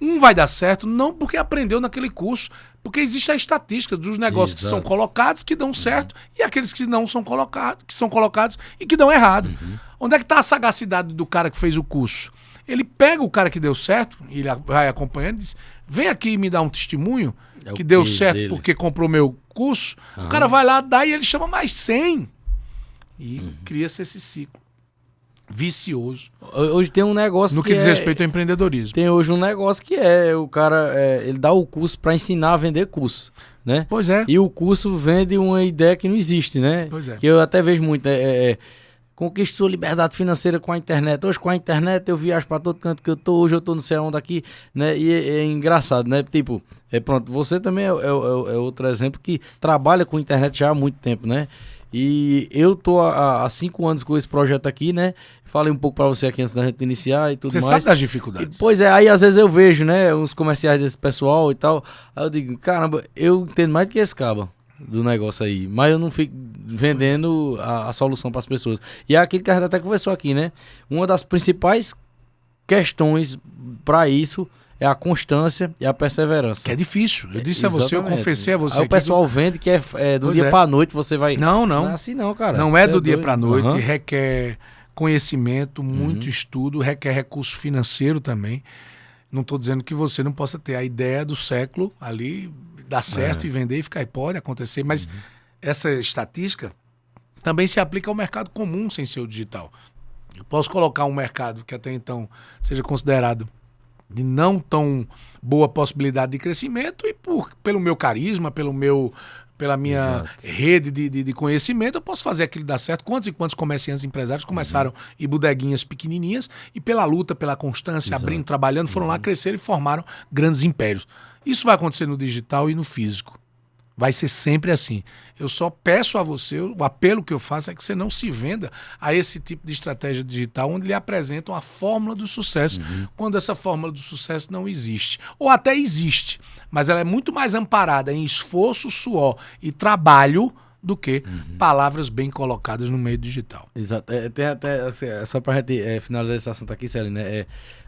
Speaker 5: um vai dar certo, não porque aprendeu naquele curso, porque existe a estatística dos negócios que são colocados, que dão certo, e aqueles que não são colocados, que são colocados e que dão errado. Onde é que está a sagacidade do cara que fez o curso? Ele pega o cara que deu certo, ele vai acompanhando e diz, vem aqui me dar um testemunho que deu certo dele, porque comprou meu curso. O cara vai lá, dá e ele chama mais 100. E cria-se esse ciclo vicioso.
Speaker 4: Hoje tem um negócio
Speaker 5: no que diz respeito ao empreendedorismo.
Speaker 4: Tem hoje um negócio que o cara, ele dá o curso para ensinar a vender curso, né?
Speaker 5: Pois é.
Speaker 4: E o curso vende uma ideia que não existe, né?
Speaker 5: Pois é.
Speaker 4: Que eu até vejo muito, conquiste sua liberdade financeira com a internet. Hoje com a internet eu viajo para todo canto que eu tô, hoje eu tô não sei onde aqui, né? E é engraçado, né? Tipo, pronto, você também é outro exemplo que trabalha com internet já há muito tempo, né? E eu tô há 5 anos com esse projeto aqui, né? Falei um pouco pra você aqui antes da gente iniciar e tudo mais.
Speaker 5: Você sabe das dificuldades.
Speaker 4: Pois é, aí às vezes eu vejo, né, uns comerciais desse pessoal e tal. Aí eu digo, caramba, eu entendo mais do que esse caba do negócio aí. Mas eu não fico vendendo a solução pras pessoas. E é aquilo que a gente até conversou aqui, né? Uma das principais questões pra isso é a constância e a perseverança.
Speaker 5: Que é difícil. Eu disse a você, eu confessei a você.
Speaker 4: Aí o pessoal vende que é do dia pra noite você vai...
Speaker 5: Não.
Speaker 4: Não é assim não, cara.
Speaker 5: Não é do dia pra noite,
Speaker 4: Uhum.
Speaker 5: requer conhecimento, muito estudo, requer recurso financeiro também. Não estou dizendo que você não possa ter a ideia do século ali, dar certo e vender e ficar. Pode acontecer, mas essa estatística também se aplica ao mercado comum sem ser o digital. Eu posso colocar um mercado que até então seja considerado de não tão boa possibilidade de crescimento e pelo meu carisma, pela minha rede de conhecimento, eu posso fazer aquilo dar certo. Quantos e quantos comerciantes e empresários começaram em bodeguinhas pequenininhas e pela luta, pela constância, abrindo, trabalhando, foram lá, cresceram e formaram grandes impérios. Isso vai acontecer no digital e no físico. Vai ser sempre assim. Eu só peço a você, o apelo que eu faço é que você não se venda a esse tipo de estratégia digital onde lhe apresentam a fórmula do sucesso, quando essa fórmula do sucesso não existe. Ou até existe, mas ela é muito mais amparada em esforço, suor e trabalho do que palavras bem colocadas no meio digital.
Speaker 4: Exato. Tem até, assim, só pra gente finalizar esse assunto aqui, Célio, né?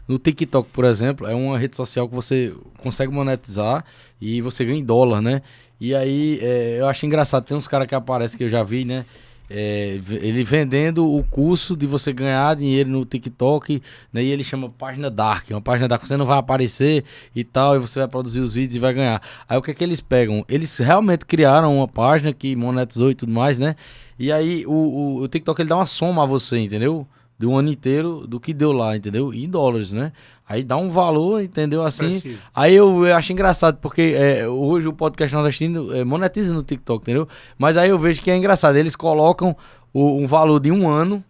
Speaker 4: No TikTok, por exemplo, é uma rede social que você consegue monetizar e você ganha em dólar, né? E aí, eu acho engraçado, tem uns caras que aparecem que eu já vi, né? Ele vendendo o curso de você ganhar dinheiro no TikTok, né? E ele chama página dark, uma página dark que você não vai aparecer e tal, e você vai produzir os vídeos e vai ganhar. Aí o que é que eles pegam? Eles realmente criaram uma página que monetizou e tudo mais, né? E aí o TikTok ele dá uma soma a você, entendeu? De um ano inteiro do que deu lá, entendeu? Em dólares, né? Aí dá um valor, entendeu? Assim.
Speaker 5: Preciso.
Speaker 4: Aí eu acho engraçado, porque hoje o podcast nordestino monetiza no TikTok, entendeu? Mas aí eu vejo que é engraçado. Eles colocam um valor de um ano,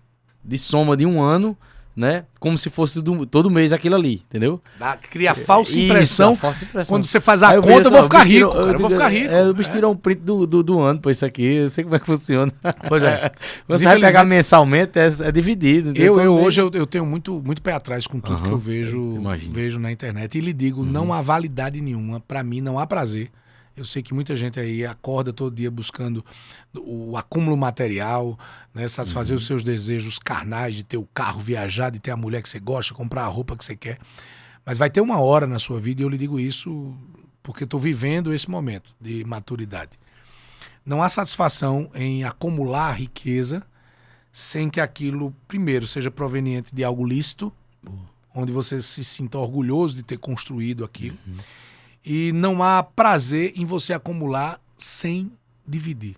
Speaker 4: de soma de um ano, né? Como se fosse todo mês aquilo ali, entendeu?
Speaker 5: Cria a falsa
Speaker 4: Isso,
Speaker 5: impressão.
Speaker 4: a falsa impressão.
Speaker 5: Quando você faz a
Speaker 4: Aí
Speaker 5: conta, eu vou
Speaker 4: vejo,
Speaker 5: ficar
Speaker 4: bicho
Speaker 5: rico.
Speaker 4: tirou-
Speaker 5: Cara, eu vou ficar rico.
Speaker 4: O bicho tirou um print do ano, pô, isso aqui. Eu sei como é que funciona.
Speaker 5: Pois é.
Speaker 4: Você vai pegar mensalmente, é dividido. entendeu? Todo mês.
Speaker 5: Hoje eu tenho muito pé atrás com tudo que eu vejo na internet. E lhe digo, não há validade nenhuma. Para mim, não há prazer. Eu sei que muita gente aí acorda todo dia buscando o acúmulo material, né, satisfazer os seus desejos carnais de ter o carro, viajar, de ter a mulher que você gosta, comprar a roupa que você quer. Mas vai ter uma hora na sua vida, e eu lhe digo isso porque estou vivendo esse momento de maturidade. Não há satisfação em acumular riqueza sem que aquilo, primeiro, seja proveniente de algo lícito, onde você se sinta orgulhoso de ter construído aquilo. E não há prazer em você acumular sem dividir.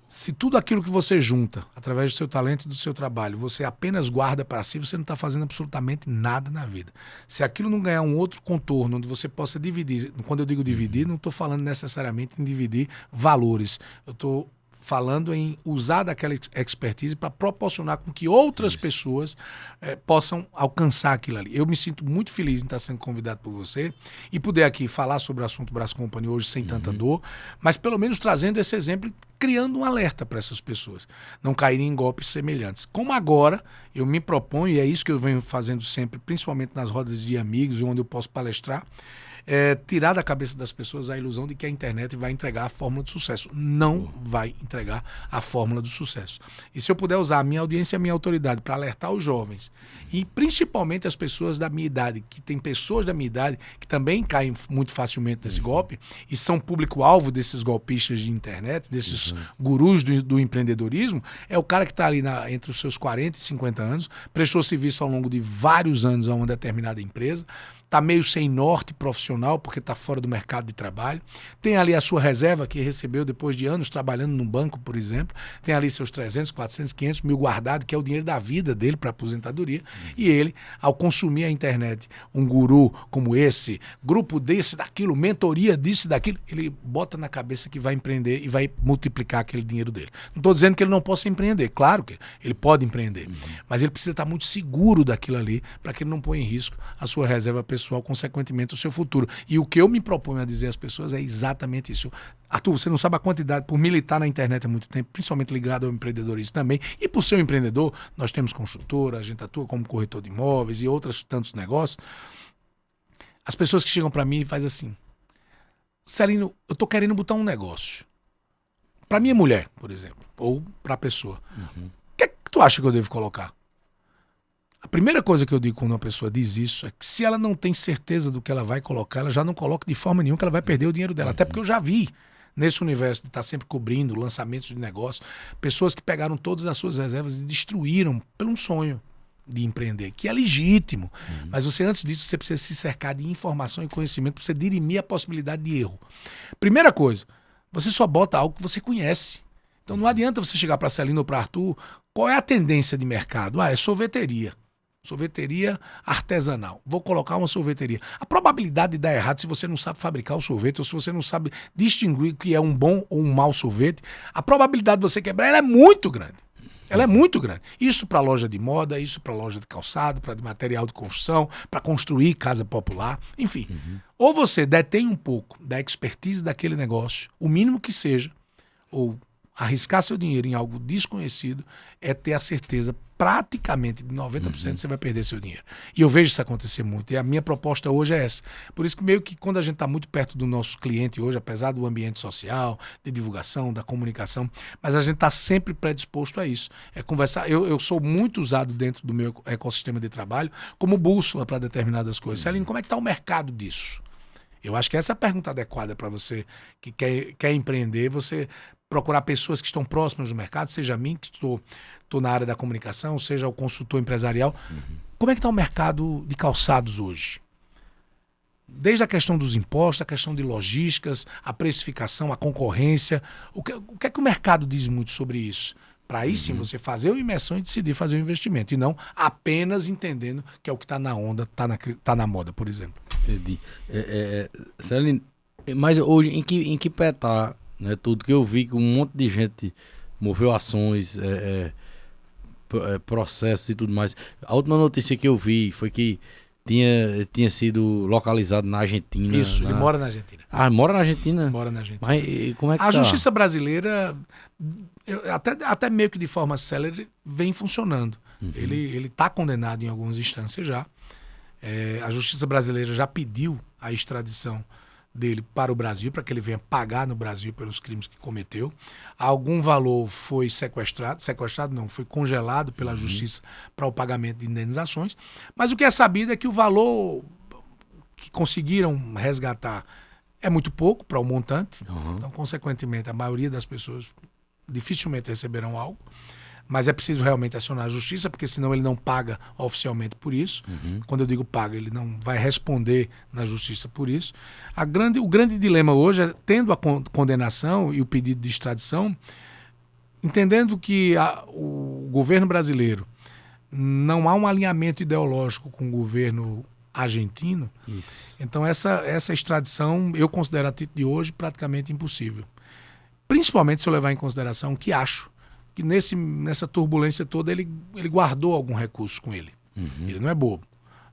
Speaker 5: Se tudo aquilo que você junta, através do seu talento e do seu trabalho, você apenas guarda para si, você não está fazendo absolutamente nada na vida. Se aquilo não ganhar um outro contorno onde você possa dividir, quando eu digo dividir, não estou falando necessariamente em dividir valores. Eu estou falando em usar daquela expertise para proporcionar com que outras pessoas possam alcançar aquilo ali. Eu me sinto muito feliz em estar sendo convidado por você e poder aqui falar sobre o assunto Brás Company hoje sem tanta dor, mas pelo menos trazendo esse exemplo e criando um alerta para essas pessoas não caírem em golpes semelhantes. Como agora eu me proponho, e é isso que eu venho fazendo sempre, principalmente nas rodas de amigos, onde eu posso palestrar, tirar da cabeça das pessoas a ilusão de que a internet vai entregar a fórmula do sucesso. Não vai entregar a fórmula do sucesso. E se eu puder usar a minha audiência e a minha autoridade para alertar os jovens, e principalmente as pessoas da minha idade, que tem pessoas da minha idade que também caem muito facilmente nesse golpe, e são público-alvo desses golpistas de internet, desses gurus do empreendedorismo, é o cara que está ali entre os seus 40 e 50 anos, prestou serviço ao longo de vários anos a uma determinada empresa, está meio sem norte profissional porque está fora do mercado de trabalho, tem ali a sua reserva que recebeu depois de anos trabalhando num banco, por exemplo, tem ali seus 300, 400, 500 mil guardado, que é o dinheiro da vida dele para aposentadoria, e ele, ao consumir a internet, um guru como esse, grupo desse, daquilo, mentoria disso e daquilo, ele bota na cabeça que vai empreender e vai multiplicar aquele dinheiro dele. Não estou dizendo que ele não possa empreender, claro que ele pode empreender, mas ele precisa estar muito seguro daquilo ali para que ele não ponha em risco a sua reserva pessoal, consequentemente o seu futuro. E o que eu me proponho a dizer às pessoas é exatamente isso. Arthur, você não sabe a quantidade, por militar na internet há muito tempo, principalmente ligado ao empreendedorismo também, e por ser um empreendedor, nós temos construtora, a gente atua como corretor de imóveis e outros tantos negócios. As pessoas que chegam para mim e fazem assim: Celino, eu tô querendo botar um negócio. Para minha mulher, por exemplo, ou para a pessoa. O que é que tu acha que eu devo colocar? A primeira coisa que eu digo quando uma pessoa diz isso é que se ela não tem certeza do que ela vai colocar, ela já não coloca de forma nenhuma que ela vai perder o dinheiro dela. Até porque eu já vi nesse universo de estar sempre cobrindo lançamentos de negócio, pessoas que pegaram todas as suas reservas e destruíram por um sonho de empreender, que é legítimo. Mas você, antes disso, você precisa se cercar de informação e conhecimento para você dirimir a possibilidade de erro. Primeira coisa, você só bota algo que você conhece. Então não adianta você chegar para a Celina ou para Arthur, qual é a tendência de mercado? É sorveteria. Sorveteria artesanal. Vou colocar uma sorveteria. A probabilidade de dar errado se você não sabe fabricar o sorvete ou se você não sabe distinguir o que é um bom ou um mau sorvete, a probabilidade de você quebrar ela é muito grande. Ela é muito grande. Isso para loja de moda, isso para loja de calçado, para material de construção, para construir casa popular, enfim. Ou você detém um pouco da expertise daquele negócio, o mínimo que seja, ou arriscar seu dinheiro em algo desconhecido é ter a certeza praticamente de 90% você vai perder seu dinheiro. E eu vejo isso acontecer muito. E a minha proposta hoje é essa. Por isso que meio que quando a gente está muito perto do nosso cliente hoje, apesar do ambiente social, de divulgação, da comunicação, mas a gente está sempre predisposto a isso. É conversar. Eu sou muito usado dentro do meu ecossistema de trabalho como bússola para determinadas coisas. Celina, como é que está o mercado disso? Eu acho que essa é a pergunta adequada para você que quer empreender, você procurar pessoas que estão próximas do mercado, seja a mim, que estou na área da comunicação, seja o consultor empresarial. Como é que está o mercado de calçados hoje? Desde a questão dos impostos, a questão de logísticas, a precificação, a concorrência. O que é que o mercado diz muito sobre isso? Para aí sim você fazer uma imersão e decidir fazer um investimento. E não apenas entendendo que é o que está na onda, está na moda, por exemplo.
Speaker 4: Entendi. Celina, mas hoje em que pé tá, né, tudo que eu vi que um monte de gente moveu ações, processos e tudo mais. A última notícia que eu vi foi que tinha sido localizado na Argentina.
Speaker 5: Isso, ele mora na Argentina.
Speaker 4: Ah, mora na Argentina?
Speaker 5: Mora na Argentina.
Speaker 4: Mas como é que
Speaker 5: a
Speaker 4: tá?
Speaker 5: justiça brasileira, até meio que de forma célere, vem funcionando. Ele está condenado em algumas instâncias já. A justiça brasileira já pediu a extradição dele para o Brasil, para que ele venha pagar no Brasil pelos crimes que cometeu. Algum valor foi sequestrado não, foi congelado pela justiça para o pagamento de indenizações, mas o que é sabido é que o valor que conseguiram resgatar é muito pouco para o montante, então, consequentemente, a maioria das pessoas dificilmente receberão algo, mas é preciso realmente acionar a justiça, porque senão ele não paga oficialmente por isso. Quando eu digo paga, ele não vai responder na justiça por isso. O grande dilema hoje é, tendo a condenação e o pedido de extradição, entendendo que o governo brasileiro não há um alinhamento ideológico com o governo argentino, então essa extradição eu considero a título de hoje praticamente impossível. Principalmente se eu levar em consideração que acho que nessa turbulência toda ele guardou algum recurso com ele. Ele não é bobo,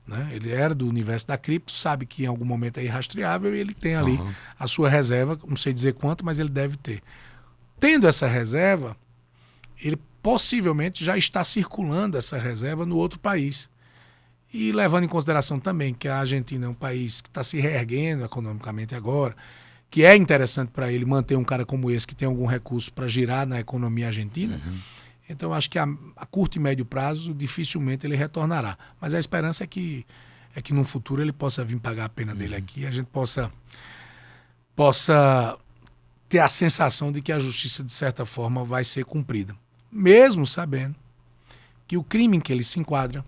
Speaker 5: né? Ele era do universo da cripto, sabe que em algum momento é irrastreável e ele tem ali a sua reserva, não sei dizer quanto, mas ele deve ter. Tendo essa reserva, ele possivelmente já está circulando essa reserva no outro país. E levando em consideração também que a Argentina é um país que está se reerguendo economicamente agora, que é interessante para ele manter um cara como esse que tem algum recurso para girar na economia argentina. Então, acho que a curto e médio prazo, dificilmente ele retornará. Mas a esperança é que no futuro ele possa vir pagar a pena dele aqui e a gente possa ter a sensação de que a justiça, de certa forma, vai ser cumprida. Mesmo sabendo que o crime em que ele se enquadra,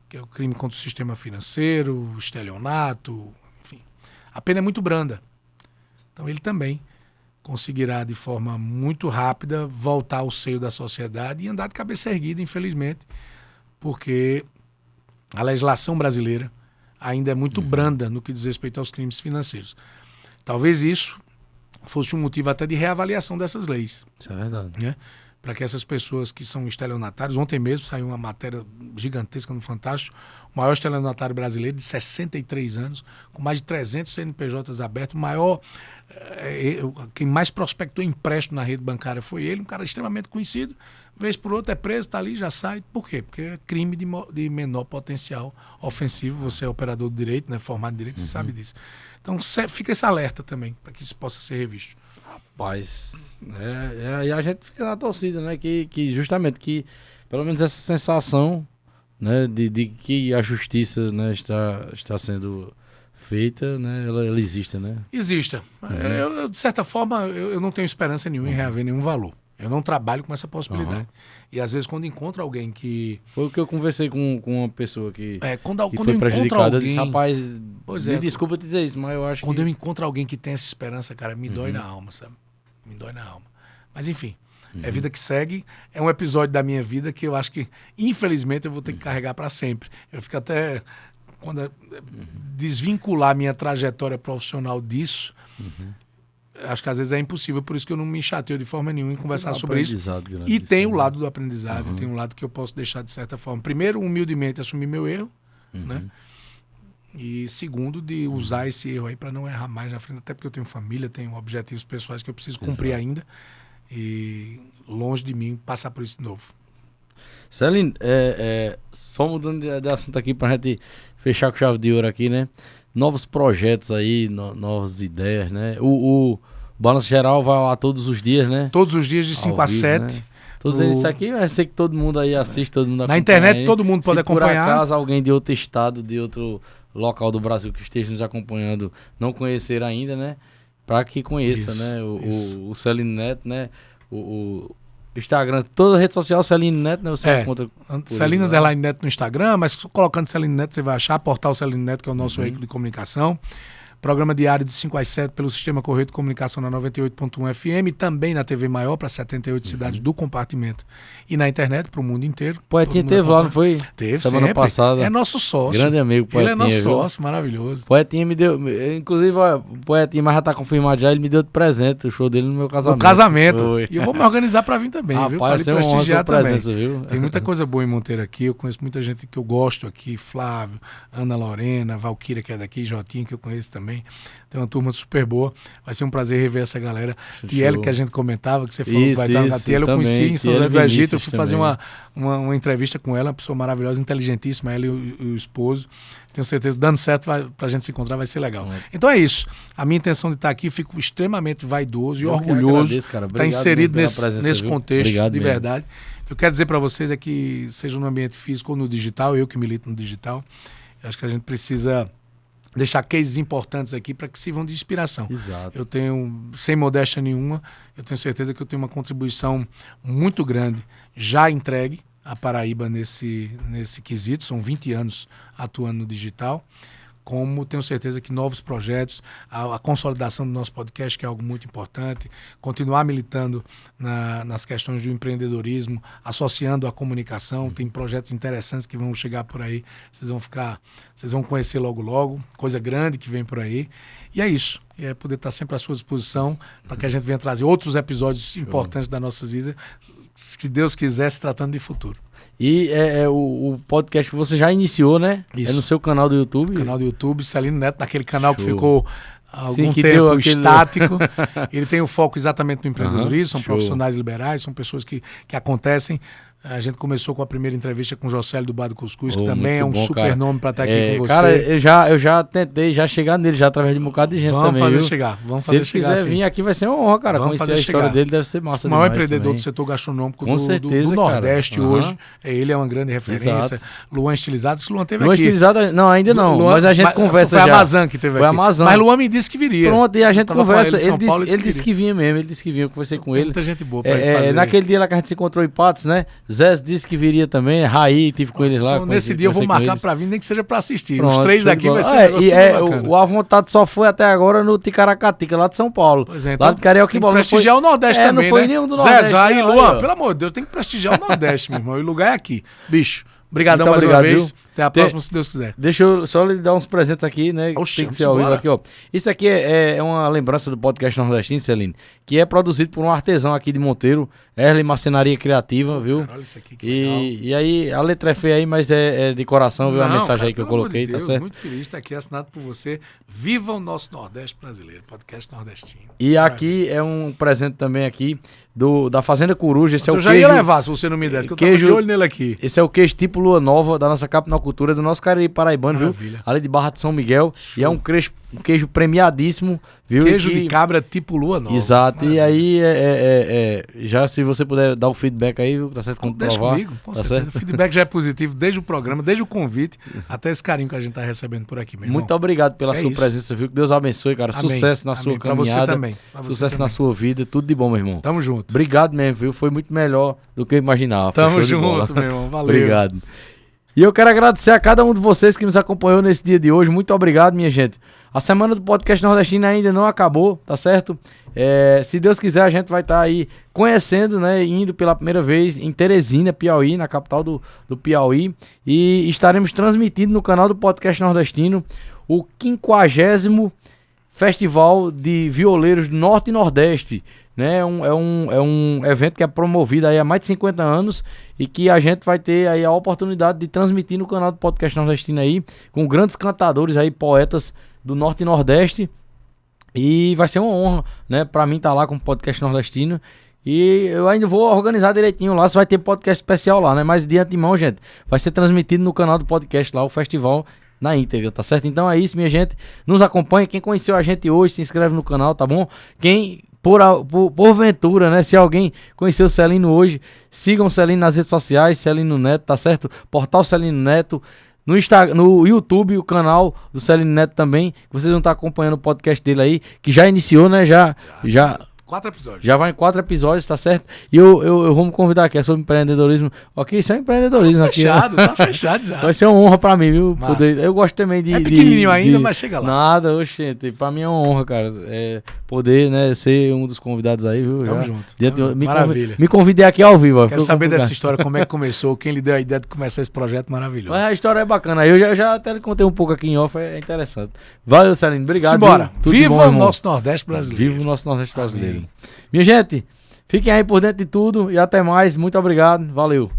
Speaker 5: que é o crime contra o sistema financeiro, estelionato, enfim, a pena é muito branda. Então ele também conseguirá de forma muito rápida voltar ao seio da sociedade e andar de cabeça erguida, infelizmente, porque a legislação brasileira ainda é muito branda no que diz respeito aos crimes financeiros. Talvez isso fosse um motivo até de reavaliação dessas leis.
Speaker 4: Isso é verdade.
Speaker 5: Né? Para que essas pessoas que são estelionatários, ontem mesmo saiu uma matéria gigantesca no Fantástico, o maior estelionatário brasileiro de 63 anos, com mais de 300 CNPJs abertos, quem mais prospectou empréstimo na rede bancária foi ele, um cara extremamente conhecido, vez por outra é preso, está ali, já sai. Por quê? Porque é crime de menor potencial ofensivo, você é operador de direito, né, formado em direito, você sabe disso. Então fica esse alerta também, para que isso possa ser revisto.
Speaker 4: Rapaz, e a gente fica na torcida, né? Que justamente, que pelo menos essa sensação né, de que a justiça, né, está sendo feita, né, ela existe, né?
Speaker 5: Exista. Eu, de certa forma, eu não tenho esperança nenhuma em reaver nenhum valor. Eu não trabalho com essa possibilidade. E às vezes quando encontro alguém que...
Speaker 4: Foi o que eu conversei com uma pessoa que
Speaker 5: quando
Speaker 4: foi prejudicada. Eu disse,
Speaker 5: alguém...
Speaker 4: rapaz,
Speaker 5: Pois
Speaker 4: me desculpa te dizer isso, mas eu acho
Speaker 5: Quando
Speaker 4: que...
Speaker 5: eu encontro alguém que tem essa esperança, cara, me dói na alma, sabe? Me dói na alma. Mas enfim, é vida que segue. É um episódio da minha vida que eu acho que, infelizmente, eu vou ter que carregar para sempre. Eu fico até... Quando desvincular minha trajetória profissional disso... Acho que às vezes é impossível, por isso que eu não me chateio de forma nenhuma em conversar sobre isso. E tem o lado do aprendizado, tem um lado que eu posso deixar de certa forma. Primeiro, humildemente, assumir meu erro, né? E segundo, de usar esse erro aí para não errar mais na frente, até porque eu tenho família, tenho objetivos pessoais que eu preciso cumprir ainda. E longe de mim passar por isso de novo.
Speaker 4: Celine, só mudando de assunto aqui pra gente fechar com chave de ouro aqui, né? Novos projetos aí, novas ideias, né? O Balanço Geral vai lá todos os dias, né?
Speaker 5: Todos os dias de 5 a 7.
Speaker 4: Né? Tô dizendo isso aqui, eu sei que todo mundo aí assiste, todo mundo acompanha.
Speaker 5: Na internet
Speaker 4: aí.
Speaker 5: todo mundo pode acompanhar.
Speaker 4: Se por acaso alguém de outro estado, de outro local do Brasil que esteja nos acompanhando, não conhecer ainda, né? Pra que conheça,
Speaker 5: Isso,
Speaker 4: né?
Speaker 5: isso.
Speaker 4: O Celine Neto, né? O Instagram, toda rede social Celine Neto, né? Você encontra
Speaker 5: Celine Underline Neto no Instagram, mas colocando Celine Neto você vai achar, portal Celine Neto, que é o nosso veículo de comunicação. Programa diário de 5 às 7 pelo Sistema Correio de Comunicação na 98.1 FM, também na TV Maior para 78 cidades do compartimento e na internet para o mundo inteiro.
Speaker 4: Poetinha teve lá, não foi?
Speaker 5: Teve,
Speaker 4: semana
Speaker 5: sempre.
Speaker 4: Passada.
Speaker 5: É nosso sócio.
Speaker 4: Grande amigo, Poetinha.
Speaker 5: Ele é nosso
Speaker 4: viu?
Speaker 5: sócio, maravilhoso.
Speaker 4: Poetinha me deu, inclusive, ó, o Poetinha, mas já tá confirmado já, ele me deu de presente o show dele no meu casamento.
Speaker 5: No casamento.
Speaker 4: Foi.
Speaker 5: E eu vou me organizar para vir também, viu? Para lhe prestigiar também.
Speaker 4: Presença, viu?
Speaker 5: Tem muita coisa boa em Monteiro aqui, eu conheço muita gente que eu gosto aqui, Flávio, Ana Lorena, Valquíria, que é daqui, Jotinha, que eu conheço também. Tem uma turma super boa. Vai ser um prazer rever essa galera. Tiele, que a gente comentava, que você falou que vai estar na Tiele, eu conheci em São José do Egito. Eu fui fazer uma entrevista com ela, uma pessoa maravilhosa, inteligentíssima, ela e o esposo. Tenho certeza, dando certo pra gente se encontrar, vai ser legal. Então é isso. A minha intenção de estar aqui, eu fico extremamente vaidoso e orgulhoso de estar inserido nesse contexto, obrigado de mesmo. Verdade. O que eu quero dizer para vocês é que, seja no ambiente físico ou no digital, eu que milito no digital, eu acho que a gente precisa deixar cases importantes aqui para que sirvam de inspiração.
Speaker 4: Exato.
Speaker 5: Eu tenho, sem modéstia nenhuma, eu tenho certeza que eu tenho uma contribuição muito grande já entregue à Paraíba nesse quesito. São 20 anos atuando no digital. Como tenho certeza que novos projetos, a consolidação do nosso podcast, que é algo muito importante, continuar militando nas questões do empreendedorismo, associando a comunicação, tem projetos interessantes que vão chegar por aí, vocês vão conhecer logo, coisa grande que vem por aí. E é isso, é poder estar sempre à sua disposição para que a gente venha trazer outros episódios importantes da nossa vida, se Deus quiser, se tratando de futuro.
Speaker 4: E o podcast que você já iniciou, né?
Speaker 5: Isso.
Speaker 4: É no seu canal do YouTube?
Speaker 5: Canal do YouTube, Celine Neto, naquele canal que ficou algum
Speaker 4: que
Speaker 5: tempo estático. Ele tem o foco exatamente no empreendedorismo, são
Speaker 4: show.
Speaker 5: profissionais liberais, são pessoas que acontecem. A gente começou com a primeira entrevista com o Jocélio do Bar do Cuscuz, que também é um super nome para estar aqui com você.
Speaker 4: Cara, eu já tentei chegar nele, já através de um bocado de gente também.
Speaker 5: Vamos
Speaker 4: Se
Speaker 5: fazer chegar.
Speaker 4: Se ele quiser vir aqui, vai ser uma honra, cara.
Speaker 5: Vamos
Speaker 4: conhecer a história dele, deve ser massa.
Speaker 5: O maior
Speaker 4: demais
Speaker 5: empreendedor
Speaker 4: também.
Speaker 5: do setor gastronômico
Speaker 4: Com
Speaker 5: do
Speaker 4: certeza,
Speaker 5: Nordeste
Speaker 4: cara.
Speaker 5: hoje. Ele é uma grande referência.
Speaker 4: Exato.
Speaker 5: Luan Estilizado, que Luan teve
Speaker 4: Luan
Speaker 5: aqui.
Speaker 4: Estilizado, não, ainda não.
Speaker 5: Luan,
Speaker 4: mas a gente conversa já.
Speaker 5: Foi a Amazon que teve
Speaker 4: Foi
Speaker 5: aqui.
Speaker 4: a Amazon.
Speaker 5: Mas Luan me disse que viria.
Speaker 4: Pronto, e a gente conversa.
Speaker 5: Ele
Speaker 4: Disse que vinha mesmo, eu conversei com ele.
Speaker 5: Muita gente boa pra ele fazer.
Speaker 4: Naquele dia lá que a gente se encontrou em Patos, né? Zé disse que viria também, Raí, tive com eles lá.
Speaker 5: Então, nesse dia eu vou marcar pra vir, nem que seja pra assistir.
Speaker 4: Pronto,
Speaker 5: os três daqui vai ser
Speaker 4: o A Vontade só foi até agora no Ticaracatica, lá de São Paulo.
Speaker 5: Pois é,
Speaker 4: lá
Speaker 5: então
Speaker 4: de Carioquibola.
Speaker 5: Tem que prestigiar o Nordeste também,
Speaker 4: não foi
Speaker 5: né?
Speaker 4: nenhum do Nordeste.
Speaker 5: Zé, aí,
Speaker 4: né?
Speaker 5: Luan, pelo amor de Deus, tem que prestigiar o Nordeste, meu irmão. E o lugar é aqui. Bicho, obrigadão mais uma vez.
Speaker 4: Viu?
Speaker 5: Até a próxima, se Deus quiser.
Speaker 4: Deixa eu só lhe dar uns presentes aqui, né?
Speaker 5: Oxe,
Speaker 4: tem que ser ao vivo
Speaker 5: embora.
Speaker 4: aqui, ó. Isso aqui é uma lembrança do podcast nordestino, Celine, que é produzido por um artesão aqui de Monteiro, Erle Marcenaria Criativa, viu?
Speaker 5: Cara, olha isso aqui, que legal.
Speaker 4: E aí, a letra é feia aí, mas é de coração, viu? A mensagem
Speaker 5: cara,
Speaker 4: aí que eu
Speaker 5: pelo amor
Speaker 4: coloquei,
Speaker 5: de
Speaker 4: tá
Speaker 5: Deus,
Speaker 4: certo?
Speaker 5: Muito feliz de estar aqui assinado por você. Viva o nosso Nordeste brasileiro, podcast nordestino.
Speaker 4: E aqui é um presente também aqui da Fazenda Coruja. Esse é o
Speaker 5: eu já
Speaker 4: queijo,
Speaker 5: ia levar, se você não me desse, que eu tava de olho nele aqui.
Speaker 4: Esse é o queijo tipo Lua Nova, da nossa capital Cultura, do nosso Cariri paraibano,
Speaker 5: Maravilha.
Speaker 4: viu? Ali de Barra de São Miguel.
Speaker 5: Show.
Speaker 4: E é um queijo premiadíssimo, viu?
Speaker 5: Queijo
Speaker 4: E que-
Speaker 5: de cabra tipo lua nova.
Speaker 4: Exato, e
Speaker 5: Maravilha.
Speaker 4: aí já se você puder dar o feedback aí, viu? Tá certo? Quando
Speaker 5: Deixa
Speaker 4: provar,
Speaker 5: comigo, com
Speaker 4: tá
Speaker 5: certeza.
Speaker 4: certo?
Speaker 5: O feedback já é positivo desde o programa, desde o convite, até esse carinho que a gente tá recebendo por aqui, meu irmão.
Speaker 4: Muito obrigado pela
Speaker 5: É
Speaker 4: sua
Speaker 5: isso.
Speaker 4: presença, viu? Que Deus abençoe, cara.
Speaker 5: Amém.
Speaker 4: Sucesso na
Speaker 5: Amém.
Speaker 4: sua
Speaker 5: Pra você
Speaker 4: caminhada.
Speaker 5: também. Pra você
Speaker 4: Sucesso
Speaker 5: também.
Speaker 4: na sua vida. Tudo de bom, meu irmão.
Speaker 5: Tamo junto.
Speaker 4: Obrigado mesmo, viu? Foi muito melhor do que eu imaginava. Foi
Speaker 5: Tamo
Speaker 4: show de bola.
Speaker 5: junto, meu irmão. Valeu.
Speaker 4: Obrigado. E eu quero agradecer a cada um de vocês que nos acompanhou nesse dia de hoje. Muito obrigado, minha gente. A semana do podcast nordestino ainda não acabou, tá certo? Se Deus quiser, a gente vai estar aí conhecendo, né? Indo pela primeira vez em Teresina, Piauí, na capital do Piauí. E estaremos transmitindo no canal do podcast nordestino o 50º Festival de Violeiros do Norte e Nordeste. Né? É um evento que é promovido aí há mais de 50 anos e que a gente vai ter aí a oportunidade de transmitir no canal do podcast nordestino aí, com grandes cantadores aí, poetas do Norte e Nordeste. E vai ser uma honra, né, pra mim estar lá com o podcast nordestino. E eu ainda vou organizar direitinho lá, se vai ter podcast especial lá, né? Mas de antemão, gente, vai ser transmitido no canal do podcast lá, o festival na íntegra, tá certo? Então é isso, minha gente. Nos acompanha. Quem conheceu a gente hoje, se inscreve no canal, tá bom? Quem, porventura, né? Se alguém conheceu o Celino hoje, sigam o Celino nas redes sociais, Celino Neto, tá certo? Portal Celino Neto. No Instagram, no YouTube, o canal do Celino Neto também, que vocês vão estar acompanhando o podcast dele aí, que já iniciou, né? Já
Speaker 5: 4 episódios.
Speaker 4: já vai em 4 episódios, tá certo? E eu vou me convidar aqui, é sobre empreendedorismo. Ok, isso é empreendedorismo aqui. Né?
Speaker 5: Fechado, tá fechado já.
Speaker 4: Vai ser uma honra pra mim, viu?
Speaker 5: Massa.
Speaker 4: Eu gosto também de...
Speaker 5: É pequenininho ainda, mas chega lá.
Speaker 4: Nada, oxente. Pra mim é uma honra, cara. Poder, né, ser um dos convidados aí, viu?
Speaker 5: Tamo
Speaker 4: Já.
Speaker 5: junto.
Speaker 4: Maravilha. Me convidei aqui ao vivo. Ó.
Speaker 5: Quero saber dessa história, como é que começou, quem lhe deu a ideia de começar esse projeto maravilhoso.
Speaker 4: Mas a história é bacana. Eu já até contei um pouco aqui em off, é interessante. Valeu, Celino. Obrigado.
Speaker 5: Simbora.
Speaker 4: Viu? Tudo de
Speaker 5: Viva
Speaker 4: bom,
Speaker 5: o
Speaker 4: irmão.
Speaker 5: nosso Nordeste brasileiro.
Speaker 4: Viva o nosso Nordeste brasileiro.
Speaker 5: Amém.
Speaker 4: Minha gente, fiquem aí por dentro de tudo e até mais. Muito obrigado. Valeu.